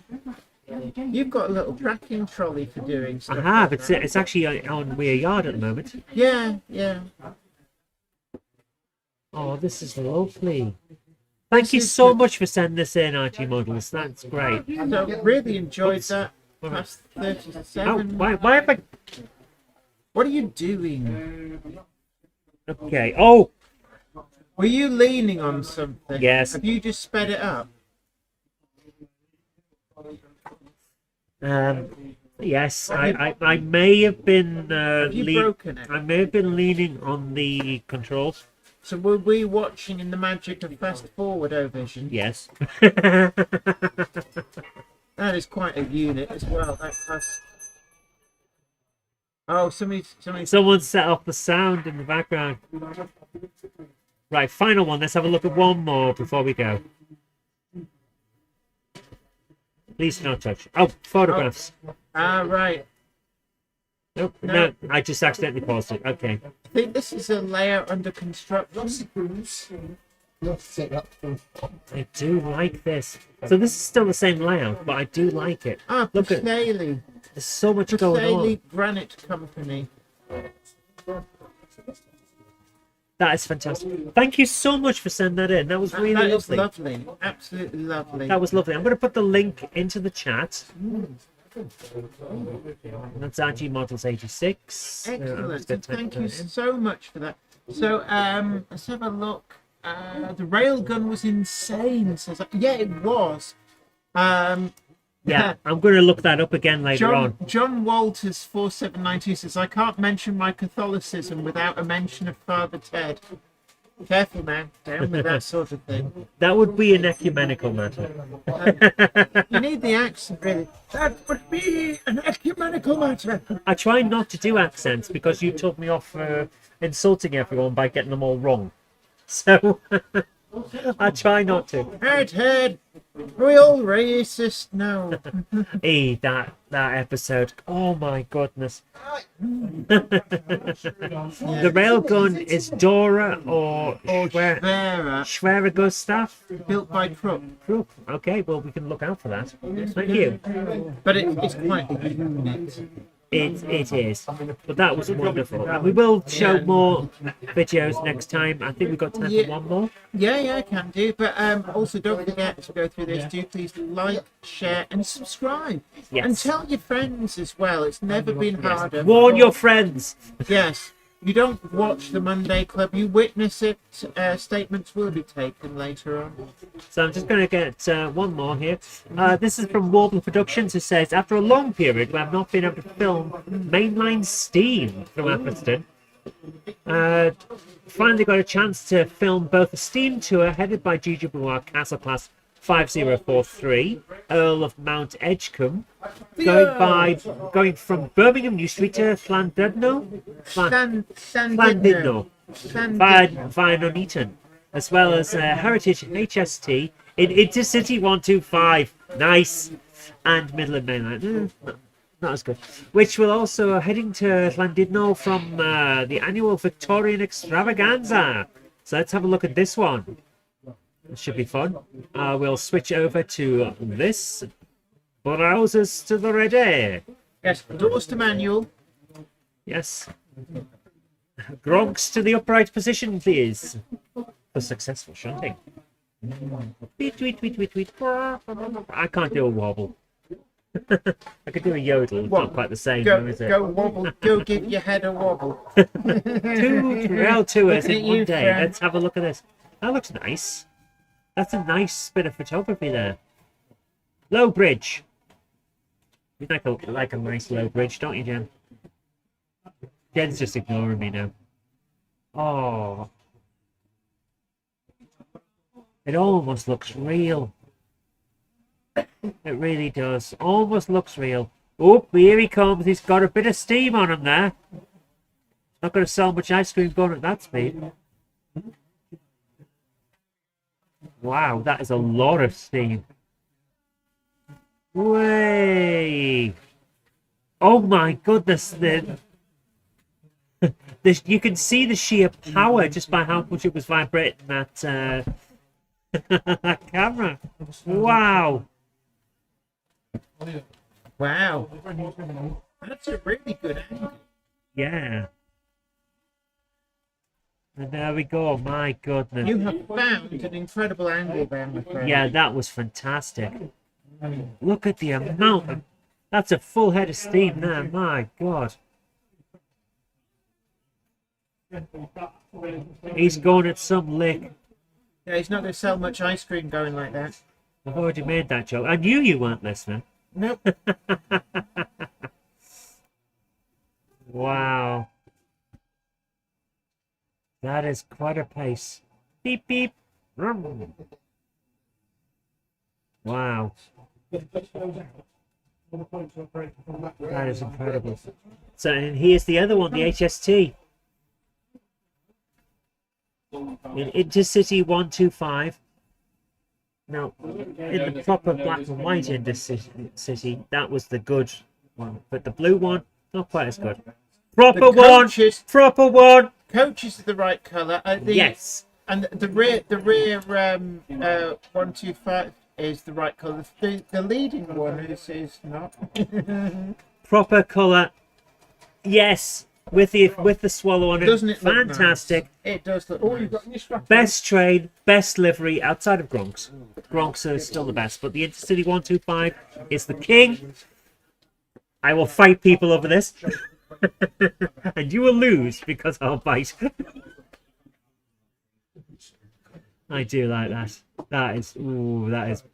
yeah. You've got a little tracking trolley for doing stuff. I have. like that. It's actually on Weir Yard at the moment. Yeah, yeah. Oh, this is lovely. Thank you is so good. much for sending this in, RG Models. That's great. So really enjoyed that. Past Oh, 37. why have I... What are you doing? Okay. Oh, Were you leaning on something? Yes. Have you just sped it up? yes. I may have been... Have you broken it? I may have been leaning on the controls. So were we watching in the magic of fast forward O-Vision? Yes. That is quite a unit as well. That's... Oh, somebody. Someone set off the sound in the background. Right, final one. Let's have a look at one more before we go. Please do not touch. Oh, photographs. Ah, right. Nope. No, I just accidentally paused it. Okay. I think this is a layout under construction. I do like this. So this is still the same layout, but I do like it. Ah, Look at- Pusnelli. There's so much going Pusnelli on. Granite Company. That is fantastic. Thank you so much for sending that in. That was really That is lovely. lovely. Absolutely lovely. That was lovely. I'm going to put the link into the chat. That's RG Models 86. I'm Excellent. just gonna type Thank that you in. so much for that. So, let's have a look. The railgun was insane. Says, yeah, it was. Yeah, I'm going to look that up again later on. John Walters 4792 says, I can't mention my Catholicism without a mention of Father Ted. Careful now, down with that sort of thing. That would be an ecumenical matter. You need the accent, really. That would be an ecumenical matter. I try not to do accents because you took me off insulting everyone by getting them all wrong. So I try not to. Head, we all racist now. Hey, that episode. Oh my goodness. The railgun is Dora or Vera, Schwerer Gustav. built by Krupp. Group. Okay, well we can look out for that. Thank you. But it's quite a unit. It is. But that was wonderful. And we will show more videos next time. I think we've got time for one more. Yeah, can do. But also don't forget to go through this. Do please like, share, and subscribe. Yes. And tell your friends as well. It's never been harder. Warn your friends. Yes. You don't watch the Monday Club, you witness it. Statements will be taken later on. So I'm just going to get one more here. This is from Warbler Productions, who says, after a long period where I've not been able to film mainline Steam from Appleton, finally got a chance to film both a Steam tour headed by Gigi Bouar, Castle Class 5043, Earl of Mount Edgecombe, going from Birmingham New Street to Llandudno, via Nuneaton, as well as Heritage HST in Intercity 125, nice, and Midland Mainline, not as good, which will also heading to Llandudno from the annual Victorian Extravaganza. So let's have a look at this one. It should be fun. We'll switch over to this. Browsers to the ready. Yes, doors to manual. Yes. Gronks to the upright position, please. For successful shunting. Tweet, tweet, tweet, tweet, tweet. I can't do a wobble. I could do a yodel. It's not quite the same, though, is it? Go wobble. Go give your head a wobble. Two rail tours in one day. friend. Let's have a look at this. That looks nice. That's a nice bit of photography there. Low bridge. You like a nice low bridge, don't you, Jen? Jen's just ignoring me now. Oh. It almost looks real. It really does. Almost looks real. Oh, here he comes. He's got a bit of steam on him there. Not going to sell much ice cream going at that speed. Wow, that is a lot of steam. Way. Oh my goodness. You can see the sheer power just by how much it was vibrating that, that camera. Wow. Wow. That's a really good angle. Yeah. And there we go. My goodness. You have found an incredible angle there, my friend. Yeah, that was fantastic. Look at the amount of... That's a full head of steam there. My God. He's going at some lick. Yeah, he's not going to sell much ice cream going like that. I've already made that joke. I knew you weren't listening. Nope. Wow. That is quite a pace. Beep, beep. Vroom. Wow. That is incredible. So, and here's the other one, the HST. In Intercity 125. Now, in the proper black and white Intercity, that was the good one. But the blue one, not quite as good. Proper one! Proper one! Coaches are the right colour. Yes. And the rear 125 is the right colour. The leading one is not. Proper colour. Yes. With the swallow on it. Doesn't it look fantastic. Nice? It does look. Oh, you've got your strap. Best train, best livery outside of Gronks. Gronks are still the best, but the Intercity 125 is the king. I will fight people over this. And you will lose because I'll bite. I do like that. That is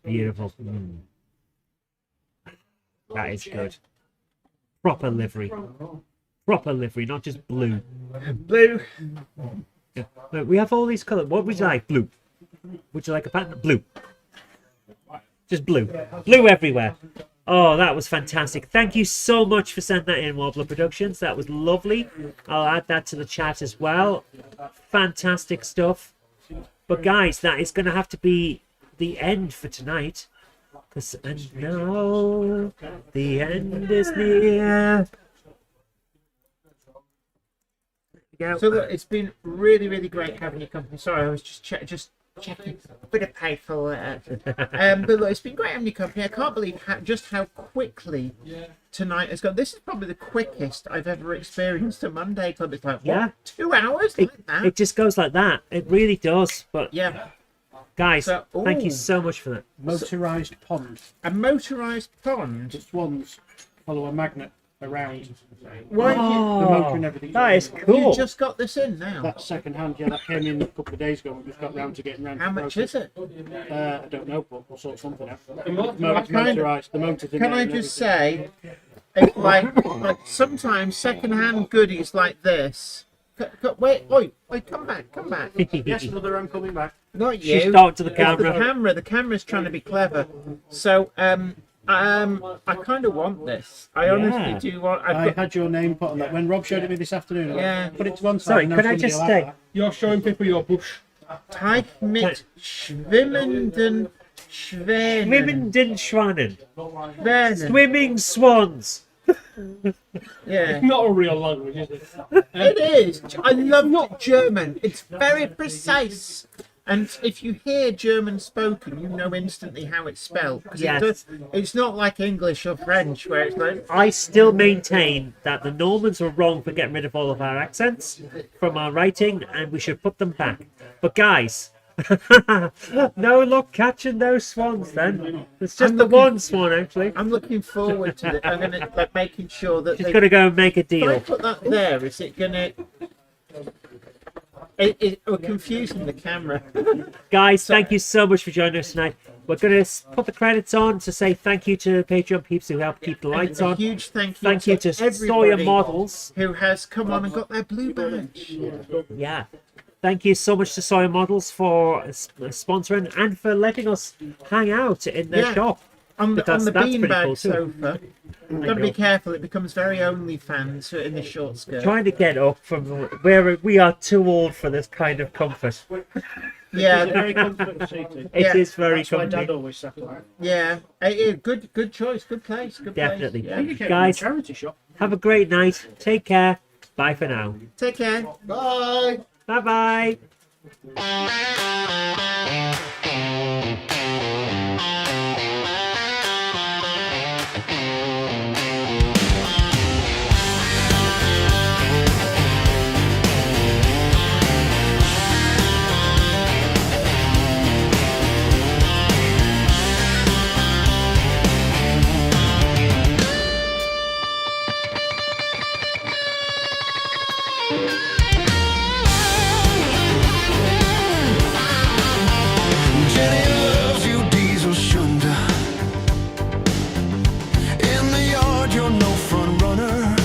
beautiful. That is good. Proper livery. Proper livery, not just blue. Blue. Yeah. Look, we have all these colours. What would you like? Blue. Would you like a pattern? Blue. Just blue. Blue everywhere. Oh, that was fantastic. Thank you so much for sending that in, Warbler Productions. That was lovely. I'll add that to the chat as well. Fantastic stuff. But guys, that is going to have to be the end for tonight. And now the end is near. So look, it's been really, really great having your company. Sorry, I was just checking. Bit of paid for but look, it's been great having your company. I can't believe just how quickly tonight has gone. This is probably the quickest I've ever experienced a Monday Club. It's like, what? Yeah. 2 hours? Like that? It just goes like that. It really does. But Yeah. guys, So- thank you ooh. so much for that. Motorised pond. A motorised pond. The swans follow a magnet around. Why have The motor and everything. That is you cool. just got this in now? That's second hand. Yeah, that came in a couple of days ago. We just got round to getting round. How to much the is it? I don't know, but we'll sort something out. I kind of- Motorised. The motor's in Can there I and just everything. say, it's like sometimes second-hand goodies like this. Wait, come back. Yes, mother, I'm coming back. Not you. She's talking to the It's camera. The camera's trying to be clever. So, I kind of want this. I honestly do want. I had your name put on that. When Rob showed it me this afternoon, I Yeah. put it to one side. Sorry, and could I somebody just will say, have that. You're showing people your bush. Teig mit schwimmenden Schwänen. Schwimmenden Schwanen. Schwänen. Swimming swans. Yeah. Not a real language, is it? It is. I love German. It's very precise. And if you hear German spoken, you know instantly how it's spelled. 'Cause Yes. it's not like English or French where it's like, I still maintain that the Normans were wrong for getting rid of all of our accents from our writing, and we should put them back. But guys, no luck catching those swans then. It's just I'm the looking- one swan, actually. I'm looking forward to it. I'm going to like making sure that She's got to go and make a If I deal. put that there, is it going to... We're confusing the camera. Guys, thank you so much for joining us tonight. We're going to put the credits on to say thank you to Patreon peeps who help keep the lights A on. huge thank Thank you to Sawyer everybody Models. who has come on and got their blue badge. Yeah. Thank you so much to Sawyer Models for sponsoring and for letting us hang out in their Yeah. shop. On the That's pretty beanbag cool too. sofa. Got to be careful, it becomes very OnlyFans in the short skirt. Trying to get up from where we are too old for this kind of comfort. Yeah, Very comfortable seating. It is Yeah. very That's why Dad comfy. always sat on it. yeah. Good choice, good place, good Definitely. place. Yeah. You came Guys, from a charity shop. have a great night. Take care. Bye for now. Take care. Bye. Bye bye. Jenny loves you, diesel shunder. In the yard, you're no front runner.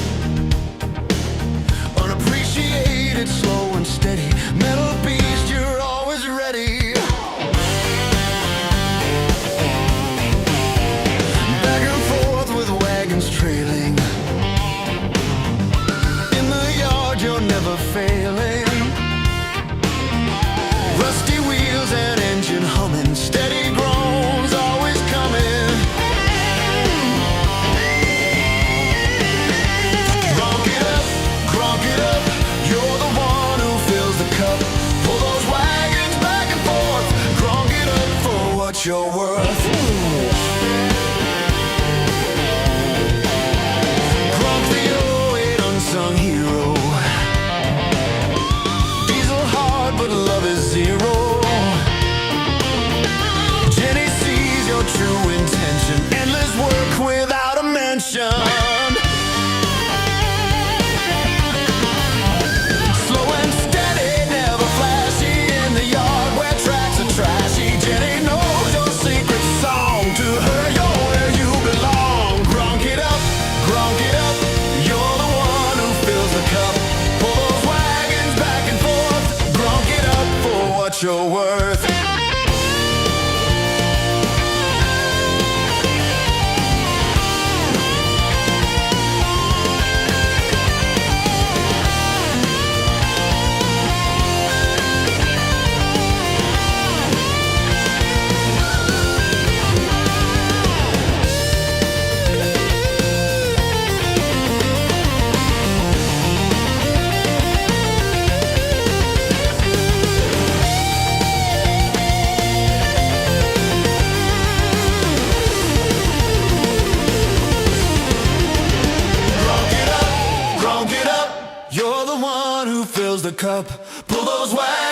Unappreciated, slow and steady. Metal beast, you're always ready. Back and forth with wagons trailing. In the yard, you're never failing. Rusty wheels and engine humming, steady groans always coming. Gronk it up, you're the one who fills the cup. Pull those wagons back and forth, gronk it up for what you're worth. Gronk the 08 unsung hero. Diesel hard, but love is zero. Jenny sees your true intention. Endless work without a mention. Slow and steady, never flashy. In the yard where tracks are trashy. Jenny knows your secret song. To her, you're where you belong. Gronk it up, you're the one who fills the cup. Pull those wagons back and forth, gronk it up for what you're worth. You're the one who fills the cup. Pull those wagons.